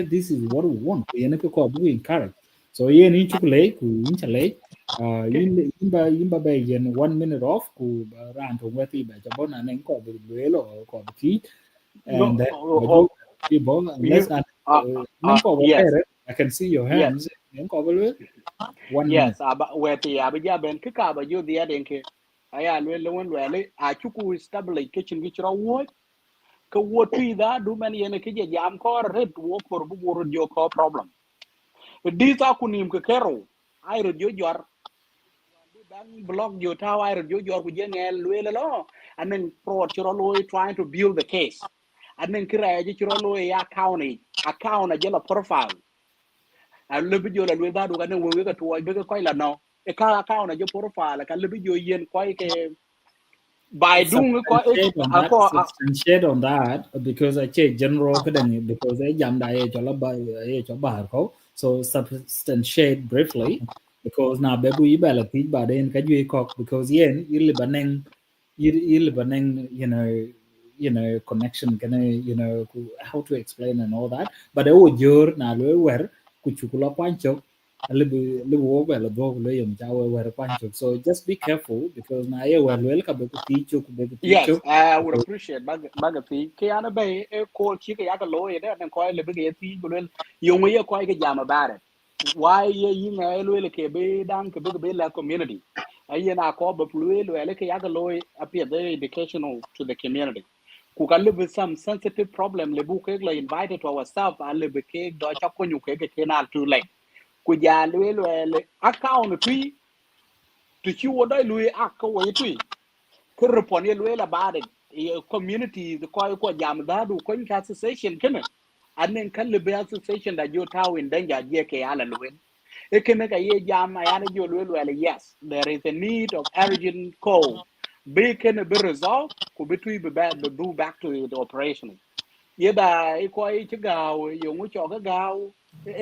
this is what we want. We call book encourage. So yeah in chocolate ku in chale yimba bay yen 1 minute off ku ran to weti ba jabon and ko buelo ko ki No, and then unless yes, I can see your yes, hands 1 minute. yes. Aba weti abija ben kika aba yo dia denke. Aya lwe lwen lwe a chuku establish kitchen gichra wo ka wo tui da du man yene kije jam ko red wo kor bu woro jo ko problem. Dita kunim ke kero. Ai ro jo jor bang block jo ta ai ro jo jor ku jengel lwe lo. And then pro chro lo trying to build the case. And then kira ji chro lo ya account a jela profile. A lebi jo la lwe da du ka ne wo ka tuwa be ko la no e ka account a jo profile ka lebi jo yen ko ke by doing ko Substantiate on that because I check general kadang because I jam da e chola ba e cho bar ko so substantiate briefly because na bebu ibala ti ba den ka ju ko because yen il baneng connection gonna how to explain and all that, but I would your na lo wer kuchukula pancho libu well dog lo yum jawe wer pancho, so just be careful because na ye wer lo ka be Yes, ticho. I would appreciate bagati ke ana bay e call chi ke yaka lo ye and ko le big ti bulel yung ye ko ke jam about it. Why ye yi nga lo ke be dan ke big be la community. Ay na ko be plu le ke yaka lo appear the educational to the community. Ku ka le some sensitive problem le bu ke la invited to ourselves and le be ke do cha ko nyu ke na too late. Ku ja le account tui to chi wo dai lu ak ko we tui ke report ye lwela about it community the ko jam da du ko ka association kene anen kan le be association da jo taw in danger je ke ala lwen e kene ka ye jam ya ne jo lwela yes there is a need of urgent call be can be resolved ko be to be do back to the operation ye da e ko e gawo yo mu cho ga gawo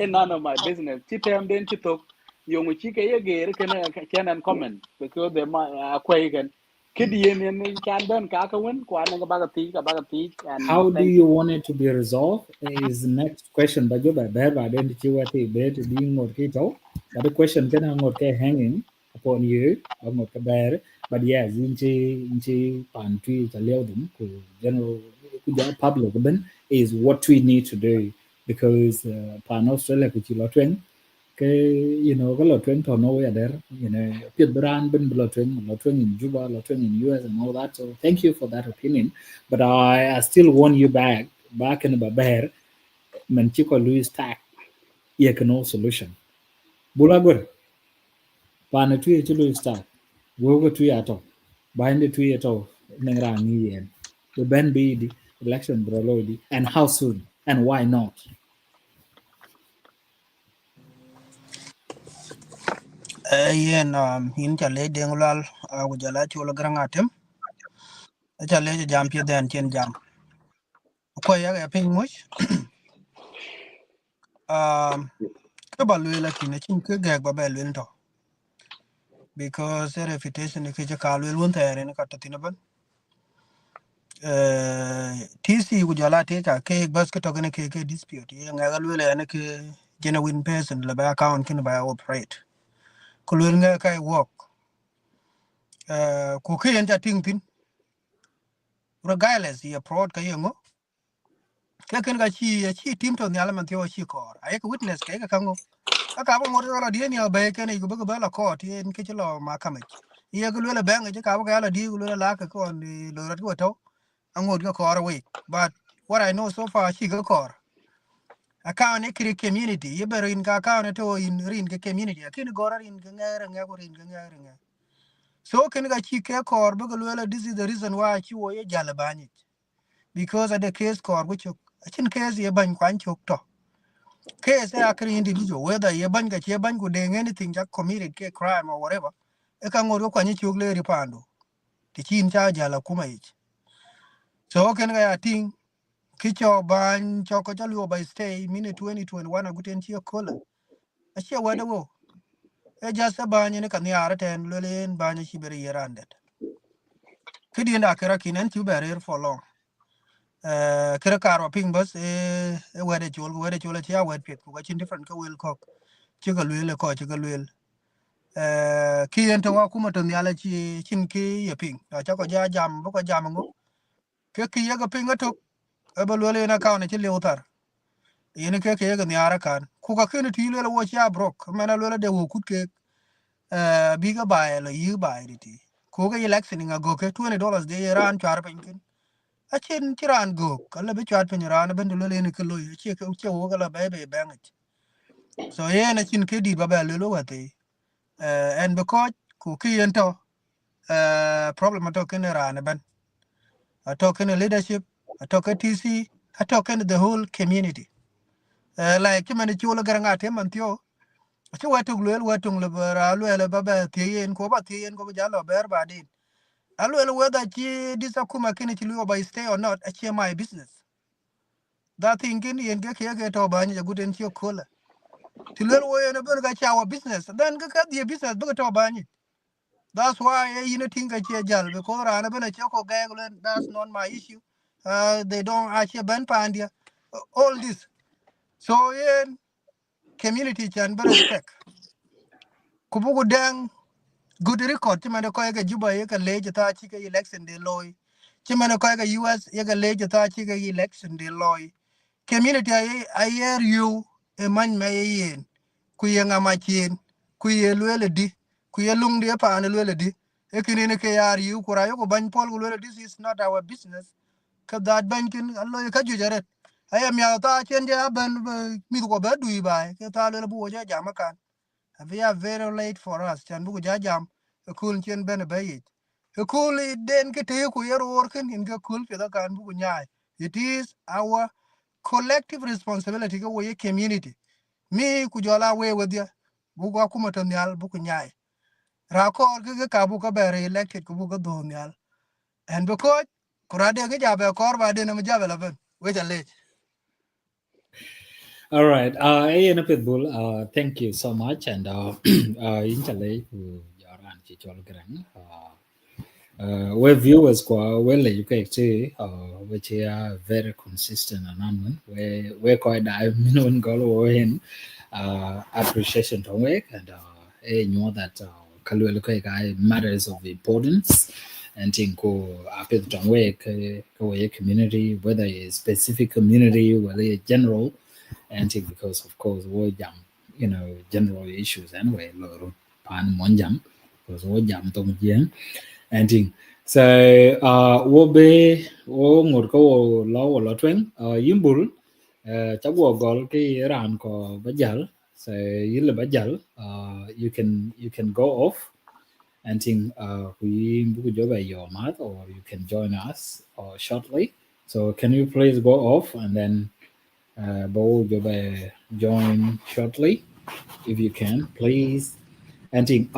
none of my business ti tem den ti tok yo mu chi ke ye ge kene can comment because they my akwai gan kidi yen yen can ben ka ka wen kwa na ba ga ti and How do thank you you. want it to be resolved is the next question. But you bear by identity what they bear to being or keto. But the question can not hanging upon you, or not bear. But yes, inchi pantry to allow them to general public ben is what we need to do because pan Australia which you cái cái lò train to nowhere there Piet brand bên lò train in Juba lò train in US and all that, so thank you for that opinion, but I still want you back in the bear mình chỉ có Louis Stack yeah no solution bula gwer pa na tuye ci Louis Stack wo go tuye ato behind the tuye ato nang ra ngi yen the ben be the election bro lodi and how soon and why not. yen in cha le deng lal ku jala chula grangatem cha le jam pie den chen jam ko ya ga ping mush ke ba lwe la kin chin ke ga ba ba lwe to because the reputation ke ja ka lwe won ta ne ka tatina ban TC ku jala te ka ke bas ke to ne ke dispute ye nga ga lwe la ne ke genuine person la ba account kin ba operate ku lwe nga kai work ku ke en ta ting tin regardless ye fraud ka yengo ke ken ga chi team to nyala man thio chi kor ay ko witness ke ka kango ka ba ngor la die ni ba ke ne ko ba la ko ti en ke lo ma kamach ye ko le ba nge ka ba la di ko la ka ko ni lo rat ko to angor ko kor we but what I know so far chi ko kor account e kri community ye ber in ka account to in rin ke community kin gora rin ke ngere nge ko rin ke ngere nge so ken ga chi ke kor ba ko le this is the reason why chi wo ye jala bani because of the case kor which chin case ye ban kwan chok to case a kri individual whether ye ban ga che ban ku de anything that committed ke crime or whatever e ka ngoro kwa ni chok le ripando ti chin cha jala kuma ich so ken ga ting kicho ban choko chalu by stay minute 2021 aguten chi kola a che wada wo e just a ban ni kan ya ten le len ban chi beri yerandet kidi na kara kinan chu beri for long kira karo ping bus wede chul chia wed pet ku chin different ka wel ko chiga lwele ko chiga lwel ki ento wa kuma to nyala chi chin ki ye ping cha ko ja jam bo ko jam ngo ke ye ga ping to e bo lwele na ka na chi le utar yin ke ga nyara kan ku ka ken ti lwele wo cha brok mena lwele de wo kut ke bi ga ba le yi ba ri ti ku ga election nga go ke $20 de ran char pin a chen chiran go kala be chat pin ran ben lwele ni ke lo che wo ga la be bang so ye na chin ke di ba ba lwele wa te and because ku ki ento problem to ken ran ban to ken leadership to ken TC to ken the whole community like man chula garanga te man tio chu wa tu lwel wa tu le bara lwel ba ba ti yen ko ba ti yen ko ja lo ber ba din alwel whether chi disakuma ken chi lu ba stay or not a my business that thing ken yen ke to ba ni guden chi kola ti lwel wo yen ber ga cha wa business then ga the business ba to ba ni. That's why you know think I jal because rana bena choko gag that's not my issue. they don't actually ban pandia, all this. So in community can be respect. Kubuku dang good record chimana ko ga juba ye ka leje ta chi ka election de loy. Chimana ko ga US ye ka leje ta chi ka election de loy. Community I hear you a man may yen. Kuyanga machin, kuye lwele di, kuye lung de pa and lwele di. Ekinine ke yar you kura yoko ban pol lwele this is not our business. Ka that banking allo ka jujaret. I am ya ta chen ja ban mi ko ba dui bai ke ta le bu ja jama kan. We are very late for us chan bu ja jam. Kul chen ben ba yi. Kul den ke te ku yer working in ke kul pe da kan bu nyai. It is our collective responsibility go we community me ku jola we wedya bu ko kuma to nyal bu ku nyai ra ko ke ka bu ka bere elected ku bu ka do nyal and because kurade ke jabe kor ba de na jabe la ben we chale. All right. Ian Pitbull, thank you so much. And in Chile, Joran Chichol Grang. Where viewers go well educated, which are very consistent and unknown. We quite I mean go in appreciation to work and know that Kalu matters of importance and think go up to work community, whether a specific community, whether a general, and think because of course we jam, general issues anyway. Loro pan monjam because we jam tong jeng and thing. So wo be wo ngur ko lo twen yimbul cha wo gol ki ran ko bajal so yile bajal you can go off and think we bu jo by your mouth or you can join us shortly. So can you please go off and then bo jo by join shortly if you can please and think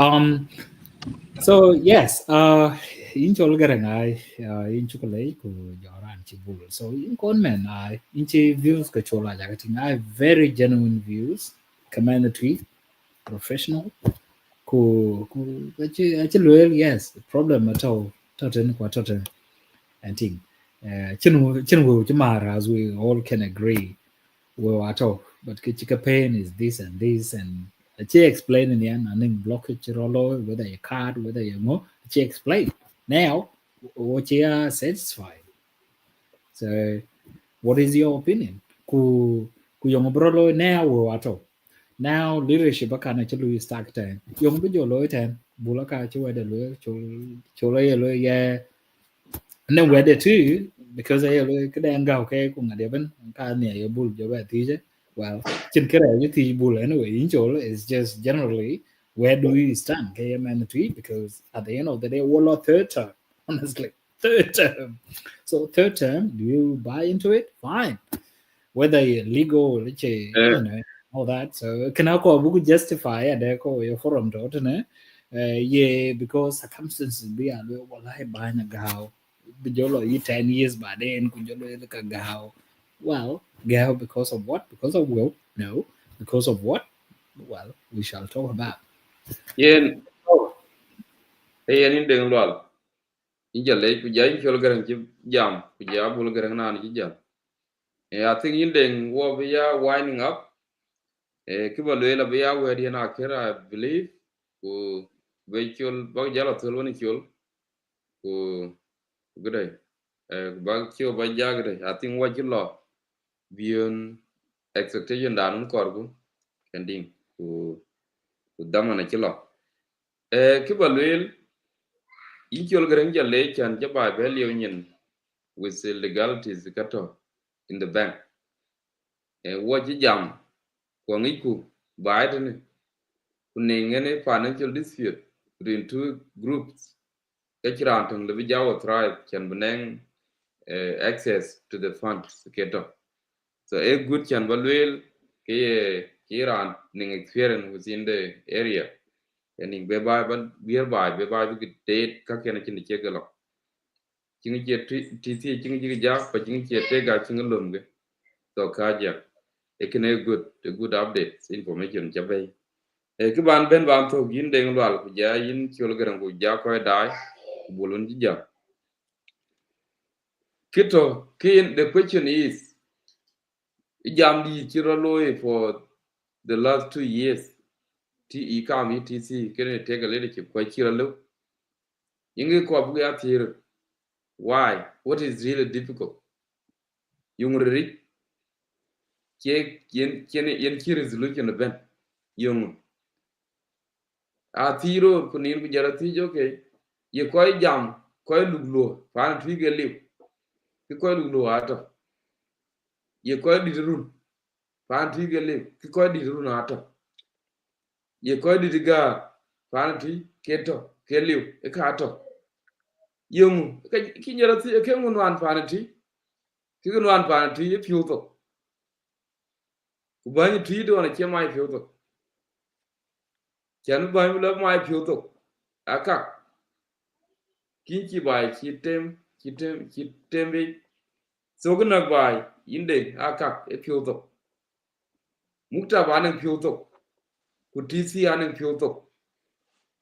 so yes, in chol garang ai in chocolate ko joran chi bul. So in con man I in chi views ka chola jaga ting I very genuine views, community, professional. Ko achi well yes problem at all. Totten kwa totten and thing. Chin chimara as we all can agree well at all. But kichika pain is this and this and she explain in the end and then blockage rollo whether you card whether you know she explain now what you are satisfied. So what is your opinion? Ku yung brolo now or at all. Now leadership akana chulu start time. Yung bijo lo ten bulaka chua de lo cholo yeah and then where the two because I cái đang gạo cái cũng là đẹp bên cái này bull cho bạn tí chứ well trên cái này thì bull anyway in chỗ is just generally where do you stand KMN3 because at the end of the day we're third term honestly third term so third term do you buy into it fine whether legal you know all that so can I call book justify and they call your forum to yeah because circumstances be a little like buying a gal bijolo 10 years by then kujolo look a gal well gal because of what because of will no because of what well we shall talk about yen yen in deng lwal in jale ku jay chol garang ci jam ku ja bul garang nan ci jam I think in deng wo be ya winding up kiba lela be ya we na kera I believe ku be chol ba jalo tol woni chol ku gudai ba chol ba jagre I think what you law beyond expectation dan korgu kending ku damana ci law kiba lel in chol garang jale chan jaba be lew nyin with the legalities kato in the bank what you jam kwa ngiku baadene kunengene financial dispute between two groups kachirantong le bijawo tribe can beneng access to the funds keto so a good can balwel kiran ning experience within the area and be bible be bible date kakena chini chegalo chingi che tc chingi ja pa chingi che tega chingi lumge so kaja ekene a good updates information jabai ki ban ben ban to yin deng lwal ku ja yin chol garang ku ja ko dai bulun ji ja Kito, the question is, Jamdi Chiroloy for the last 2 years, TE come ETC, can you take a leadership quite Chirolo? Inge Kwabuya here. Why? What is really difficult? Yung Rick, yen resolution event. Yung a tiro kunin kujara tijo okay. Ye koi jam, koi luglo, pan twige live, ki koi luglo ato. Ye koi diturun, pan twige live, ki koi diturun ato. Ye koi ditiga, pan twi, keto, ke live, e kato. Yung, ki jara tijo, ke ngunwan pan twi, ki ngunwan pan twi, ye piuto. Kubanyi twi do na chema ye piuto. Chanu banyi lo mai piuto. Aka, kinchi bai, chitembe, sogna bai, inde, aka, e piuto. Mukta banen piuto. Ku TC anen piuto.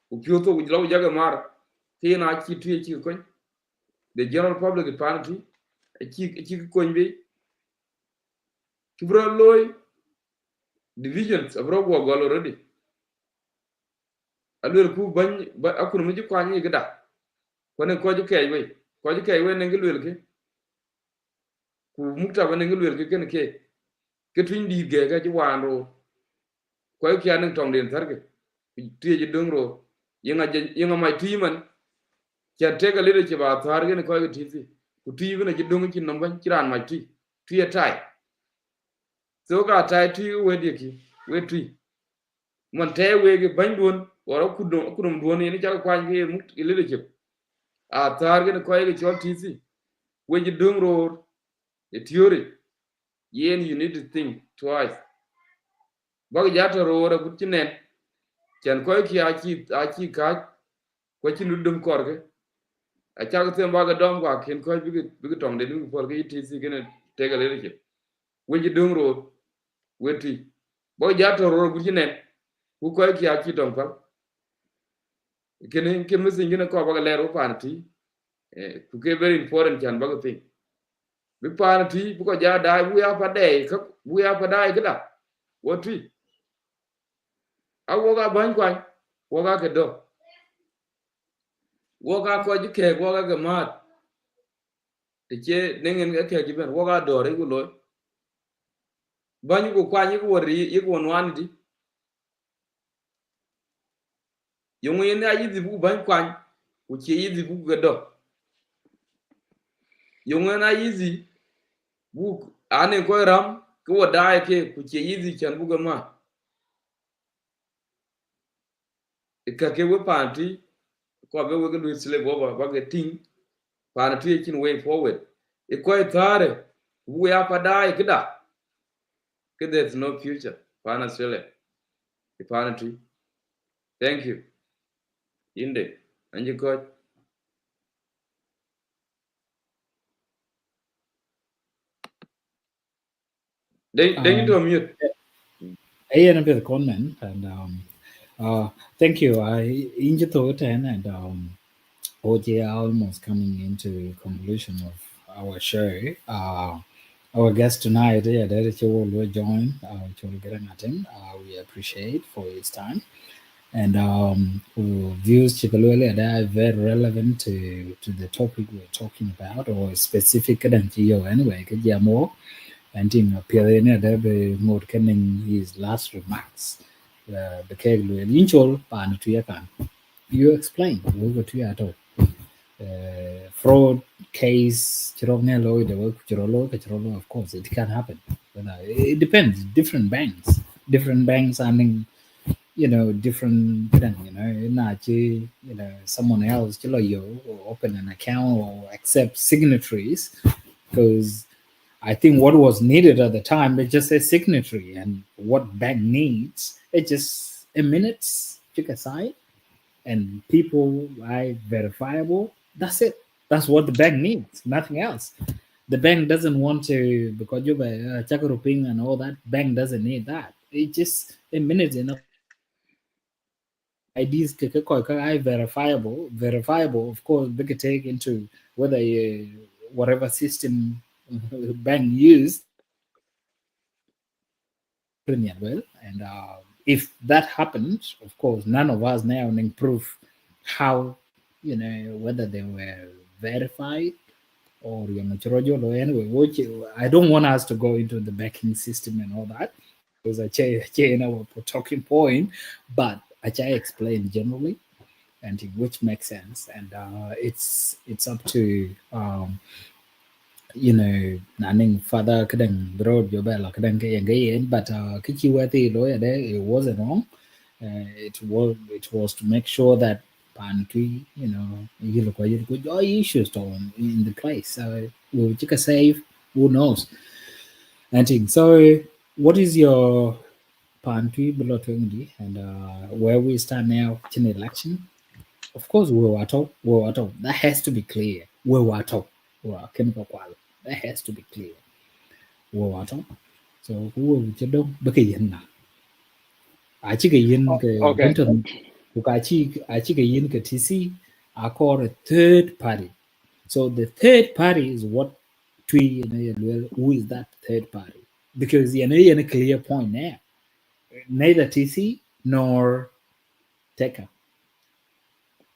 Ku piuto ku law jaga mar. Tina chi tuye chi kon. The general public party chi kon be. Kibra loy divisions abro go gol already. Alwel ku ban akunu mi kwa nyi gida. Kone ko ju kay we. Ko ju kay we ne ngel ke. Ku mukta banen ngel ke ken ke. Ke twin di ge ga ji wando. Ko ki anen tong den targe. Tuye ji dongro. Yenga mai timan. Can take a little bit about Targan and call it easy. Could even a dung in number, Kiran my tree. Tree a tie. So got tied to you where dicky, where tree. Monte wig bind one, or couldn't do any other quite here, a little chip. A Targan and call it your easy. When you dung roar, a theory. Yen you need to think twice. Bagajata roar a good chin. Can call Aki cat, what you do corke. A chak them bag a dom walk in quite big tongue, they do for it is gonna take a little chip. When you don't road, wait tree. Boy, Jato road, good in who quite ya kit on pal. Can him missing in a cover a letter party. To get very important can bug a thing. Big party, because ya die, we have a day, we have a die, get up. What tree? I walk up behind quite, walk out the door. Walk out quite you can walk out a mad. The chair, then and get given, walk out door, regular. Banyu go kwa you worry, you go on one. Yung yen na yizi bu ban kwan uche yizi bu gado yung na yizi bu ane ko ram ko da ke kuche yizi chan bu gama ka ke we panti ko be we go sile boba ba ke ting panti kin way forward e ko tare bu ya pa da kida ke there's no future pana sile e panti. Thank you inde anji ko then you to mute. I had a bit of comment and thank you. I injured to and OJ almost coming into conclusion of our show. Our guest tonight, yeah, that you will join. We appreciate for his time and views particularly that are very relevant to the topic we're talking about or specific and anyway. More and in appearing there be more coming his last remarks. The keg will inchol pan to yakan. You explain over to at all. Fraud case, of course, it can happen. But, it depends. Different banks. I mean, different. Someone else, you open an account or accept signatories because I think what was needed at the time is just a signatory, and what bank needs it's just a minutes check aside and people verifiable. That's it. That's what the bank needs, nothing else. The bank doesn't want to because you check and all that. Bank doesn't need that. It's just a minute enough. IDs verifiable. Of course, they could take into whether whatever system bank used. Well, and if that happens, of course, none of us now can prove how, whether they were verified or anyway. I don't want us to go into the banking system and all that because I change our talking point, but I explain generally, and which makes sense, and it's up to naning father kadang broad your bell kadang kay but kichiwati lawyer there, it wasn't wrong. It was to make sure that pantry, you look like good issues in the place. So we'll take a save, who knows? And so what is your pantry below 20 and where we stand now in the election? Of course, that has to be clear. That has to be clear. So who will you do? I check yin Okay. Benton, I check yin TC, I call a third party. So the third party is what who is that third party? Because in a clear point now. Neither TC nor Teka.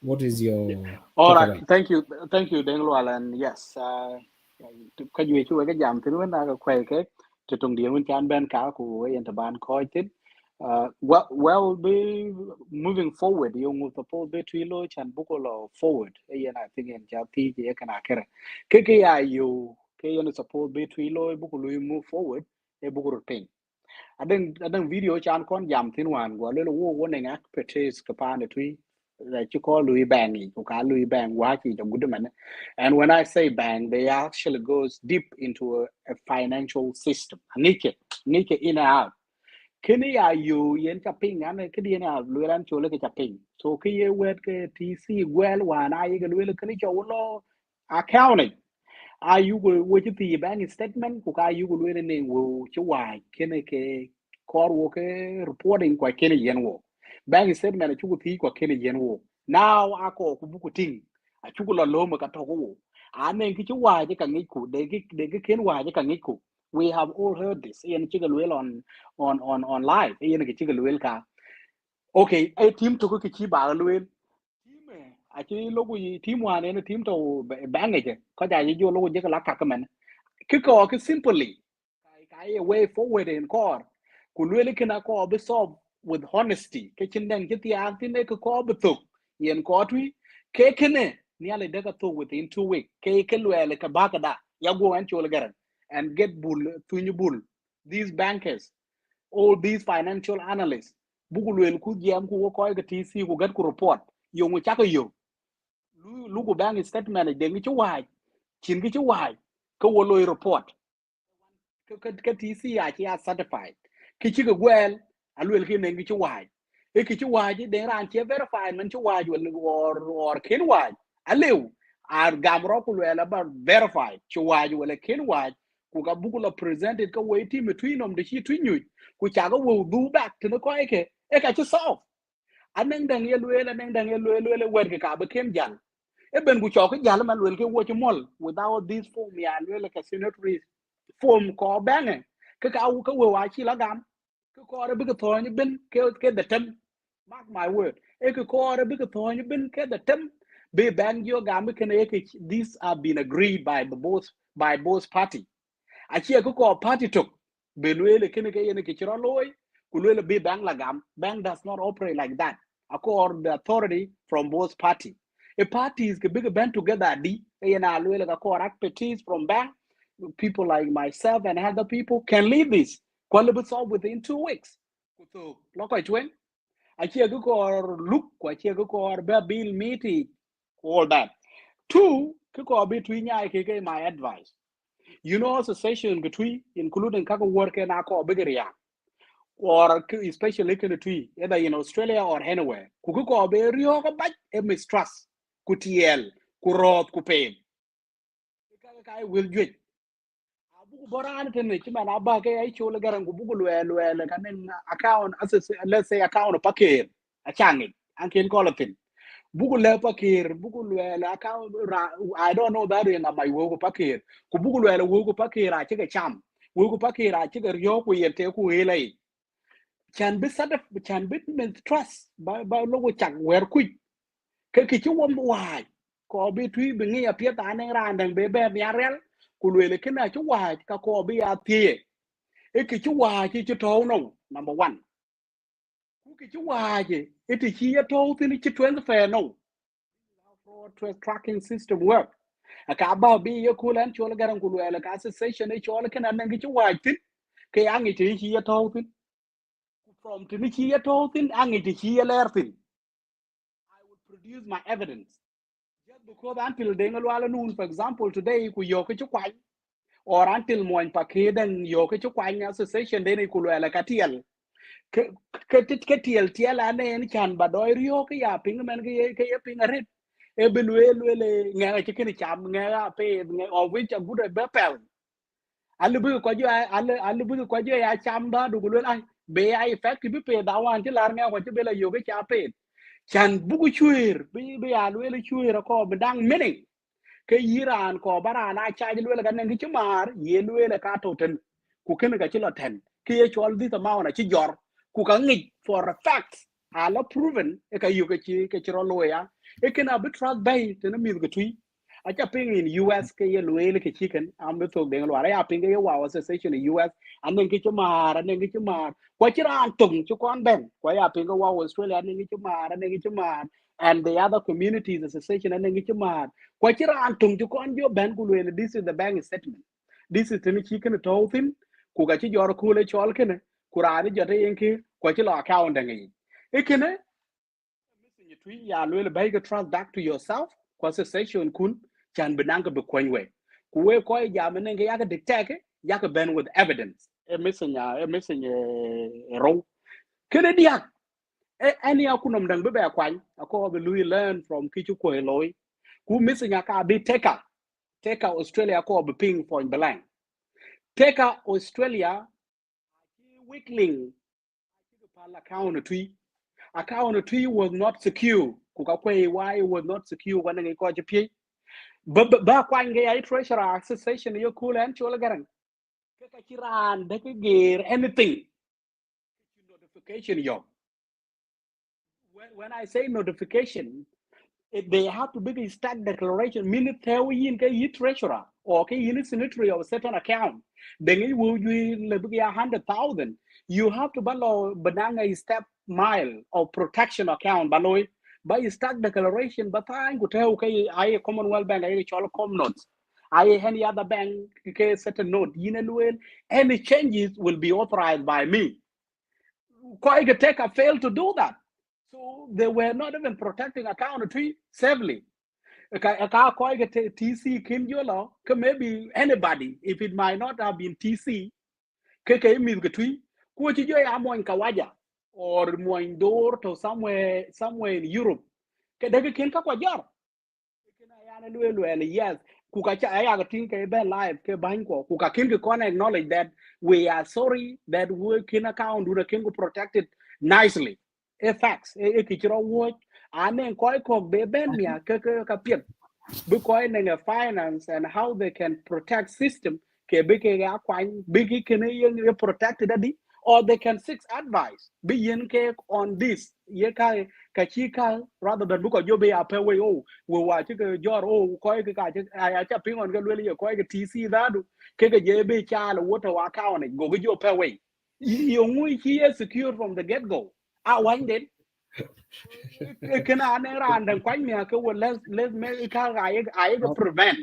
What is your All right, takeaway? thank you, Dengwal, and yes, cái gì chú cái giảm thì nó là quay cái từ trong điểm mình chán bên cả của cái anh bạn coi tin, well be moving forward, yung suppose be three low chan buko lo forward, cái anh I think anh chả thi cái cái nào cái you cái anh suppose be three low buko lo move forward, cái buko rotain. Adang video chan kon jam tin wan gwa lelo wo ne ngak purchase kapane three. That you call Louis Bang, Louis Bang, wacky, the good man. And when I say bang, they actually goes deep into a financial system. Nike in and out. Kini are you yen tapping and kidi na luran chole ke tapping. So kiye wet ke TC well one I can will kini cholo accounting. Are you with the bank statement? Kuka you will win in wo chuai kene ke core work reporting kwa kene yen wo. Bank statement chuku thi kwa kene yen wo. Now ako kubuku ting. A chuku la loma ka toko wo. Ane ki chuai je kangiku. De ken wai je kangiku. We have all heard this. Ian chigal well on live. Ian ki chigal well ka. Okay, a team to ki chi ba well. Actually logo team one and team to bang it ko ja yi logo je la ka man ko simply kai way forward in core ku le kina ko be solve with honesty ke chin den ke ti antin ne ko be to yen ko twi ke kene ni ale de to within 2 weeks ke le ka ba ka da ya go an chol garan and get bull bull these bankers all these financial analysts bugu le ku jam ku ko ga TC ku get ku report yo mu chaka yo Lugu bang statement de ngi ci waaj cin gi ci waaj ko wolo report ka TC ya ci certified ki ci ga gwel alwel ki ngi ci waaj e ki ci waaj de ran ci verified man ci waaj or ken waaj alew ar gamro ku le ba verified ci waaj wala ken waaj ku ga bugu la presented ka way team between them de ci twinyu ku ca ga wo du back to ko eke e ka ci solve aneng dang ye lwel wer ka ba ken jal even ku chok jal man wel ke wo mol without this form ya wel ka signatory form ko bang ka wo wa chi la gam ko re bi ko ni ben ke the tem mark my word e ko re bi ko ni ben ke the tem be bang yo gam ke ne ke these are been agreed by both party a chi ko party tok be wel ke ne ke ne ke chro loy ku wel be bang la gam bang does not operate like that according the authority from both party a parties can big band together from bank people like myself and other people can lead this quality solve within 2 weeks so look at when I hear go or look what here go or bill meeting all that two ko between my advice association between including kako work and ako bigger or especially either in Australia or anywhere kuko be rio ko ba mistrust kutiel kurot kupen kai will ju abu boran ten ne chima na ba ke ai chole garan ku bugu lwe kanen account let's say account paket a changi anken kolatin bugu le pakir bugu le la ka I don't know that in my wo pakir ku bugu le wo pakir a che cham wo pakir a che ryo ku yete ku hele can be sad can be trust ba lo chak wer ku ke chu wom wai ko bi tui bi ngi apia ta ne ran dang be ya rel ku le ke na chu wai ka ko bi a tie e ke chu wai chi to no number 1 ku ke chu wai e ti chi to ti ni chi twen fe no fraud tracking system work aka ba bi ye kulan chol garan ku le ka session e chol ke na ngi chu wai tin ke angi ti chi to tin from ti ni chi to tin angi ti chi ler tin I will produce my evidence just because until they ngalo noon for example today ku yo ke chu kwai or until mo pa ke den yo ke chu kwai association de ni ku le ka tiel ke tiel ane en chan ba doi rio ke ya ping men ke ye ping arit e belwe nga ke kini cham nga pe nga of which a good be pel alu bu ko jo alu bu ko jo ya cham da du lu ai be ai effect bi pe da wan ti lar nga ko ti be la yo ke cha pe chan bu ku chuir bi ya lu chuir ko be dang mini ke yiran ko barana cha ji lu ga ngi chumar ye lu ka to ten ku ken ga chi lo ten ke ye chol di ta ma na chi jor ku ka ngi for a fact ala proven e ka yu ke chi ro lo ya e ken a bit trust bay te na mi ga tui a cha ping in US ke ye lu ke chicken am be to de lo ara ya ping ke ye wa association in US an ngi chumar an ngi chumar ko chi ran tung chu kon ben ko ya ping wa Australia an ngi chumar an ngi chumar and the other communities association an ngi chumar kwa chira antung ju kon jo ben ku le this is the bank statement this is the chicken to thin ku ga chi jor ku le chol kene ku ra ni jote yen ki kwa chi lo account ngi e kene missing you twi ya le bay ga trust back to yourself kwa session kun chan benang be kwenwe ku we ko ya men ngi ya ga detect ya ga ben with evidence e missing ro kene dia any akunom dang be ba kwan ako be lui learn from kichu ko loy ku missing aka be take Australia ko be ping point blank take Australia weakling account three was not secure ku ka kwai why was not secure when ngi ko je ba kwan ngi ai treasurer accession yo cool and chola garan ka kiran de ke gear anything notification yo when I say notification they have to be a stack declaration minute in ke treasurer or ke signatory of a certain account then it will be 100,000 you have to follow banana step mile of protection account baloy by stack declaration but I could tell okay I Commonwealth Bank I call com notes I any other bank ke certain note any changes will be authorized by me quite take a fail to do that so they were not even protecting account tree safely. TC Kim Yola, maybe anybody, if it might not have been TC, tree, Kawaja or Moindor to somewhere in Europe. Yes, Kukacha I think live Kuka can acknowledge that we are sorry that we can account do the king protected nicely. A facts, a kitchen watch, and then koi kok be ben mia kapiet. Because a finance and how they can protect system big can protected or they can seek advice be yen on this ye kai kachika rather than book you be a pay way oh we watch your oh koi ka I ping on really koi TC that ke je be chala water account go go your pay way you here secure from the get go I want it can and quite me let's make it I prevent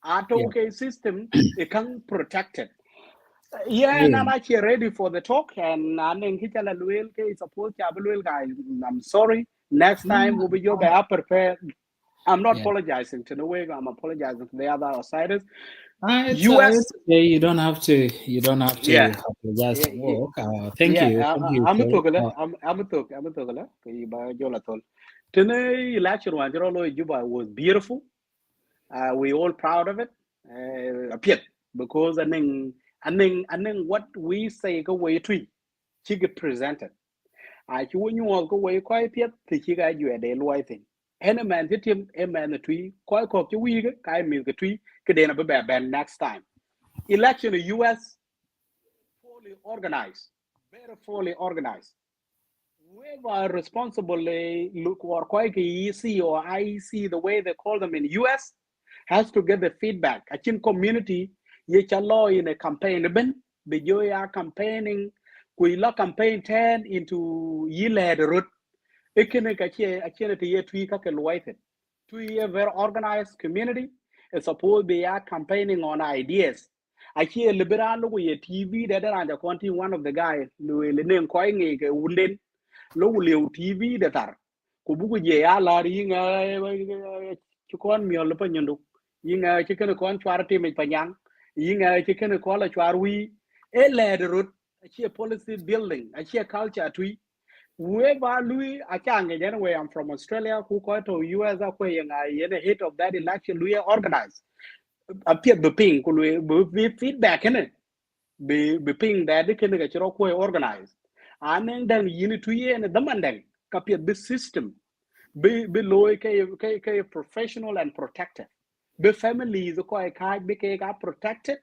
auto Yeah. okay system it can protect it yeah and Yeah. I'm actually ready for the talk and I think it's support guys I'm sorry next time we'll be your better prepared I'm not Yeah. apologizing to the way I'm apologizing to the other outsiders It's US okay. You don't have to. You don't have to yeah apologize yeah for work. Thank yeah you. Thank you, I'm a Joel. talker I'm a talker ba jola tol today election one Juba was beautiful. We all proud of it. Appeared because I think what we say go way tree, she get presented. I when you all go way quite appeared to she got you a day thing. any man the team a man the tree koi ko ki wi kai mi the tree ke de na be ban next time election in US fully organized, very fully organized. Whoever responsible look or quite EC or IEC, the way they call them in US, has to get the feedback. I think community, ye chalo in a campaign, ben, be you are campaigning, we la campaign 10 into ye led route. Ikene kache, achene te ye tui kake luaite. Tui a very organized community, is supposed be are campaigning on ideas. I hear liberal look at TV that are the quantity one of the guy, Louis Linen coin a wooden low TV that are. Kubuku ye a lot ying a chukon me or lepanyandu. Ying a chicken a con charity make panyang. Ying a chicken a call a charwi. A led route. I hear policy building. I hear culture tree. Whoever Louis Achang, anyway, I'm from Australia, who got to US, and I hit of that election, Louis organized. Appear the ping, be feedback in it. Be ping that they can get your organized. And then you need to hear and the mandang, copy this system. Be low, professional and protected. Be families, be protected.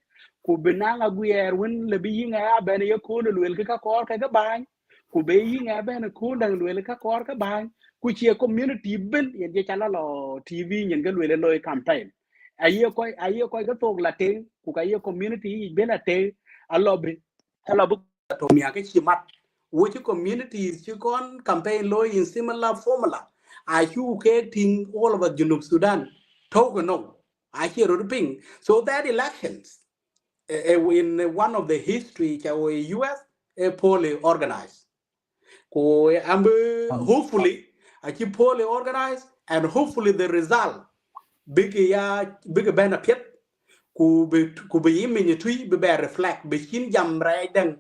Could be now a weird when the being a benny a cool will kick a cork at the bank. Could be ing a ben a cool and will kick a cork a bank, which your community built in the channel TV and get with a low campaign. A year quite a talk Latin, who a community been a tail, a lobby, a lobby to me, I get you mat. Which communities you can campaign low in similar formula. I you getting all over Junub Sudan. Talk no. I hear the ping. So that elections in one of the history of US poorly organized. Hopefully, I keep poorly organized, and hopefully the result big benefit could be immediately be reflect be chin jam riding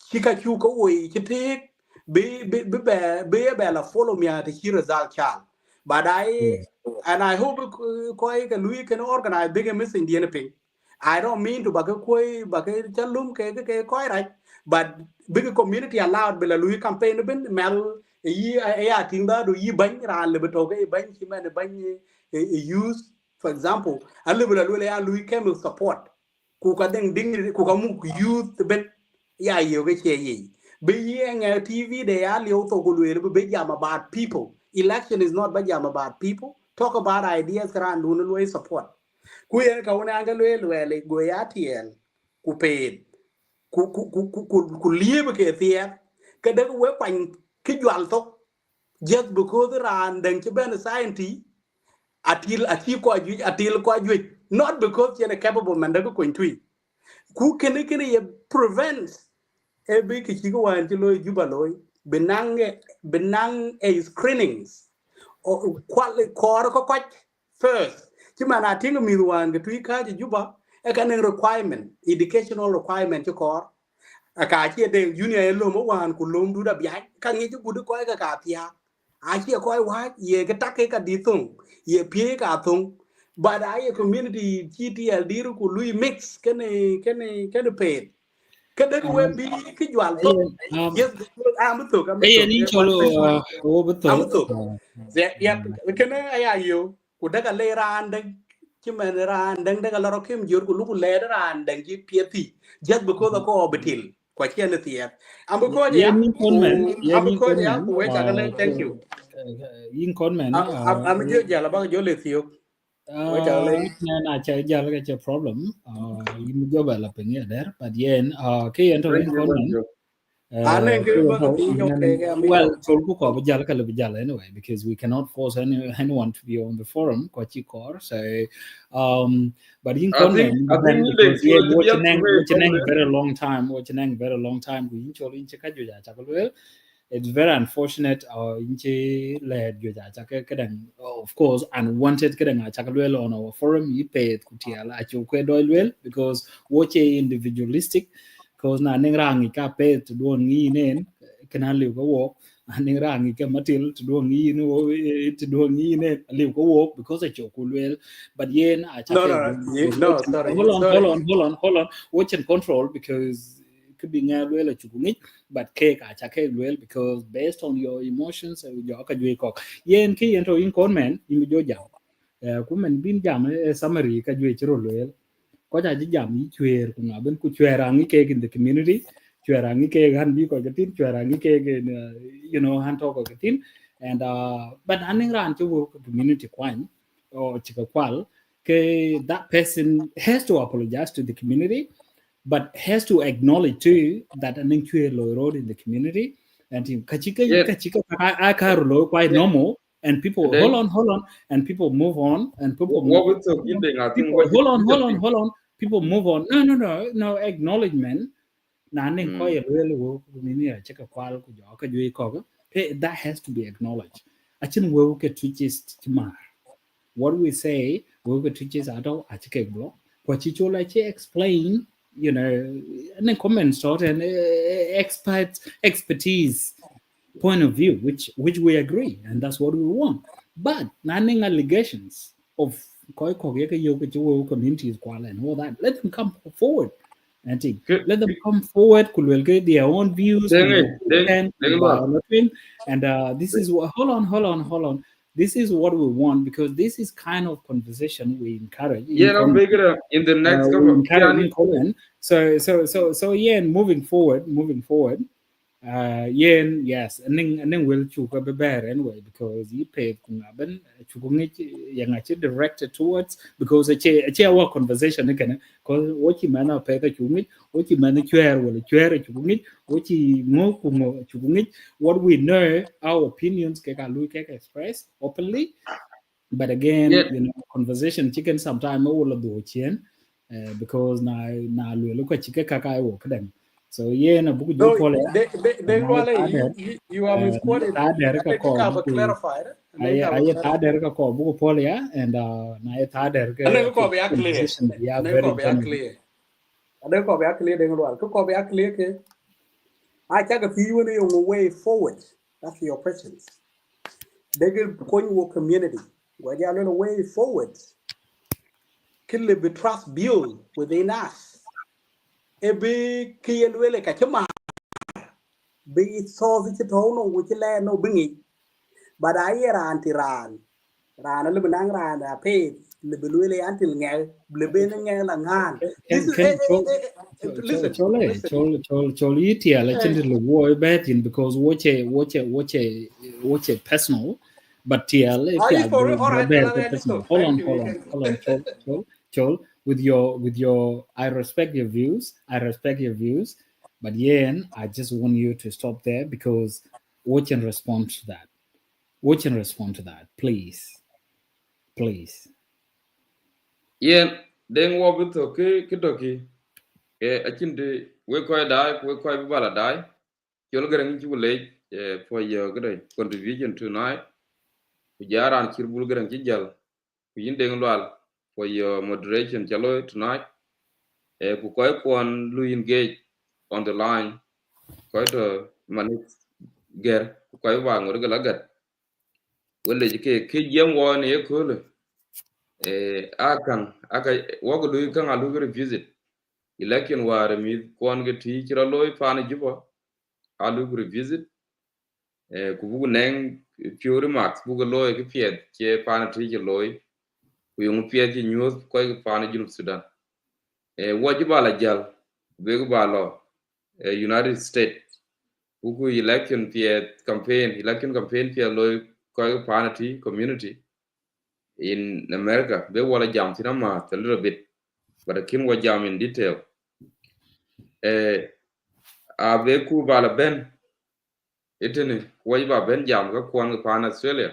chika chu ko we take be la follow me at the result child. But I hope koi Louis can organize big missing the anything. I don't mean to bakakoi bakalum ke koi right, but big community allowed be la Louis campaign ben mel ye I think that do ye bang ran libetoke bang chiman bang use. For example, a Louis came support. Kuka ding kuka muk youth ben ya yoga che being a TV they are also good be jam about people. Election is not jam about people. Talk about ideas around Lunalway support. Kuya Kawananga Goyatiel ku paid ku live ke fear kada we pan kijwal to just because ran then ben scientist atil ko aju not because you're capable man da ko intui ku can prevent e be ki ci wan ci loy jubaloy benang a screenings or quality ko first ci mana tinga mi wan ga tui ka juba e kan requirement educational requirement ci ko aka ci de junior lo mo wan ku lom du da biya kan ni ci gudu ko ka pia a ci ko wa ye ga takke ka ditung ye pie ka tung but I community GTL diru ku lui mix kene paid kada we bi ki jwal to yes am to ka ni cholo am to ya kana aya yo ku daga le ran dag ki men ran dag daga laro kim jor ku lu le ran dag ji pieti just because ko betil ko chen tiet am ko ya am ko ya ku we ta thank you yin kon men am jo jala ba jo le tiyo na cha jala ga cha problem yin jo ba la pengi der but yen ke yen to yin kon men well so ko jala ka le jala anyway because we cannot force anyone to be on the forum ko chi kor so but yin kon men because yen watching very long time yin chol yin cha jo ja cha ko it's very unfortunate inche led you of course unwanted on our forum you pay kutiala achukwe because watch individualistic because na ningrang ka pay to do ngi nen kana live go walk and ningrang ka matil to do ngi no to do ngi nen live go walk because achukulwel but yen no sorry hold on watch and control because could be well but cake acha cake well because based on your emotions your ka jwe ko yen ki ento in kon men in jo jam ku men bin jam summary ka jwe chiro well ko ja ji jam yi chwer ku na ben ku chwera ngi cake in the community chwera ngi cake han bi ko gatin chwera ngi cake han to ko gatin and but aning ran chu community kwan or chika kwal that person has to apologize to the community, but has to acknowledge too that an road in the community and I quite normal and people hold on and people move on and people what we talk I think what hold on people move on no acknowledgement that has to be acknowledged what we say we go teachers adult achike block what chichola explain and then comment sort and expertise point of view which we agree and that's what we want but nothing allegations of communities and all that let them come forward and let them come forward could will get their own views and this is what hold on this is what we want because this is kind of conversation we encourage. I'm bigger in the next comment. So yeah, moving forward. Yes, and then we'll chuka be bear anyway because he paid kungaben chukungi yang actually directed towards because our conversation again because what you man pay the chumi what you man chukungi what you chukungi what we know our opinions can express openly but again conversation chicken sometime all of the because na look at chike kaka wo kadang so na buku jo pole you are misquoted. I think I will clarify it. I ta der ka ko buku pole ya and na ta der ka ko be clear yeah very clear ade ko be clear de ngwa ko be clear ke I take a few your way forward that's your questions they get coin your community where they are a way forward can be trust build within us ebe kiyen wele ka chama be it so the tono which land no bingi but I ran le benang ran a pay le belwele until ngel le ben ngel la ngan this is chol itia la chin le wo betin because watch a personal but TL hold on chol with your I respect your views but I just want you to stop there because watch and respond to that please then what we talk kitoki achinde we koy bala dai yol garang ci wulay for your contribution tonight ku jaran cirbul garang ci jall ku yinde ngwal for your moderation chalo tonight ku koy kon lu engage on the line koy to manit ger ku koy wa ngor gala gat wala ke jam won e ko le aka wogo lu kan alu revisit election war mi kon ge ti kira loy fan juba alu revisit ku bugu neng pure max bugu loy ke piet ke fan ti ke loy ku yung piet ji news ko ke fan junub sudan wajiba la jal be ba lo United States bugu election campaign piet loy ko ke fan ti community in America be wala jam tina ma a little bit but akin wa jam in detail a be ku bala ben itene wajiba ben jam ga kwan ga pan Australia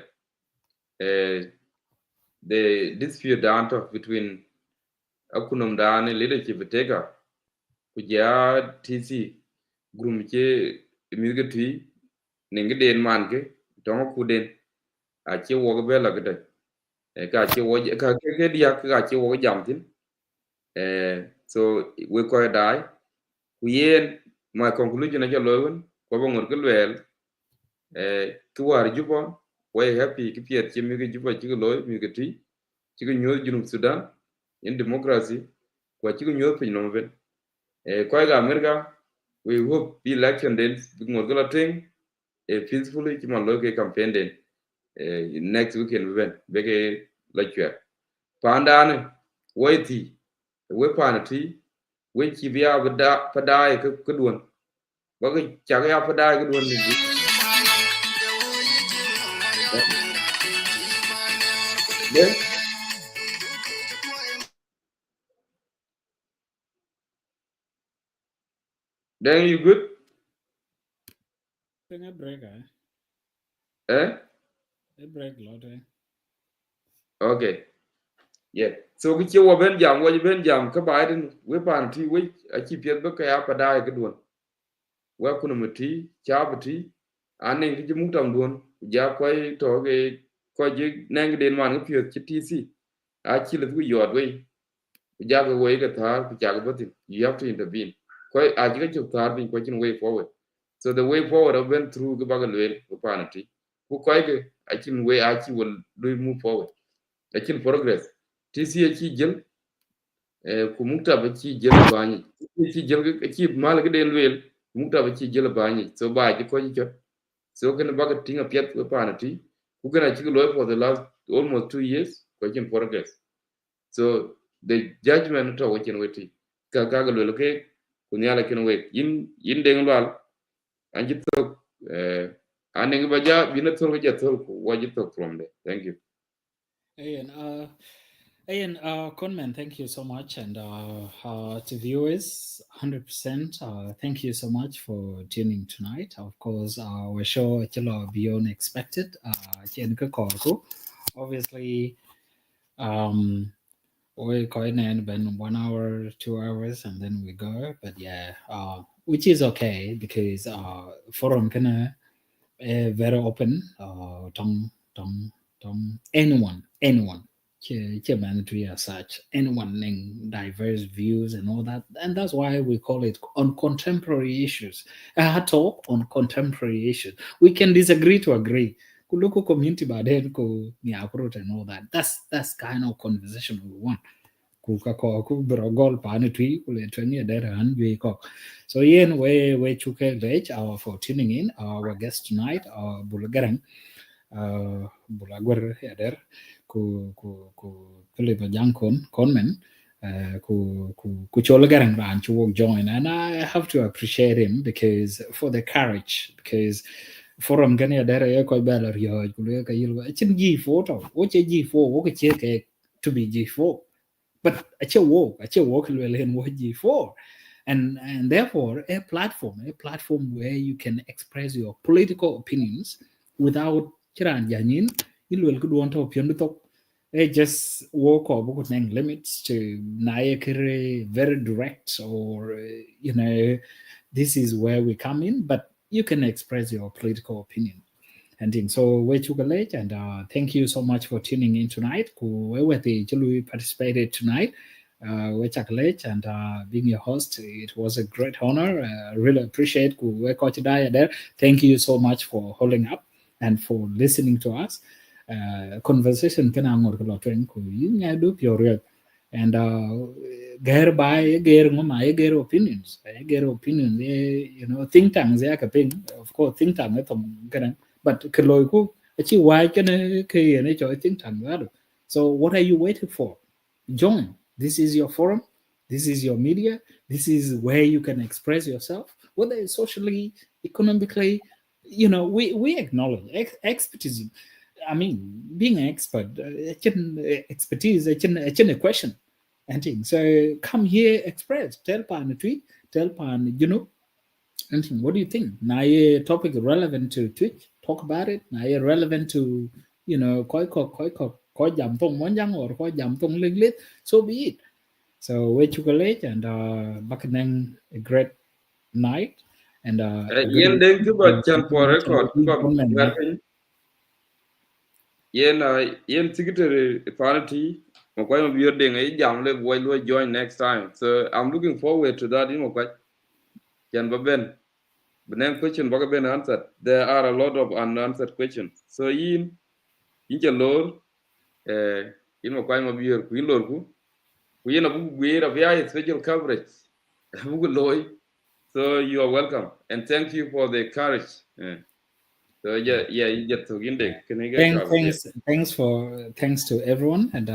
the dispute down between akunum dane leadership tega kuja TC grum ke imigati ningi den manke tongo kuden a che wo be la gade ka che wo ka ke dia ka che wo jam tin so we ko dai ku yen my conclusion ke lowen ko bo ngor kelwel ku war jubo we happy ki piet che mi ke jubo chi loy mi ke ti chi ke nyoy junub Sudan in democracy ko chi ke nyoy pin no ben ko ga America we hope the election then ngor thing peacefully ki man loke campaign den next weekend ben beke la chwe pandane waiti we panati we ki biya bada pada ka duon ba ga cha ya pada ka duon ni then you good A break, A break lot. Okay. Yeah. So ki che wo ben jam ka ba den we pan ti we a chi pye ba ka ya pa dai ka duon. We ku no ti cha ba ti an ne ki mu tam duon ja ko to ge ko ji nang den man ka pye chi ti si. A chi le ku yod we ja ga we ka ta ku ja ga ba ti you have to intervene. Ko a ji ka chu ta bin ko chin way forward. So the way forward I went through the bagal way ku pan ti. Ku ko ge a chin way a chi will do move forward. A chin progress. TC ci jël ku muktaba ci jël bañi ci jël ci mal ga den wel muktaba ci jël bañi so ba ji ko ci jot so gëna baga tinga piet ko panati ku gëna ci loy for the last almost 2 years ko ci progress so the judgment to wakin wati ka ga lo ke ku nyala kin we yin de ngal anji to ane ba ja bina to ga to ko waji to from there. Thank you. Ian, Conman, thank you so much. And to viewers, 100%, thank you so much for tuning tonight. Of course, our show is beyond expected. Obviously, we coin in been 1 hour, 2 hours, and then we go. But yeah, which is okay because forum can very open. Anyone mandatory as such, anyone in diverse views and all that. And that's why we call it on contemporary issues. A talk on contemporary issues. We can disagree to agree. Local community and all that. That's kind of conversation we want. So yen we chuke our for tuning in. Our guest tonight, Bulagarang, Bulagwer Heder, ku Philip Conman, ku Cholagarang Ran to join, and I have to appreciate him because for the courage, because forum gani adere ko bela rio ku ka yilwa chin G4 to wo che G4 wo ke che to be G4 but a walk in G4 and therefore a platform where you can express your political opinions without chiran janin ilwel ku want to opinion to just walk or book limits to very direct or this is where we come in, but you can express your political opinion and things. So we took a late and thank you so much for tuning in tonight. We participated tonight. We took late and being your host, it was a great honor. Really appreciate we coach there. Thank you so much for holding up and for listening to us. Conversation can do pure and opinions think tanks of course think tank but why can think tank so what are you waiting for? Join. This is your forum, this is your media, this is where you can express yourself, whether it's socially, economically. We acknowledge expertise. I mean, being an expert, expertise, it's a question. And thing. So come here, express, tell pan a tweet, tell pan, and thing. What do you think? Now, a topic relevant to Twic, talk about it. Now, relevant to, koi jam tong monjang or koi jam tong linglit, so be it. So we chocolate and back then a great night and Yen den ku ba chan for record ku ba yen secretary party mo kwa mo biyo den e jam le boy lo join next time, so I'm looking forward to that. Mo kwa chan ba ben benen question ba ben answered. There are a lot of unanswered questions, so yin cha lor yin mo kwa mo biyo ku yin lor ku yin abu gwe ra via special coverage bu loy So you are welcome, and thank you for the courage. So yeah, you get to Ginde. Can I get Thanks to everyone, and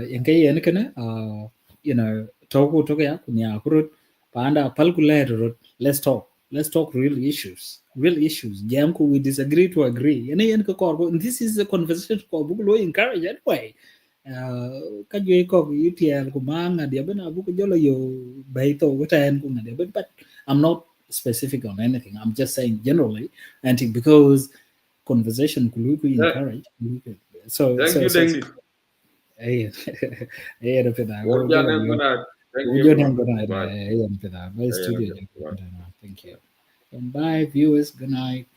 in kay yen kana you know talk ya kunya kurut panda palkulay. Let's talk real issues. Jam ko we disagree to agree. Yen ka korbo. This is a conversation ko bugulo encourage anyway. Ka jwe ko UTL ko manga dia bana buku jolo yo baito watan ko ngade, but I'm not specific on anything. I'm just saying generally, and because conversation could encourage. So Thank you, Dengi. hey, hey, What your name gonna? Thank you, your bro. name good night. Bye. Hey, bye Yeah, studio. okay. Bye. Thank you. And bye, viewers. Good night.